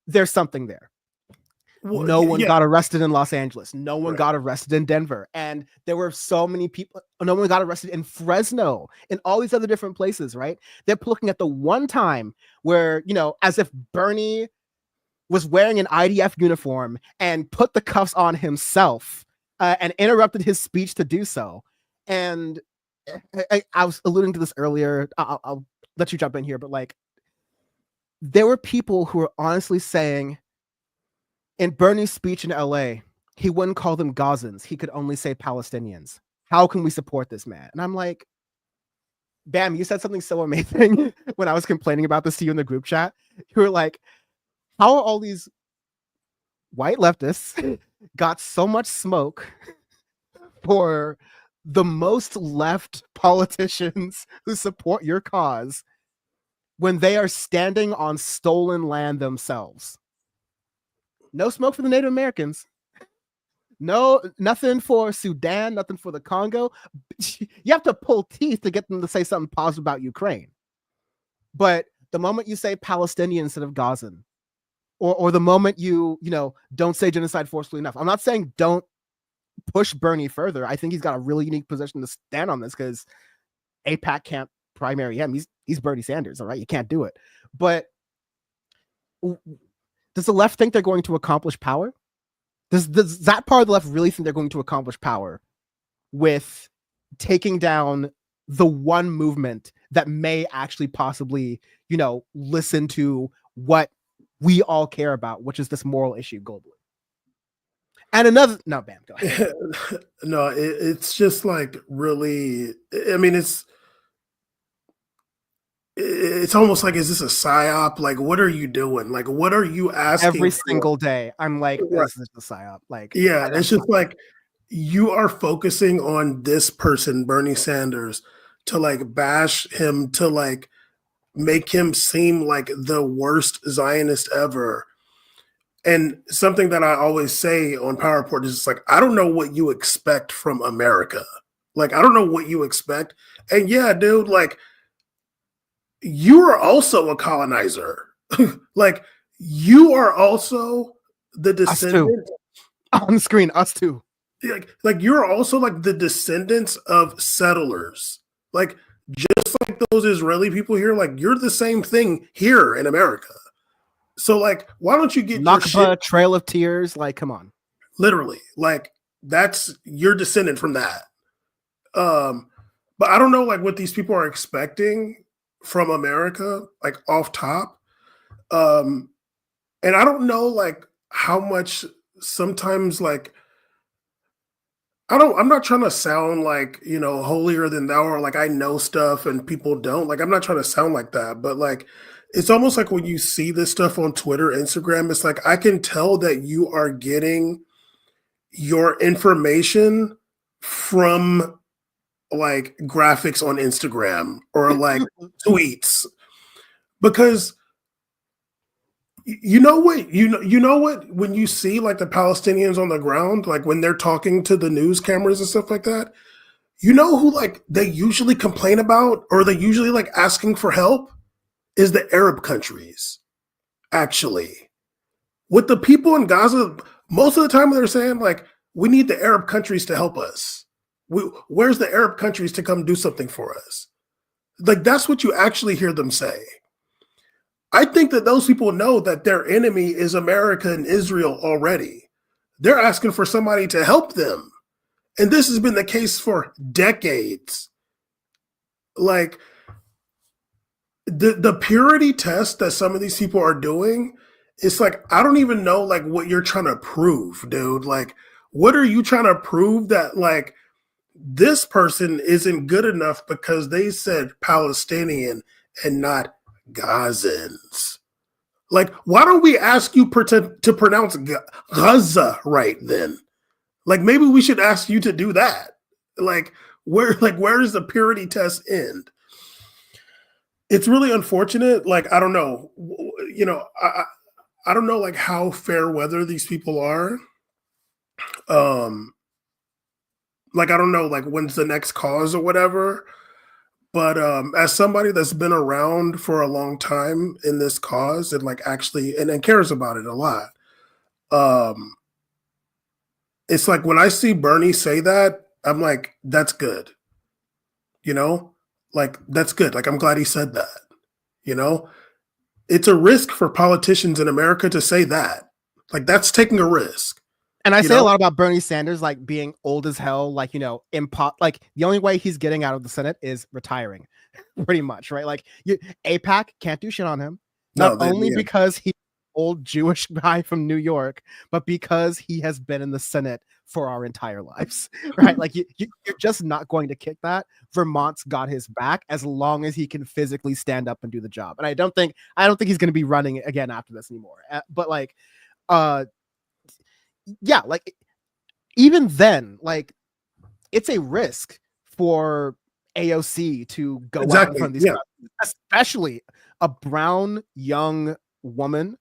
[SPEAKER 5] there's something there.
[SPEAKER 6] Well,
[SPEAKER 5] no one
[SPEAKER 6] yeah.
[SPEAKER 5] got arrested in Los Angeles. No one got arrested in Denver. And there were so many people. No one got arrested in Fresno, in all these other different places, right? They're looking at the one time where, as if Bernie was wearing an IDF uniform and put the cuffs on himself and interrupted his speech to do so. And I was alluding to this earlier. I'll let you jump in here, but like, there were people who were honestly saying, in Bernie's speech in LA, he wouldn't call them Gazans. He could only say Palestinians. How can we support this man? And I'm like, Bam, you said something so amazing when I was complaining about this to you in the group chat. You were like, how are all these white leftists got so much smoke for the most left politicians who support your cause when they are standing on stolen land themselves? No smoke for the Native Americans. No, nothing for Sudan, nothing for the Congo. You have to pull teeth to get them to say something positive about Ukraine. But the moment you say Palestinian instead of Gazan, or the moment you don't say genocide forcefully enough, I'm not saying don't push Bernie further. I think he's got a really unique position to stand on this because AIPAC can't primary him. He's Bernie Sanders, all right? You can't do it. But does the left think they're going to accomplish power? Does that part of the left really think they're going to accomplish power with taking down the one movement that may actually possibly, listen to what we all care about, which is this moral issue globally? And another, no, Bam, go ahead.
[SPEAKER 6] No, it's just like really, I mean, it's almost like, is this a psyop? Like, what are you doing? Like, what are you asking
[SPEAKER 5] Every
[SPEAKER 6] for?
[SPEAKER 5] single day, I'm like, this is the psyop. Like,
[SPEAKER 6] Yeah, it's just like you are focusing on this person, Bernie Sanders, to like bash him, to like make him seem like the worst Zionist ever. And something that I always say on Power Report is just like, I don't know what you expect from America. Like, I don't know what you expect. And yeah, dude, like, you are also a colonizer. Like, you are also the descendant.
[SPEAKER 5] On the screen, us too.
[SPEAKER 6] Like you're also like the descendants of settlers. Like, just like those Israeli people here, like you're the same thing here in America. So like, why don't you get your shit?
[SPEAKER 5] Trail of Tears, like, come on.
[SPEAKER 6] Literally, like that's your descendant from that. But I don't know like what these people are expecting from America, like off top. And I don't know like how much sometimes like I'm not trying to sound like, holier than thou, or like I know stuff and people don't. Like, I'm not trying to sound like that, but like it's almost like when you see this stuff on Twitter, Instagram, it's like I can tell that you are getting your information from like graphics on Instagram or like tweets. Because you know what, when you see like the Palestinians on the ground, like when they're talking to the news cameras and stuff like that, you know who like they usually complain about or they usually like asking for help is the Arab countries. Actually, with the people in Gaza, most of the time they're saying like, we need the Arab countries to help us. Where's the Arab countries to come do something for us? Like, that's what you actually hear them say. I think that those people know that their enemy is America and Israel already. They're asking for somebody to help them. And this has been the case for decades. Like, the purity test that some of these people are doing, it's like, I don't even know like what you're trying to prove, dude. Like, what are you trying to prove that like this person isn't good enough because they said Palestinian and not Gazans? Like, why don't we ask you to pronounce Gaza right then? Like, maybe we should ask you to do that. Like, where does the purity test end? It's really unfortunate. Like, I don't know, I don't know like how fair weather these people are. Like, I don't know, like when's the next cause or whatever. But as somebody that's been around for a long time in this cause and like actually and cares about it a lot, it's like when I see Bernie say that, I'm like, that's good. Like that's good. Like I'm glad he said that. It's a risk for politicians in America to say that. Like that's taking a risk.
[SPEAKER 5] And I say a lot about Bernie Sanders, like being old as hell, like, like the only way he's getting out of the Senate is retiring, pretty much, right? Like AIPAC can't do shit on him. Not only because he's an old Jewish guy from New York, but because he has been in the Senate for our entire lives, right? Like you're just not going to kick that. Vermont's got his back as long as he can physically stand up and do the job. And I don't think he's going to be running again after this anymore. But like, yeah, like even then, like it's a risk for AOC to go out in front of these crowds, especially a brown young woman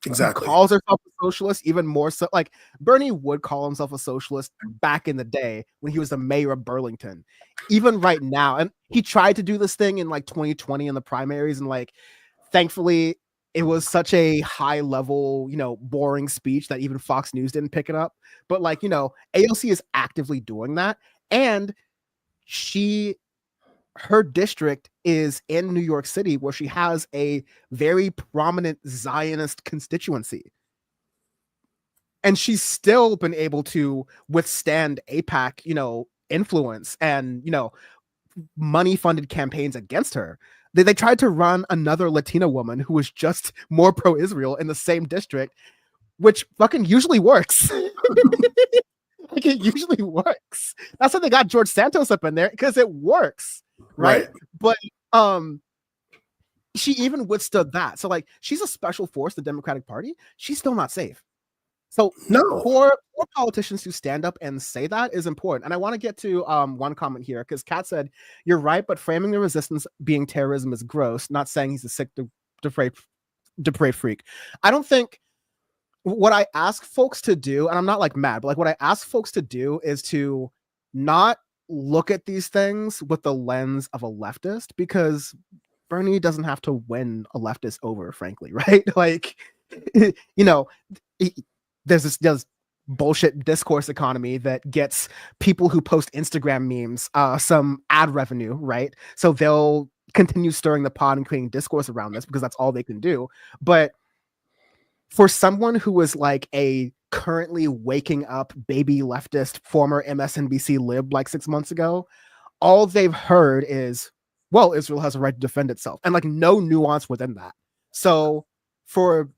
[SPEAKER 6] Exactly.
[SPEAKER 5] calls herself a socialist, even more so. Like Bernie would call himself a socialist back in the day when he was the mayor of Burlington. Even right now, and he tried to do this thing in like 2020 in the primaries, and like thankfully it was such a high level, boring speech that even Fox News didn't pick it up. But like, AOC is actively doing that, and her district is in New York City, where she has a very prominent Zionist constituency. And she's still been able to withstand AIPAC, influence and, money funded campaigns against her. They tried to run another Latina woman who was just more pro Israel in the same district, which fucking usually works. Like it usually works. That's why they got George Santos up in there, because it works. Right. But she even withstood that. So like she's a special force, the Democratic Party. She's still not safe. So for politicians to stand up and say that is important. And I want to get to one comment here, because Kat said, you're right, but framing the resistance being terrorism is gross, not saying he's a sick, depraved freak. I don't think what I ask folks to do, and I'm not like mad, but like what I ask folks to do is to not look at these things with the lens of a leftist, because Bernie doesn't have to win a leftist over, frankly, right? Like, there's this bullshit discourse economy that gets people who post Instagram memes some ad revenue, right? So they'll continue stirring the pot and creating discourse around this because that's all they can do. But for someone who is like a currently waking up baby leftist former MSNBC lib like 6 months ago, all they've heard is, well, Israel has a right to defend itself, and like no nuance within that. So for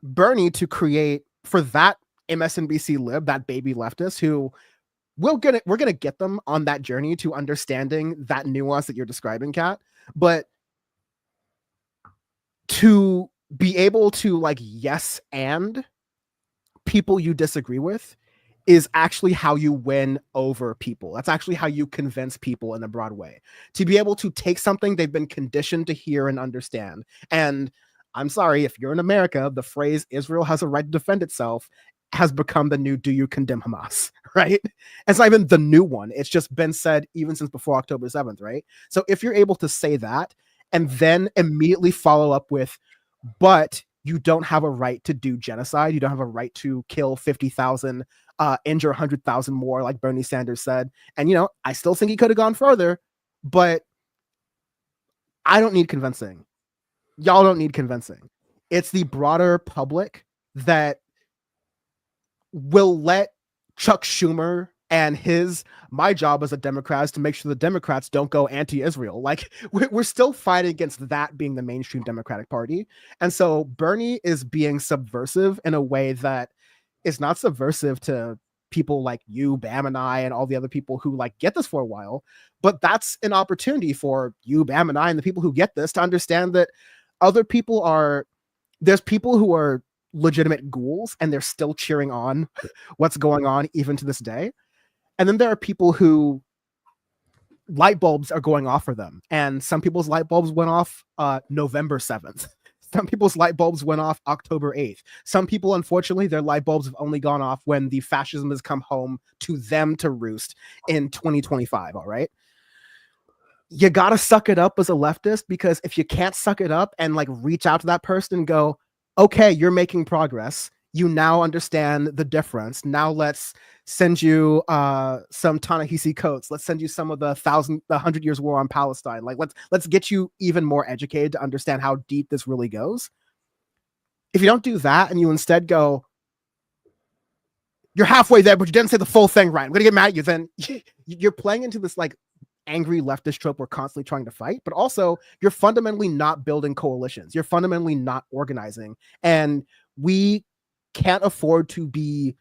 [SPEAKER 5] Bernie to create, for that MSNBC lib, that baby leftist who we're gonna get them on that journey to understanding that nuance that you're describing, Kat, but to be able to like yes and people you disagree with is actually how you win over people. That's actually how you convince people in a broad way. To be able to take something they've been conditioned to hear and understand. And I'm sorry, if you're in America, the phrase Israel has a right to defend itself has become the new do you condemn Hamas, right? It's not even the new one. It's just been said even since before October 7th, right? So if you're able to say that and then immediately follow up with, but you don't have a right to do genocide, you don't have a right to kill 50,000, injure 100,000 more, like Bernie Sanders said. And, I still think he could have gone further, but I don't need convincing. Y'all don't need convincing. It's the broader public that will let Chuck Schumer and my job as a Democrat is to make sure the Democrats don't go anti-Israel. Like we're still fighting against that being the mainstream Democratic Party. And so Bernie is being subversive in a way that is not subversive to people like you, Bam, and I, and all the other people who like get this for a while. But that's an opportunity for you, Bam, and I, and the people who get this to understand that there's people who are legitimate ghouls and they're still cheering on what's going on even to this day. And then there are people who light bulbs are going off for them. And some people's light bulbs went off November 7th. Some people's light bulbs went off October 8th. Some people, unfortunately, their light bulbs have only gone off when the fascism has come home to them to roost in 2025. All right. You got to suck it up as a leftist, because if you can't suck it up and like reach out to that person and go, okay, you're making progress, you now understand the difference. Now let's send you some Ta-Nehisi Coates. Let's send you some of the 100 Years War on Palestine. Like let's get you even more educated to understand how deep this really goes. If you don't do that and you instead go, you're halfway there, but you didn't say the full thing right, I'm gonna get mad at you, then you're playing into this like angry leftist trope we're constantly trying to fight, but also you're fundamentally not building coalitions. You're fundamentally not organizing. And we can't afford to be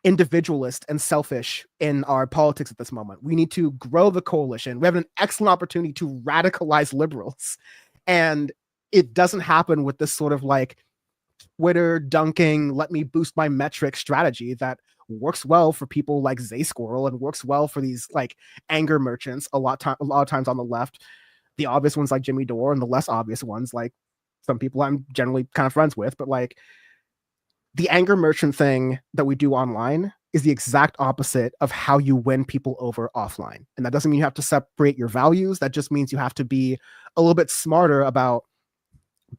[SPEAKER 5] individualist and selfish in our politics at this moment. We need to grow the coalition. We have an excellent opportunity to radicalize liberals. And it doesn't happen with this sort of like Twitter dunking, let me boost my metric strategy that works well for people like Zay Squirrel and works well for these like anger merchants a lot of times on the left. The obvious ones like Jimmy Dore, and the less obvious ones like some people I'm generally kind of friends with, but like the anger merchant thing that we do online is the exact opposite of how you win people over offline. And that doesn't mean you have to separate your values. That just means you have to be a little bit smarter about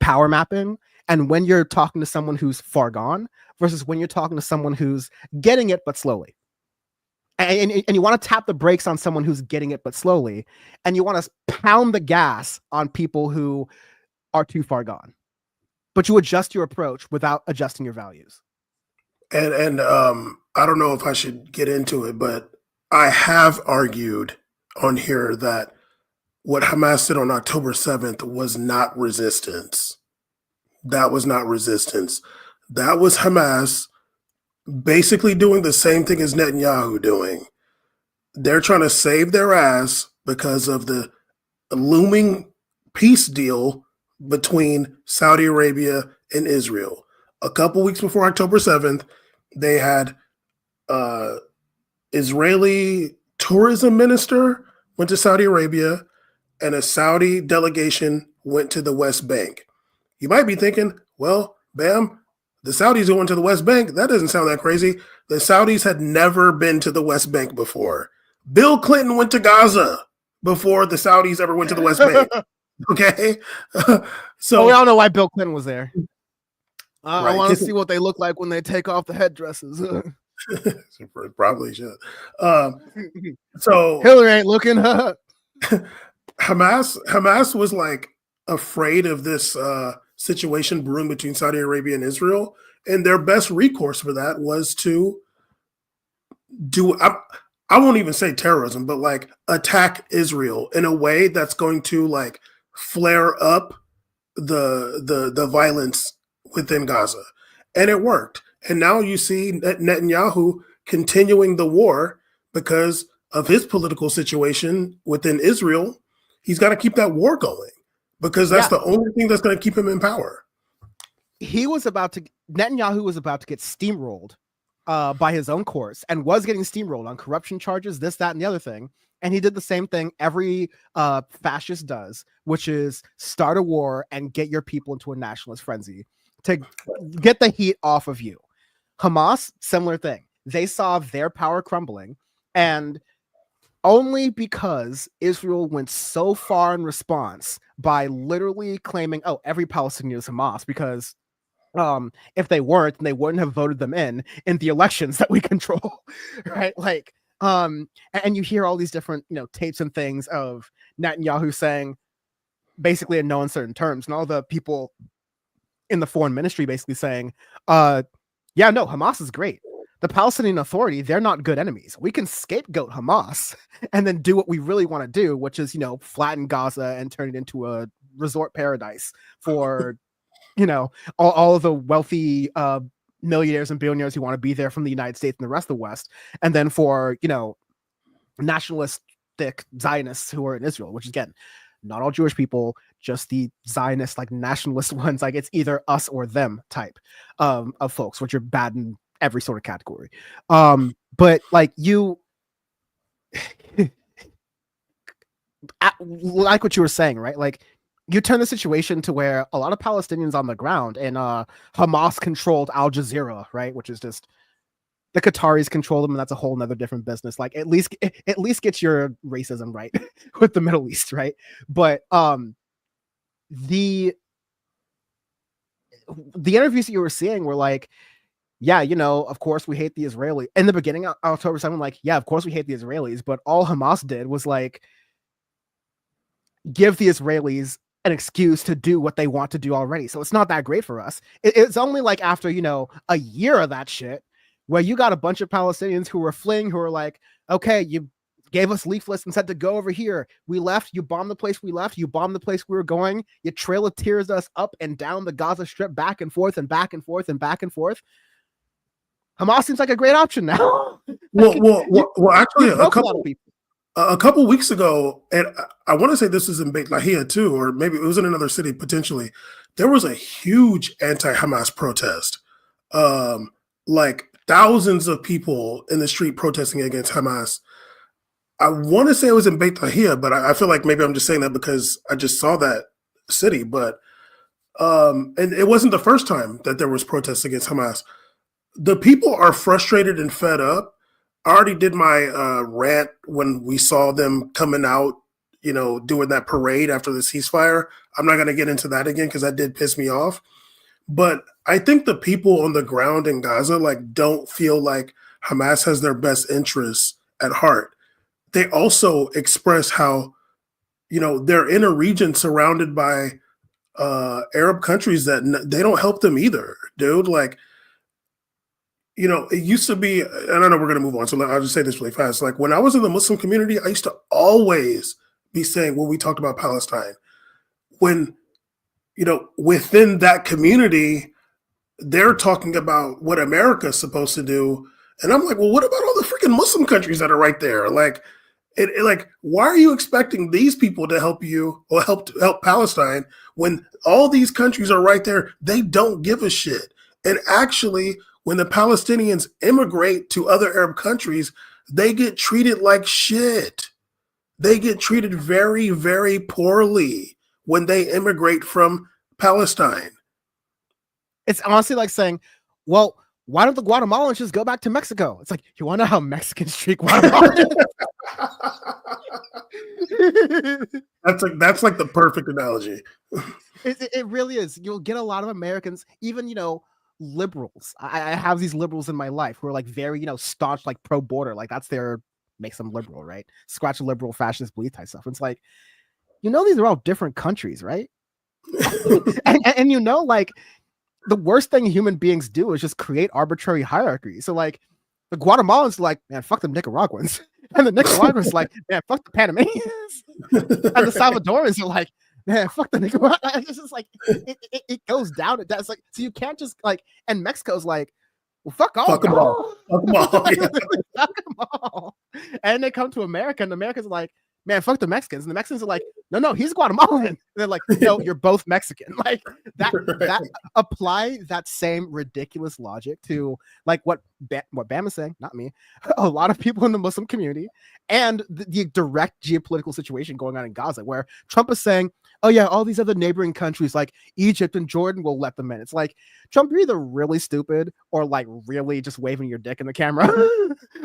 [SPEAKER 5] power mapping and when you're talking to someone who's far gone versus when you're talking to someone who's getting it but slowly. And you want to tap the brakes on someone who's getting it but slowly, and you want to pound the gas on people who are too far gone. But you adjust your approach without adjusting your values.
[SPEAKER 6] And I don't know if I should get into it, but I have argued on here that what Hamas did on October 7th was not resistance. That was not resistance. That was Hamas basically doing the same thing as Netanyahu doing. They're trying to save their ass because of the looming peace deal between Saudi Arabia and Israel. A couple weeks before October 7th, they had Israeli tourism minister went to Saudi Arabia and a Saudi delegation went to the West Bank. You might be thinking, well, bam, the Saudis going to the West Bank. That doesn't sound that crazy. The Saudis had never been to the West Bank before. Bill Clinton went to Gaza before the Saudis ever went to the West Bank. Okay? So
[SPEAKER 5] we all know why Bill Clinton was there. I
[SPEAKER 6] Right.
[SPEAKER 5] want to see what they look like when they take off the headdresses.
[SPEAKER 6] Probably should. So
[SPEAKER 5] Hillary ain't looking.
[SPEAKER 6] Hamas was like afraid of this situation brewing between Saudi Arabia and Israel, and their best recourse for that was to do I won't even say terrorism, but like attack Israel in a way that's going to like flare up the violence within Gaza. And it worked. And now you see Netanyahu continuing the war because of his political situation within Israel. He's got to keep that war going because that's the only thing that's going to keep him in power.
[SPEAKER 5] Netanyahu was about to get steamrolled by his own course and was getting steamrolled on corruption charges, this, that, and the other thing. And he did the same thing every fascist does, which is start a war and get your people into a nationalist frenzy to get the heat off of you. Hamas, similar thing. They saw their power crumbling, and only because Israel went so far in response by literally claiming, oh, every Palestinian is Hamas, because if they weren't, then they wouldn't have voted them in the elections that we control, right? Like, and you hear all these different, tapes and things of Netanyahu saying, basically in no uncertain terms, and all the people in the foreign ministry basically saying, yeah, no, Hamas is great. The Palestinian Authority, they're not good enemies. We can scapegoat Hamas and then do what we really want to do, which is, flatten Gaza and turn it into a resort paradise for, all of the wealthy millionaires and billionaires who want to be there from the United States and the rest of the West. And then for, nationalistic Zionists who are in Israel, which again, not all Jewish people, just the Zionist, like nationalist ones, like it's either us or them type of folks, which are bad in every sort of category. But like like what you were saying, right? Like you turn the situation to where a lot of Palestinians on the ground and Hamas controlled Al Jazeera, right? Which is just the Qataris control them, and that's a whole nother different business. Like at least get your racism right with the Middle East, right? But the interviews that you were seeing were like, yeah, of course we hate the Israelis. In the beginning of October 7th, like, yeah, of course we hate the Israelis, but all Hamas did was like give the Israelis an excuse to do what they want to do already. So it's not that great for us. It's only like after, a year of that shit where you got a bunch of Palestinians who were fleeing, who were like, okay, you gave us leaflets and said to go over here. We left, you bombed the place we left, you bombed the place we were going, you Trail of Tears us up and down the Gaza Strip, back and forth and back and forth and back and forth. Hamas seems like a great option now.
[SPEAKER 6] Well, actually, a couple weeks ago, and I want to say this is in Beit Lahia too, or maybe it was in another city potentially. There was a huge anti-Hamas protest, like thousands of people in the street protesting against Hamas. I want to say it was in Beit Lahia, but I feel like maybe I'm just saying that because I just saw that city. But And it wasn't the first time that there was protests against Hamas. The people are frustrated and fed up. I already did my rant when we saw them coming out, doing that parade after the ceasefire. I'm not going to get into that again because that did piss me off. But I think the people on the ground in Gaza don't feel like Hamas has their best interests at heart. They also express how, they're in a region surrounded by Arab countries that they don't help them either, dude. It used to be, and I know we're going to move on, so I'll just say this really fast. Like when I was in the Muslim community, I used to always be saying when we talked about Palestine, when, within that community, they're talking about what America's supposed to do. And I'm like, well, what about all the freaking Muslim countries that are right there? Why are you expecting these people to help you or help Palestine when all these countries are right there? They don't give a shit. And actually, when the Palestinians immigrate to other Arab countries, they get treated like shit. They get treated very, very poorly when they immigrate from Palestine.
[SPEAKER 5] It's honestly like saying, well, why don't the Guatemalans just go back to Mexico? It's like, you want to know how Mexicans treat Guatemalans?
[SPEAKER 6] That's like the perfect analogy.
[SPEAKER 5] It really is. You'll get a lot of Americans, even, liberals. I have these liberals in my life who are like very, staunch, like pro-border. Like that's makes them liberal, right? Scratch liberal, fascist, belief type stuff. It's like, these are all different countries, right? and like, the worst thing human beings do is just create arbitrary hierarchy. So like the Guatemalans are like, man, fuck them Nicaraguans. And the Nicaraguans are like, man, fuck the Panamanians. And the Salvadorans are like, man, fuck the Nicaraguans. It's just like, it goes down. That's like, so you can't just like, and Mexico's like, well, fuck all.
[SPEAKER 6] Fuck them all. Fuck them all. Yeah.
[SPEAKER 5] Fuck them all. And they come to America and Americans are like, man, fuck the Mexicans. And the Mexicans are like, no, he's Guatemalan. And they're like, no, you're both Mexican. Like that apply that same ridiculous logic to like what Bam is saying, not me, a lot of people in the Muslim community and the direct geopolitical situation going on in Gaza, where Trump is saying, oh yeah, all these other neighboring countries like Egypt and Jordan will let them in. It's like, Trump, you're either really stupid or like really just waving your dick in the camera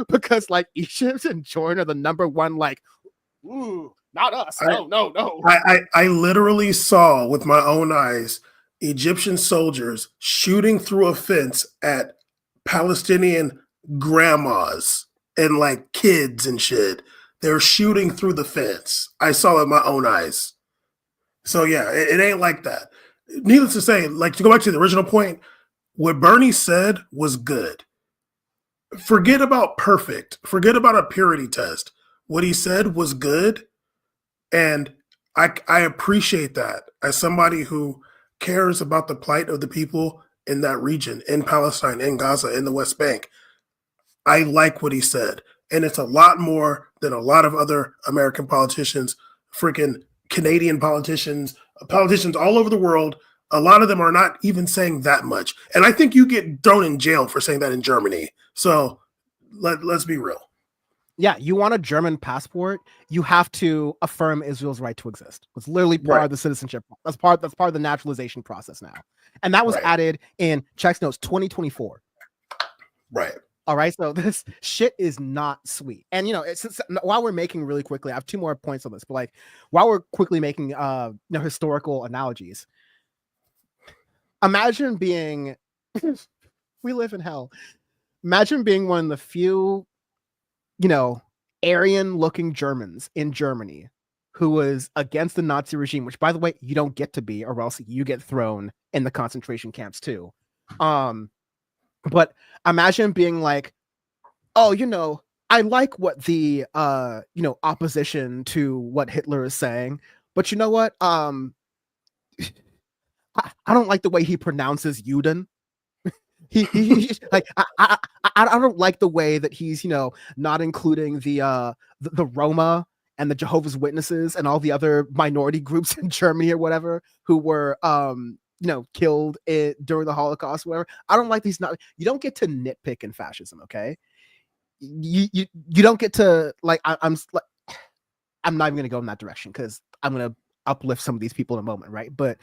[SPEAKER 5] because like Egypt and Jordan are the number one, like, ooh, not us. No.
[SPEAKER 6] I literally saw with my own eyes Egyptian soldiers shooting through a fence at Palestinian grandmas and like kids and shit. They're shooting through the fence. I saw it with my own eyes. So yeah, it ain't like that. Needless to say, like to go back to the original point, what Bernie said was good. Forget about perfect. Forget about a purity test. What he said was good, and I appreciate that as somebody who cares about the plight of the people in that region, in Palestine, in Gaza, in the West Bank. I like what he said, and it's a lot more than a lot of other American politicians, freaking Canadian politicians all over the world. A lot of them are not even saying that much, and I think you get thrown in jail for saying that in Germany. So let's be real.
[SPEAKER 5] Yeah, you want a German passport, you have to affirm Israel's right to exist. It's literally part of the citizenship. That's part of the naturalization process now. And that was added in Check's notes 2024.
[SPEAKER 6] Right.
[SPEAKER 5] All right. So this shit is not sweet. And while we're making really quickly, I have two more points on this, but like while we're quickly making historical analogies, imagine being we live in hell. Imagine being one of the few Aryan-looking Germans in Germany who was against the Nazi regime, which, by the way, you don't get to be, or else you get thrown in the concentration camps too. But imagine being like, oh, I like what the opposition to what Hitler is saying, but you know what? I don't like the way he pronounces Juden. He like I don't like the way that he's not including the Roma and the Jehovah's Witnesses and all the other minority groups in Germany or whatever who were killed during the Holocaust, whatever. I don't like these. You don't get to nitpick in fascism, okay? You don't get to like. I'm not even gonna go in that direction because I'm gonna uplift some of these people in a moment, right? But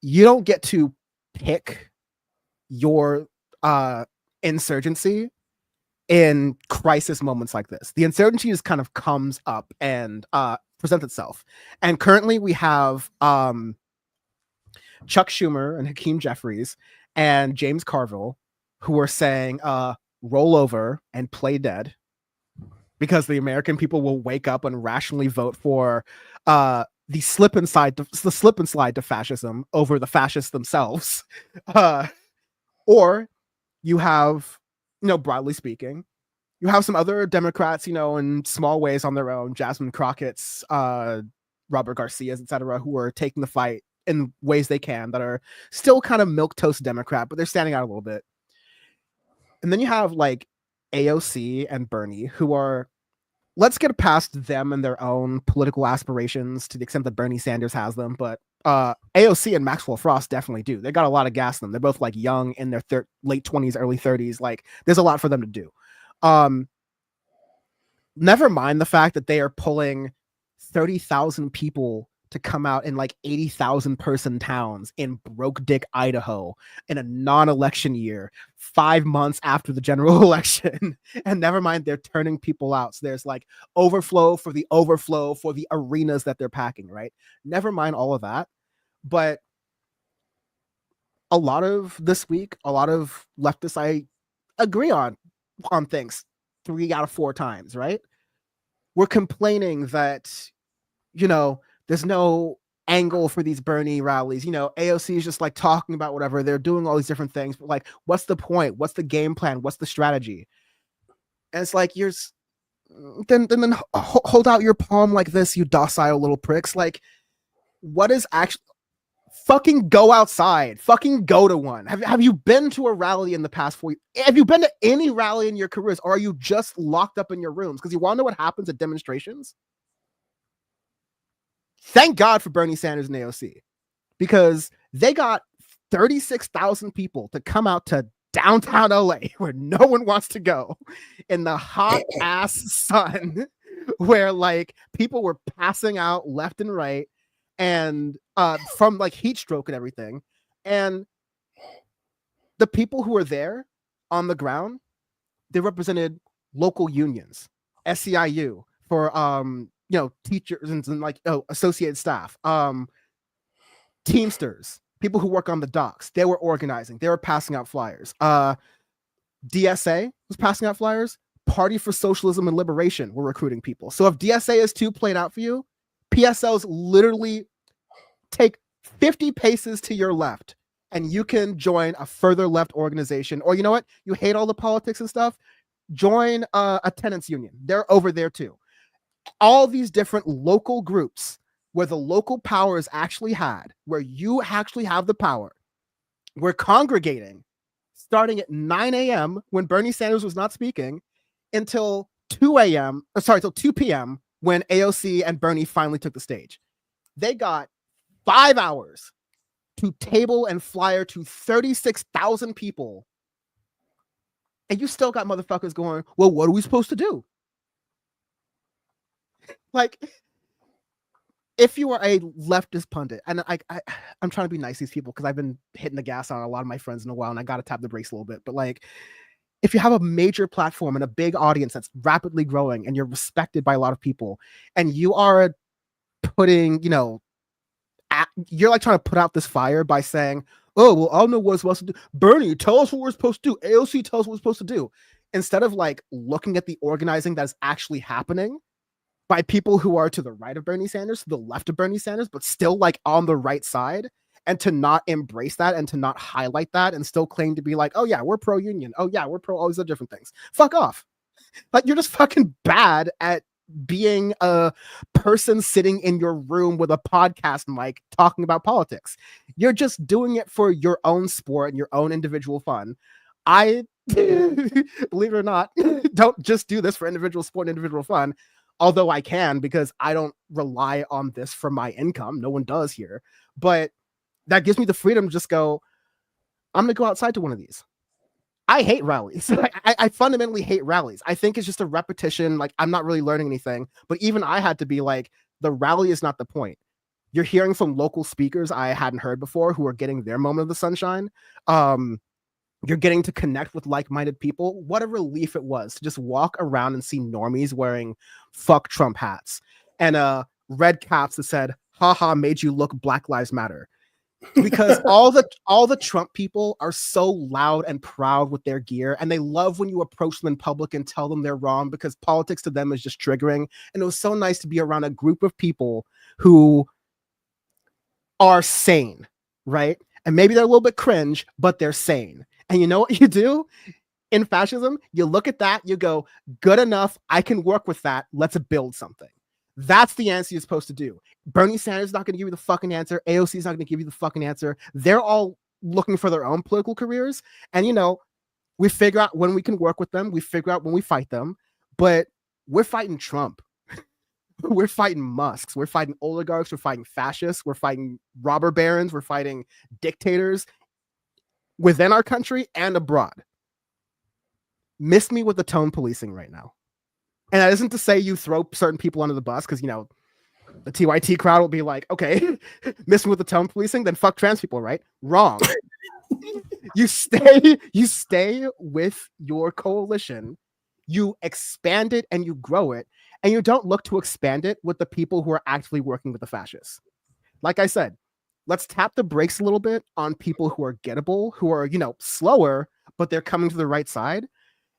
[SPEAKER 5] you don't get to pick your insurgency in crisis moments like this. The insurgency just kind of comes up and presents itself. And currently we have Chuck Schumer and Hakeem Jeffries and James Carville who are saying roll over and play dead, because the American people will wake up and rationally vote for the slip and slide to fascism over the fascists themselves. Or you have, broadly speaking, you have some other Democrats, in small ways on their own, Jasmine Crockett's, Robert Garcia's, etc., who are taking the fight in ways they can, that are still kind of milquetoast Democrat, but they're standing out a little bit. And then you have like AOC and Bernie, who are, let's get past them and their own political aspirations to the extent that Bernie Sanders has them, but AOC and Maxwell Frost definitely do. They got a lot of gas in them. They're both like young, in their late 20s, early 30s. Like, there's a lot for them to do. Never mind the fact that they are pulling 30,000 people to come out in like 80,000 person towns in Broke Dick, Idaho, in a non-election year, 5 months after the general election. And never mind, they're turning people out. So there's like overflow for the arenas that they're packing, right? Never mind all of that. But a lot of this week, a lot of leftists I agree on things 3 out of 4 times, right? We're complaining that, there's no angle for these Bernie rallies. AOC is just like talking about whatever. They're doing all these different things, but like, what's the point? What's the game plan? What's the strategy? And it's like, then hold out your palm like this, you docile little pricks. Like, what is actually, fucking go outside, fucking go to one. Have you been to a rally in the past 4 years? Have you been to any rally in your careers, or are you just locked up in your rooms? Because you want to know what happens at demonstrations? Thank God for Bernie Sanders and AOC, because they got 36,000 people to come out to downtown LA, where no one wants to go, in the hot ass sun, where like people were passing out left and right, and from like heat stroke and everything. And the people who were there on the ground, they represented local unions, SEIU for teachers and like associated staff, Teamsters, people who work on the docks. They were organizing, they were passing out flyers. DSA was passing out flyers. Party for Socialism and Liberation were recruiting people. So if DSA is too played out for you, PSLs literally take 50 paces to your left and you can join a further left organization. Or you know what? You hate all the politics and stuff? Join a tenants union. They're over there too. All these different local groups where the local power is actually had, where you actually have the power. We're congregating starting at 9 a.m. when Bernie Sanders was not speaking until 2 p.m. when AOC and Bernie finally took the stage. They got 5 hours to table and flyer to 36,000 people. And you still got motherfuckers going, well, what are we supposed to do? Like, if you are a leftist pundit, and I'm trying to be nice to these people because I've been hitting the gas on a lot of my friends in a while, and I got to tap the brakes a little bit. But like, if you have a major platform and a big audience that's rapidly growing, and you're respected by a lot of people, and you are putting, you're like trying to put out this fire by saying, oh, well, I don't know what we're supposed to do. Bernie, tell us what we're supposed to do. AOC, tell us what we're supposed to do. Instead of like looking at the organizing that is actually happening by people who are to the right of Bernie Sanders, to the left of Bernie Sanders, but still like on the right side, and to not embrace that and to not highlight that and still claim to be like, oh yeah, we're pro-union. Oh yeah, we're pro all these other different things. Fuck off. Like, you're just fucking bad at being a person sitting in your room with a podcast mic talking about politics. You're just doing it for your own sport and your own individual fun. I, believe it or not, don't just do this for individual sport and individual fun. Although I can, because I don't rely on this for my income. No one does here. But that gives me the freedom to just go, I'm going to go outside to one of these. I hate rallies. I fundamentally hate rallies. I think it's just a repetition. Like, I'm not really learning anything. But even I had to be like, the rally is not the point. You're hearing from local speakers I hadn't heard before who are getting their moment of the sunshine. You're getting to connect with like-minded people. What a relief it was to just walk around and see normies wearing fuck Trump hats and red caps that said, haha, made you look Black Lives Matter. Because all the Trump people are so loud and proud with their gear, and they love when you approach them in public and tell them they're wrong, because politics to them is just triggering. And it was so nice to be around a group of people who are sane, right? And maybe they're a little bit cringe, but they're sane. And you know what you do in fascism? You look at that, you go, good enough, I can work with that, let's build something. That's the answer you're supposed to do. Bernie Sanders is not going to give you the fucking answer. AOC is not going to give you the fucking answer. They're all looking for their own political careers. And, you know, we figure out when we can work with them. We figure out when we fight them. But we're fighting Trump. We're fighting Musks. We're fighting oligarchs. We're fighting fascists. We're fighting robber barons. We're fighting dictators within our country and abroad. Miss me with the tone policing right now. And that isn't to say you throw certain people under the bus, because, you know, the TYT crowd will be like, okay, miss me with the tone policing, then fuck trans people, right? Wrong. You stay with your coalition, you expand it and you grow it, and you don't look to expand it with the people who are actively working with the fascists. Like I said, let's tap the brakes a little bit on people who are gettable, who are, you know, slower, but they're coming to the right side.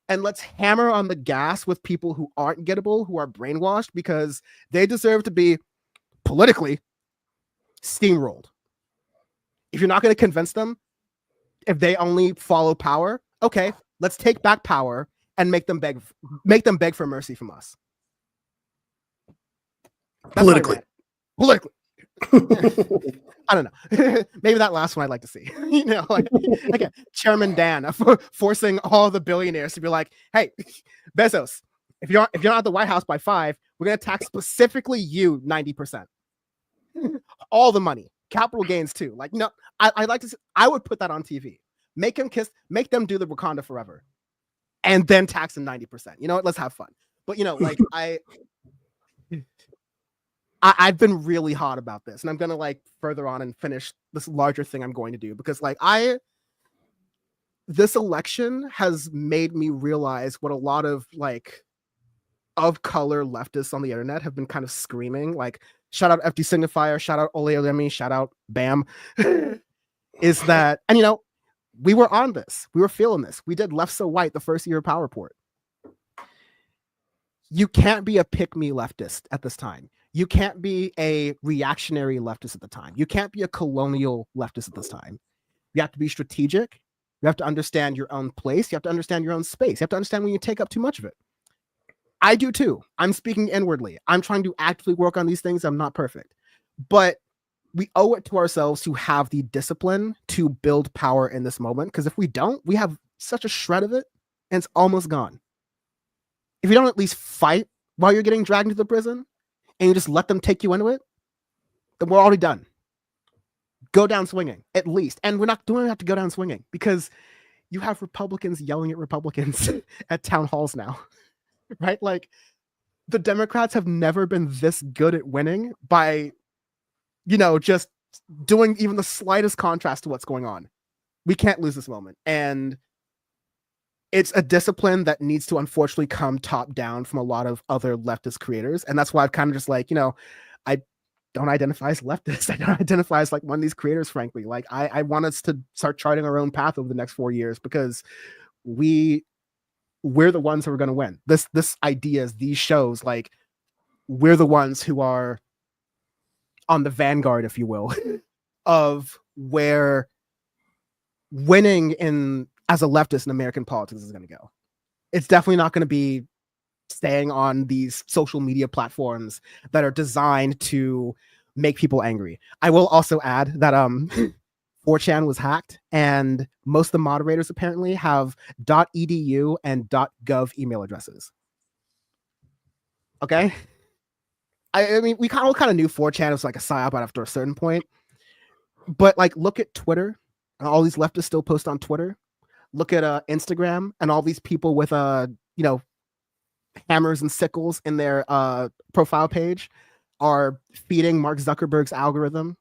[SPEAKER 5] And let's hammer on the gas with people who aren't gettable, who are brainwashed, because they deserve to be politically steamrolled. If you're not going to convince them, if they only follow power, okay, let's take back power and make them beg for mercy from us.
[SPEAKER 6] Politically.
[SPEAKER 5] I don't know. Maybe that last one I'd like to see. You know, like again, Chairman Dan forcing all the billionaires to be like, "Hey, Bezos, if you're not at the White House by 5, we're gonna tax specifically you 90%, all the money, capital gains too." Like, you know, I'd like to see, I would put that on TV. Make them do the Wakanda Forever, and then tax them 90%. You know what? Let's have fun. But you know, like I've been really hot about this, and I'm gonna like further on and finish this larger thing I'm going to do, because like this election has made me realize what a lot of like of color leftists on the internet have been kind of screaming. Like, shout out FD Signifier, shout out Ole Olemi, shout out Bam. Is that, and you know, we were on this, we were feeling this. We did Left So White the first year of Power Report. You can't be a pick-me leftist at this time. You can't be a reactionary leftist at the time. You can't be a colonial leftist at this time. You have to be strategic. You have to understand your own place. You have to understand your own space. You have to understand when you take up too much of it. I do too. I'm speaking inwardly. I'm trying to actively work on these things. I'm not perfect. But we owe it to ourselves to have the discipline to build power in this moment. Because if we don't, we have such a shred of it and it's almost gone. If you don't at least fight while you're getting dragged into the prison, and you just let them take you into it, then we're already done. Go down swinging, at least. And we don't have to go down swinging, because you have Republicans yelling at Republicans at town halls now, right? Like, the Democrats have never been this good at winning by, you know, just doing even the slightest contrast to what's going on. We can't lose this moment. And it's a discipline that needs to unfortunately come top down from a lot of other leftist creators. And that's why I've kind of just like, you know, I don't identify as leftist. I don't identify as like one of these creators, frankly. Like I want us to start charting our own path over the next 4 years, because we're the ones who are going to win. This ideas, these shows, like we're the ones who are on the vanguard, if you will, of where winning as a leftist in American politics is going to go. It's definitely not going to be staying on these social media platforms that are designed to make people angry. I will also add that 4chan was hacked, and most of the moderators apparently have .edu and .gov email addresses. Okay? I mean, we kind of knew 4chan was like a psyop after a certain point, but like look at Twitter, and all these leftists still post on Twitter. Look at Instagram and all these people with you know, hammers and sickles in their profile page. are feeding Mark Zuckerberg's algorithm,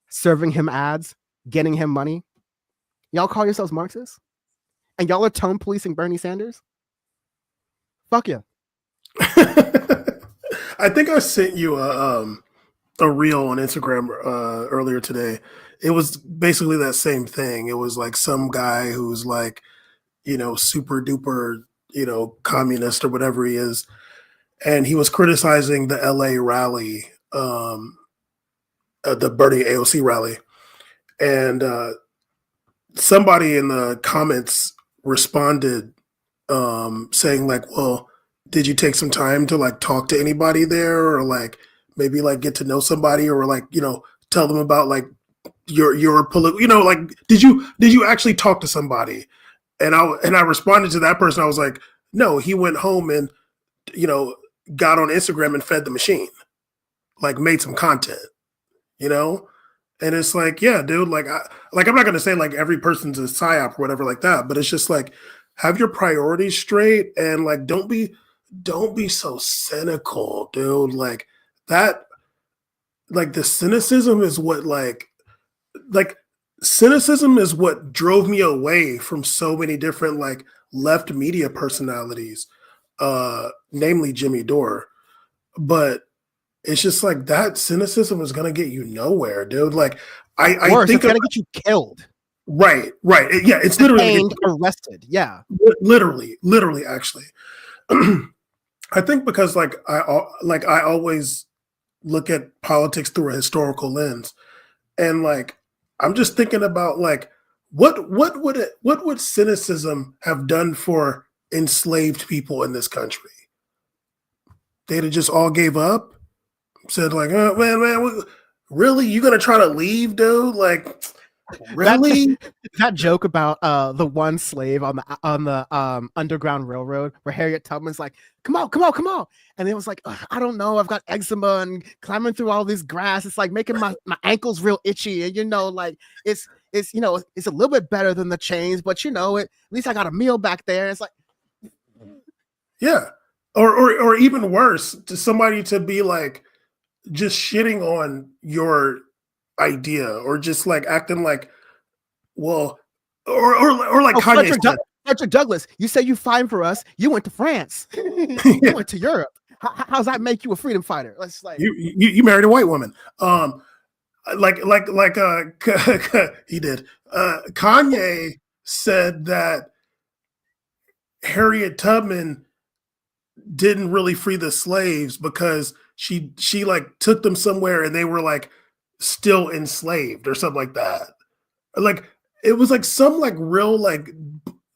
[SPEAKER 5] serving him ads, getting him money. Y'all call yourselves Marxists? And y'all are tone policing Bernie Sanders? Fuck you.
[SPEAKER 6] I think I sent you a reel on Instagram earlier today. It was basically that same thing. It was like some guy who's like, super duper, communist or whatever he is. And he was criticizing the LA rally, the Bernie AOC rally. And somebody in the comments responded saying like, well, did you take some time to like talk to anybody there, or like maybe like get to know somebody, or like, tell them about like your political, like, did you actually talk to somebody? And I responded to that person. I was like, no, he went home and, got on Instagram and fed the machine, like made some content, And it's like, yeah, dude, like I'm not gonna say like every person's a psyop or whatever like that, but it's just like, have your priorities straight and like don't be so cynical, dude. Like that, like the cynicism is what like cynicism is what drove me away from so many different like left media personalities, namely Jimmy Dore. But it's just like that cynicism is gonna get you nowhere, dude. Like I think
[SPEAKER 5] it's gonna get you killed.
[SPEAKER 6] Right. Yeah, it's literally
[SPEAKER 5] arrested. Yeah,
[SPEAKER 6] literally, actually. I think because like I always look at politics through a historical lens, and like I'm just thinking about like what would cynicism have done for enslaved people in this country? They'd have just all gave up, said like, oh, man, really, you gonna try to leave, dude? Like, really?
[SPEAKER 5] That joke about the one slave on the Underground Railroad where Harriet Tubman's like, come on, and it was like, I don't know, I've got eczema and climbing through all this grass, it's like making my ankles real itchy, and like it's it's a little bit better than the chains, but at least I got a meal back there. It's like,
[SPEAKER 6] yeah, or even worse, to somebody to be like just shitting on your idea, or just like acting like, well, or like Kanye
[SPEAKER 5] Frederick Douglass, you say you fine for us, you went to France. You went to Europe. How's that make you a freedom fighter? Let's like
[SPEAKER 6] you married a white woman. Like he did. Kanye said that Harriet Tubman didn't really free the slaves because she like took them somewhere and they were like still enslaved or something like that. Like it was like some like real like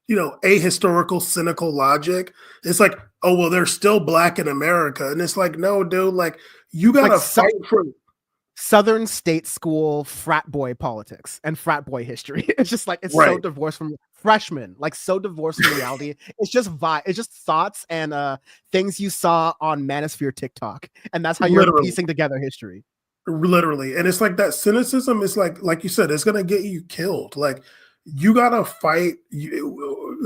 [SPEAKER 6] ahistorical, cynical logic. It's like, oh well, they're still black in America, and it's like, no, dude, like you gotta fight for
[SPEAKER 5] Southern state school frat boy politics and frat boy history. It's just like it's so divorced from freshmen, like so divorced from reality. It's just it's just thoughts and things you saw on Manosphere TikTok, and that's how you're piecing together history.
[SPEAKER 6] Literally, and it's like that cynicism is like you said, it's gonna get you killed. Like you gotta fight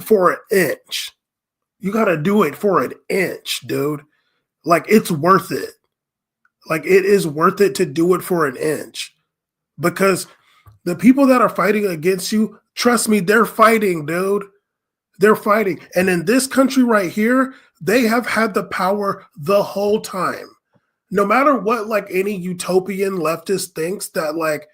[SPEAKER 6] for an inch. You gotta do it for an inch, dude. Like it's worth it. Like it is worth it to do it for an inch, because the people that are fighting against you, trust me, they're fighting, dude. They're fighting. And in this country right here, they have had the power the whole time. No matter what, like any utopian leftist thinks that like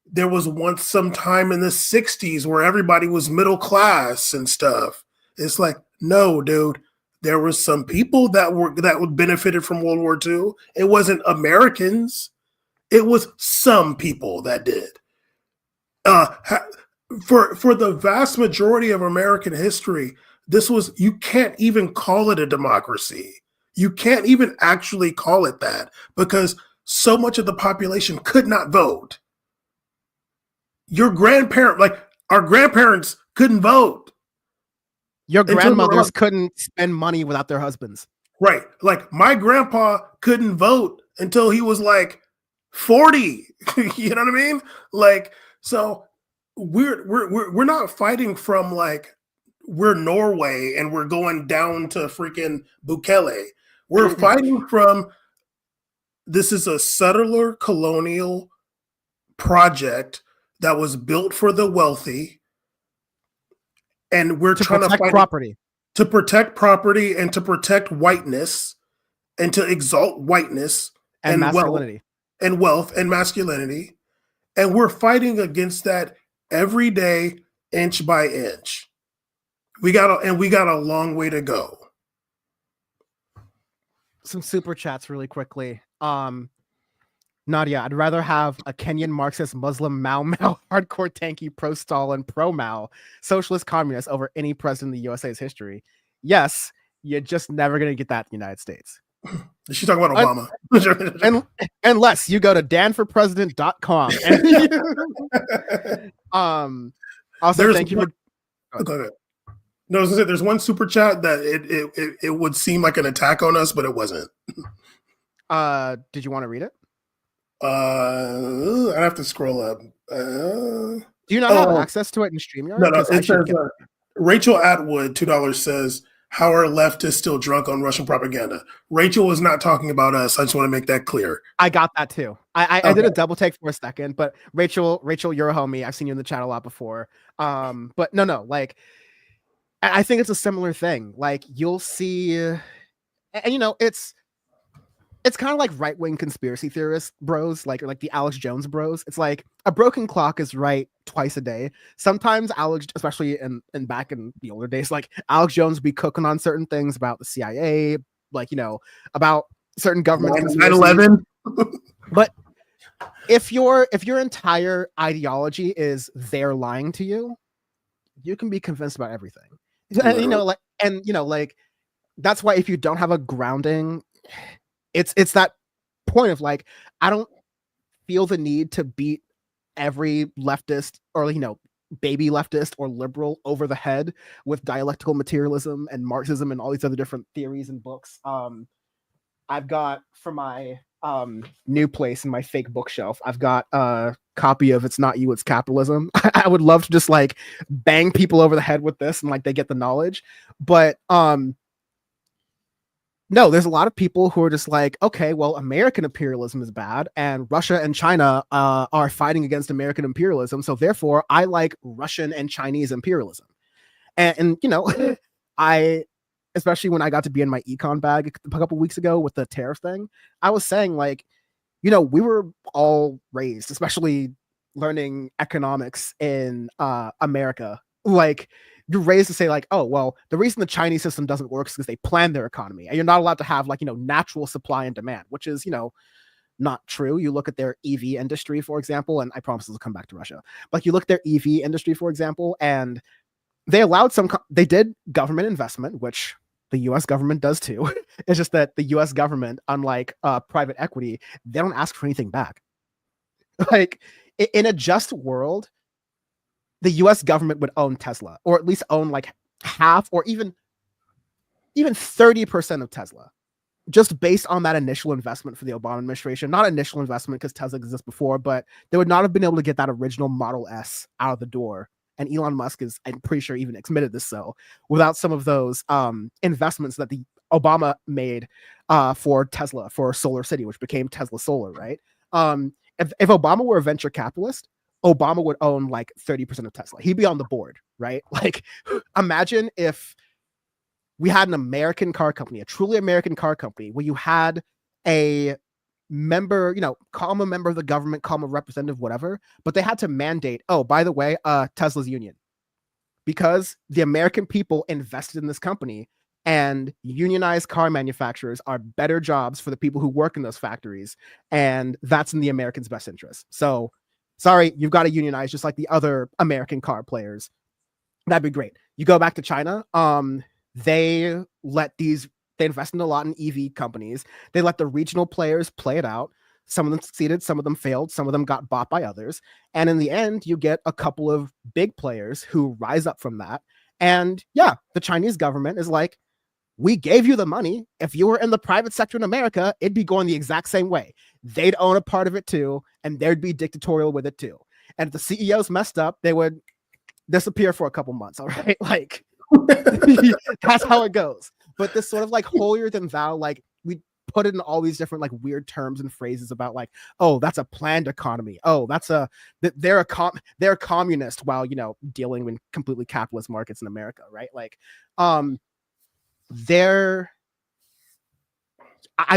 [SPEAKER 6] there was once some time in the 60s where everybody was middle class and stuff. It's like, no, dude. There was some people that benefited from World War II. It wasn't Americans. It was some people that did. For the vast majority of American history, you can't even call it a democracy. You can't even actually call it that, because so much of the population could not vote. Our grandparents couldn't vote.
[SPEAKER 5] Your grandmothers couldn't spend money without their husbands.
[SPEAKER 6] Right. Like my grandpa couldn't vote until he was like 40. You know what I mean? Like, so we're not fighting from like we're Norway and we're going down to freaking Bukele. We're fighting from this is a settler colonial project that was built for the wealthy, and we're
[SPEAKER 5] To
[SPEAKER 6] trying to
[SPEAKER 5] protect
[SPEAKER 6] fight
[SPEAKER 5] property.
[SPEAKER 6] to protect property and to protect whiteness and to exalt whiteness
[SPEAKER 5] And
[SPEAKER 6] and
[SPEAKER 5] masculinity.
[SPEAKER 6] wealth and masculinity, and we're fighting against that every day, inch by inch. We got a long way to go.
[SPEAKER 5] Some super chats really quickly. Nadia, I'd rather have a Kenyan Marxist Muslim Mao Mao hardcore tanky pro Stalin pro Mao socialist communist over any president in the USA's history. Yes, you're just never gonna get that in the United States.
[SPEAKER 6] She's talking about Obama.
[SPEAKER 5] And unless you go to danforpresident.com and also thank you for
[SPEAKER 6] go ahead. No, I was gonna say, there's one super chat that it would seem like an attack on us, but it wasn't.
[SPEAKER 5] Did you want to read it?
[SPEAKER 6] I have to scroll up.
[SPEAKER 5] Do you not have access to it in StreamYard?
[SPEAKER 6] No,
[SPEAKER 5] 'Cause I
[SPEAKER 6] it
[SPEAKER 5] should
[SPEAKER 6] says
[SPEAKER 5] get-
[SPEAKER 6] Rachel Atwood, $2 says, "How are leftists still drunk on Russian propaganda?" Rachel was not talking about us. I just want to make that clear.
[SPEAKER 5] I got that too. I did a double take for a second, but Rachel, you're a homie. I've seen you in the chat a lot before. But no, like I think it's a similar thing. Like you'll see, and you know, it's kind of like right-wing conspiracy theorist bros, like the Alex Jones bros. It's like a broken clock is right twice a day. Sometimes Alex, especially in back in the older days, like Alex Jones would be cooking on certain things about the CIA, like, you know, about certain government
[SPEAKER 6] 9/11.
[SPEAKER 5] But if your entire ideology is they're lying to you, you can be convinced about everything. And, you know, like that's why if you don't have a grounding, it's that point of like, I don't feel the need to beat every leftist or, you know, baby leftist or liberal over the head with dialectical materialism and Marxism and all these other different theories and books. I've got for my new place in my fake bookshelf, I've got a copy of It's Not You, It's Capitalism. I would love to just like bang people over the head with this and like they get the knowledge. But no, there's a lot of people who are just like, okay, well, American imperialism is bad, and Russia and China are fighting against American imperialism. So therefore, I like Russian and Chinese imperialism. And you know, especially when I got to be in my econ bag a couple weeks ago with the tariff thing, I was saying like, you know, we were all raised, especially learning economics in America, like you're raised to say like, oh, well, the reason the Chinese system doesn't work is because they plan their economy, and you're not allowed to have like, you know, natural supply and demand, which is, you know, not true. You look at their EV industry, for example, and I promise this will come back to Russia, but you look at their EV industry, for example, and they allowed they did government investment, which the US government does too. It's just that the US government, unlike private equity, they don't ask for anything back. Like in a just world, the US government would own Tesla, or at least own like half or even 30% of Tesla, just based on that initial investment for the Obama administration. Not initial investment because Tesla exists before, but they would not have been able to get that original Model S out of the door. And Elon Musk is, I'm pretty sure, even admitted this, so without some of those investments that the Obama made for Tesla, for Solar City, which became Tesla Solar, right? If Obama were a venture capitalist, Obama would own like 30% of Tesla. He'd be on the board, right? Like, imagine if we had an American car company, a truly American car company, where you had a member, you know, call them a member of the government, call them a representative, whatever, but they had to mandate, oh, by the way, Tesla's union, because the American people invested in this company, and unionized car manufacturers are better jobs for the people who work in those factories, and that's in the Americans' best interest. So sorry, you've got to unionize just like the other American car players. That'd be great. You go back to China, they invested a lot in EV companies. They let the regional players play it out. Some of them succeeded, some of them failed, some of them got bought by others. And in the end, you get a couple of big players who rise up from that. And yeah, the Chinese government is like, we gave you the money. If you were in the private sector in America, it'd be going the exact same way. They'd own a part of it too, and they'd be dictatorial with it too. And if the CEOs messed up, they would disappear for a couple months, all right? Like, that's how it goes. But this sort of like holier than thou, like, we put it in all these different like weird terms and phrases about like, oh, that's a planned economy. Oh, they're communist while, you know, dealing in completely capitalist markets in America, right? Like, I'm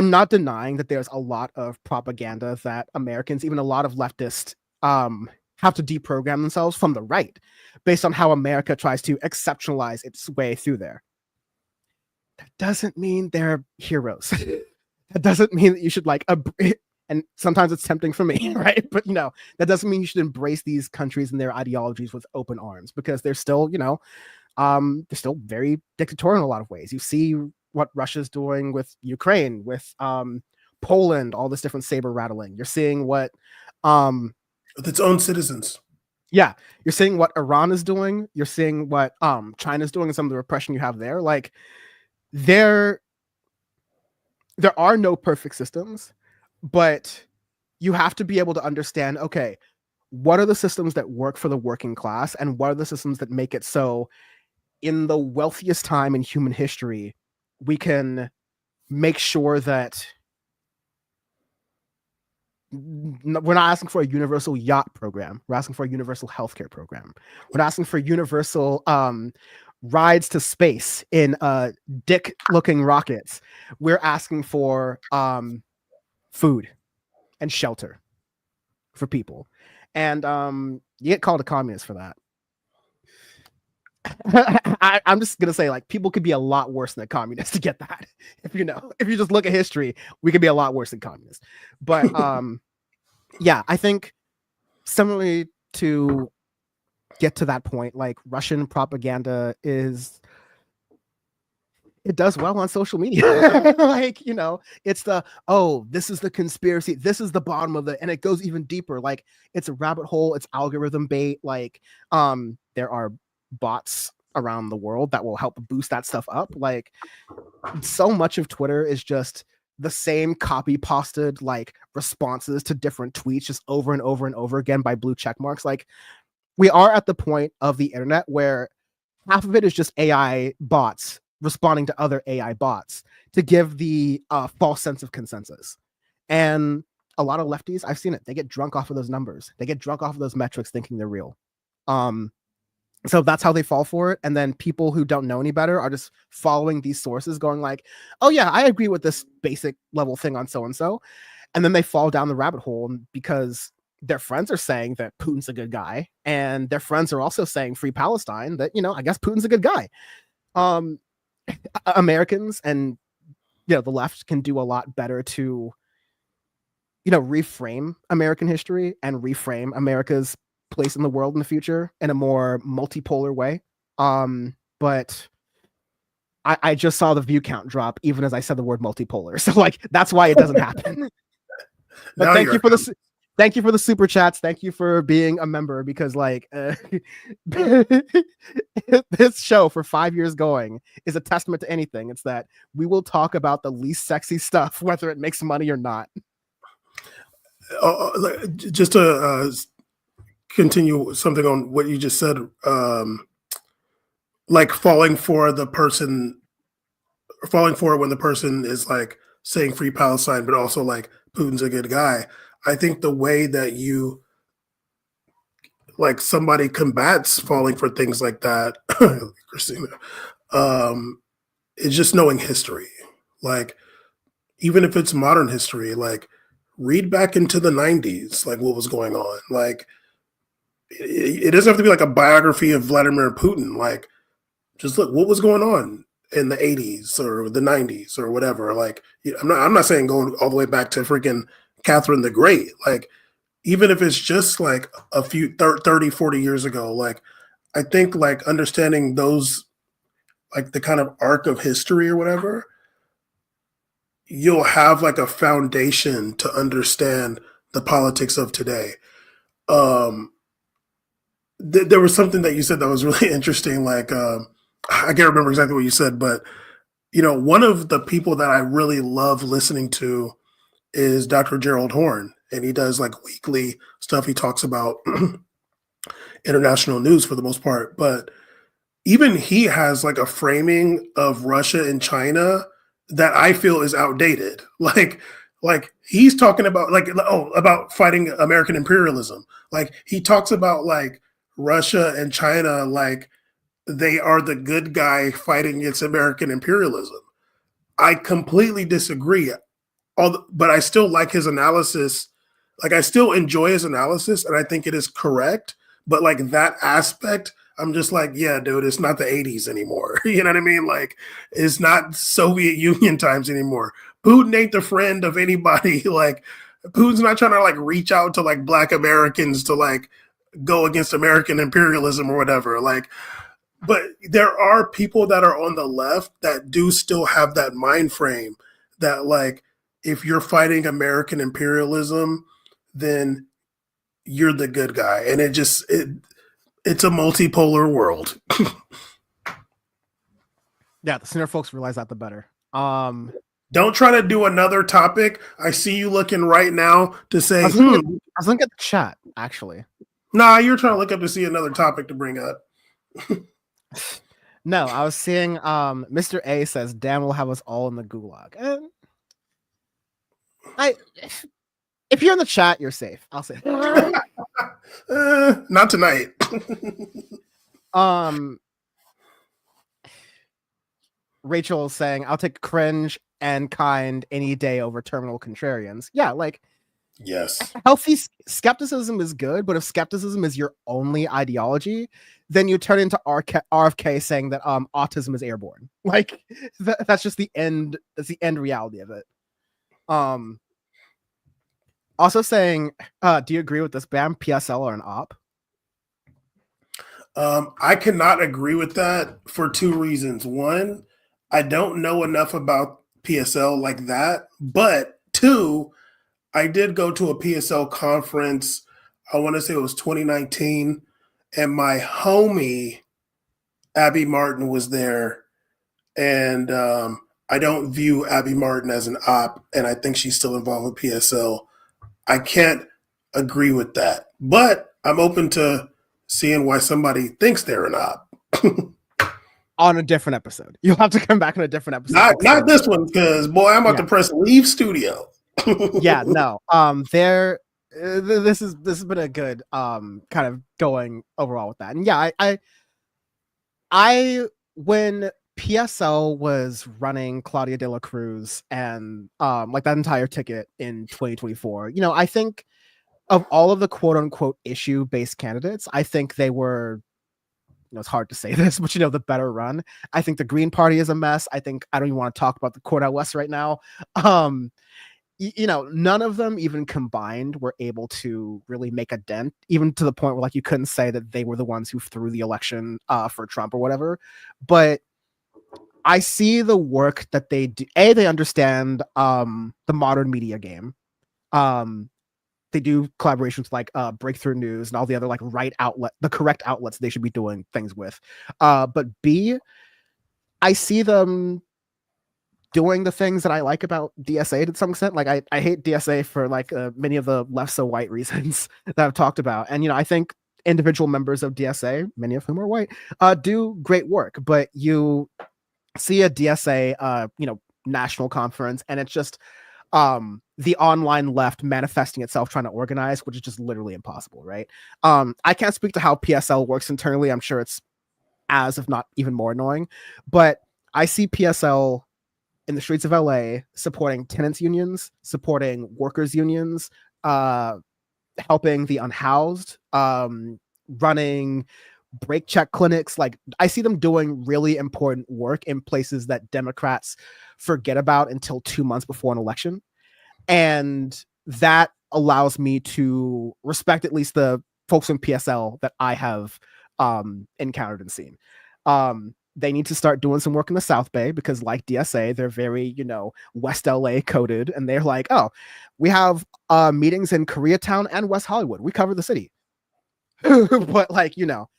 [SPEAKER 5] not denying that there's a lot of propaganda that Americans, even a lot of leftists, have to deprogram themselves from the right based on how America tries to exceptionalize its way through there. That doesn't mean they're heroes. That doesn't mean that you should like, and sometimes it's tempting for me, right? But, you know, that doesn't mean you should embrace these countries and their ideologies with open arms, because they're still, you know, they're still very dictatorial in a lot of ways. You see what Russia's doing with Ukraine, with Poland, all this different saber rattling. You're seeing what
[SPEAKER 6] with its own citizens.
[SPEAKER 5] Yeah, you're seeing what Iran is doing. You're seeing what China's doing and some of the repression you have there. Like, there are no perfect systems, but you have to be able to understand, okay, what are the systems that work for the working class, and what are the systems that make it so in the wealthiest time in human history, we can make sure that we're not asking for a universal yacht program. We're asking for a universal healthcare program. We're not asking for universal rides to space in dick-looking rockets. We're asking for food and shelter for people. And you get called a communist for that. I'm just gonna say, like, people could be a lot worse than a communist to get that. If you just look at history, we could be a lot worse than communists. But yeah, I think similarly to get to that point, like, Russian propaganda it does well on social media. Like, you know, it's this is the conspiracy, this is the bottom of it, and it goes even deeper. Like, it's a rabbit hole, it's algorithm bait. Like, there are bots around the world that will help boost that stuff up. Like, so much of Twitter is just the same copy pasted like responses to different tweets just over and over and over again by blue check marks. Like, we are at the point of the internet where half of it is just AI bots responding to other AI bots to give the false sense of consensus. And a lot of lefties, I've seen it, they get drunk off of those numbers. They get drunk off of those metrics thinking they're real. So that's how they fall for it. And then people who don't know any better are just following these sources going like, oh yeah, I agree with this basic level thing on so-and-so. And then they fall down the rabbit hole because their friends are saying that Putin's a good guy. And their friends are also saying free Palestine, that, you know, I guess Putin's a good guy. Americans and, you know, the left can do a lot better to, you know, reframe American history and reframe America's place in the world in the future in a more multipolar way. But I just saw the view count drop even as I said the word multipolar. So like, that's why it doesn't happen. But thank you for the super chats. Thank you for being a member, because like this show for 5 years going is a testament to anything. It's that we will talk about the least sexy stuff, whether it makes money or not.
[SPEAKER 6] Just to continue something on what you just said, like falling for it when the person is like saying free Palestine, but also like Putin's a good guy. I think the way that you like somebody combats falling for things like that, Christina, is just knowing history. Like, even if it's modern history, like read back into the 90s, like what was going on. Like, it doesn't have to be like a biography of Vladimir Putin. Like, just look what was going on in the 80s or the 90s or whatever. Like, I'm not saying going all the way back to freaking Catherine the Great. Like, even if it's just like a few 30, 40 years ago, like, I think like understanding those, like the kind of arc of history or whatever, you'll have like a foundation to understand the politics of today. There was something that you said that was really interesting. Like, I can't remember exactly what you said, but, you know, one of the people that I really love listening to is Dr. Gerald Horn, and he does like weekly stuff. He talks about international news for the most part, but even he has like a framing of Russia and China that I feel is outdated. Like he's talking about about fighting American imperialism. Like he talks about like Russia and China like they are the good guy fighting against American imperialism. I completely disagree. But I still like his analysis. Like I still enjoy his analysis, and I think it is correct. But like that aspect, I'm just like, yeah, dude, it's not the 80s anymore. You know what I mean? Like it's not Soviet Union times anymore. Putin ain't the friend of anybody. Like Putin's not trying to like reach out to like Black Americans to like go against American imperialism or whatever. Like, but there are people that are on the left that do still have that mind frame that like if you're fighting American imperialism, then you're the good guy. And it's a multipolar world.
[SPEAKER 5] Yeah, the sooner folks realize that, the better.
[SPEAKER 6] Don't try to do another topic. I see you looking right now to say,
[SPEAKER 5] I was looking at the chat, actually.
[SPEAKER 6] Nah, you're trying to look up to see another topic to bring up.
[SPEAKER 5] No, I was seeing Mr. A says Dan will have us all in the gulag. And if you're in the chat, you're safe. I'll say
[SPEAKER 6] not tonight.
[SPEAKER 5] Rachel is saying, I'll take cringe and kind any day over terminal contrarians. Yeah, like
[SPEAKER 6] yes.
[SPEAKER 5] Healthy skepticism is good, but if skepticism is your only ideology, then you turn into RFK saying that autism is airborne. Like that's just the end. That's the end reality of it. Also saying, do you agree with this? BAM, PSL, or an op?
[SPEAKER 6] I cannot agree with that for two reasons. One, I don't know enough about PSL like that. But two, I did go to a PSL conference. I want to say it was 2019. And my homie, Abby Martin, was there. And I don't view Abby Martin as an op. And I think she's still involved with PSL. I can't agree with that. But I'm open to seeing why somebody thinks they're an op.
[SPEAKER 5] On a different episode. You'll have to come back on a different episode.
[SPEAKER 6] Not this one, because boy, I'm about to press leave studio.
[SPEAKER 5] Yeah, no. This has been a good kind of going overall with that. And yeah, I when PSL was running Claudia de la Cruz and like that entire ticket in 2024, you know, I think of all of the quote unquote issue based candidates, I think they were, you know, it's hard to say this, but you know, the better run. I think the Green Party is a mess. I don't even want to talk about the Court out West right now. You know, none of them even combined were able to really make a dent, even to the point where like you couldn't say that they were the ones who threw the election for Trump or whatever. But I see the work that they do. They understand the modern media game. They do collaborations like Breakthrough News and all the other like the correct outlets they should be doing things with. But B, I see them doing the things that I like about DSA to some extent. Like I hate DSA for like many of the left so white reasons that I've talked about. And, you know, I think individual members of DSA, many of whom are white, do great work, but you see a DSA, you know, national conference and it's just the online left manifesting itself trying to organize, which is just literally impossible, right? I can't speak to how PSL works internally. I'm sure it's as, if not even more annoying, but I see PSL in the streets of LA supporting tenants unions, supporting workers unions, helping the unhoused, running break check clinics. Like I see them doing really important work in places that Democrats forget about until 2 months before an election. And that allows me to respect at least the folks in PSL that I have encountered and seen. They need to start doing some work in the South Bay because like DSA, they're very, you know, West LA coded. And they're like, oh, we have meetings in Koreatown and West Hollywood. We cover the city. But like, you know,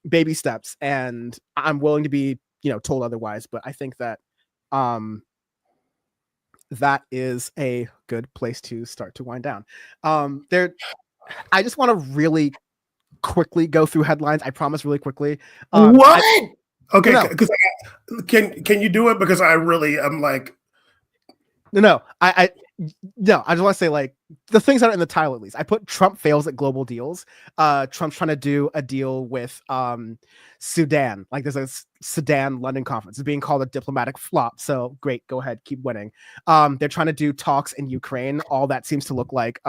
[SPEAKER 5] baby steps. And I'm willing to be, you know, told otherwise. But I think that that is a good place to start to wind down. I just want to really quickly go through headlines. I promise really quickly.
[SPEAKER 6] What? Okay, because Can you do it? Because I really am like,
[SPEAKER 5] No, I just want to say, like, the things that are in the title, at least. I put Trump fails at global deals. Trump's trying to do a deal with Sudan. Like, there's a Sudan London conference. It's being called a diplomatic flop. So great, go ahead, keep winning. They're trying to do talks in Ukraine. All that seems to look like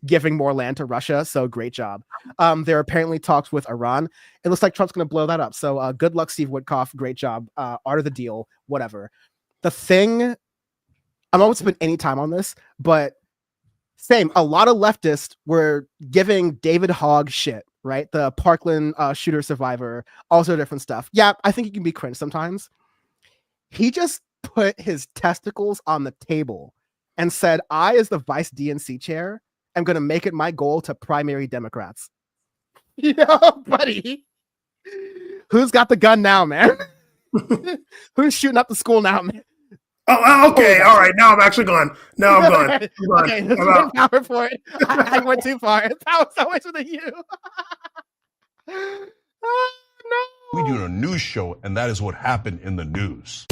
[SPEAKER 5] giving more land to Russia. So great job. There are apparently talks with Iran. It looks like Trump's going to blow that up. So good luck, Steve Witkoff. Great job. Art of the deal, whatever. The thing, I'm not going to spend any time on this, but same. A lot of leftists were giving David Hogg shit, right? The Parkland shooter survivor, also different stuff. Yeah, I think he can be cringe sometimes. He just put his testicles on the table and said, I, as the vice DNC chair, am going to make it my goal to primary Democrats. Yeah, buddy. Who's got the gun now, man? Who's shooting up the school now, man?
[SPEAKER 6] Oh, okay, all right. Now I'm actually gone. Now I'm gone.
[SPEAKER 5] Okay, this is power for it. I went too far. Power so much with you.
[SPEAKER 4] We do a news show, and that is what happened in the news.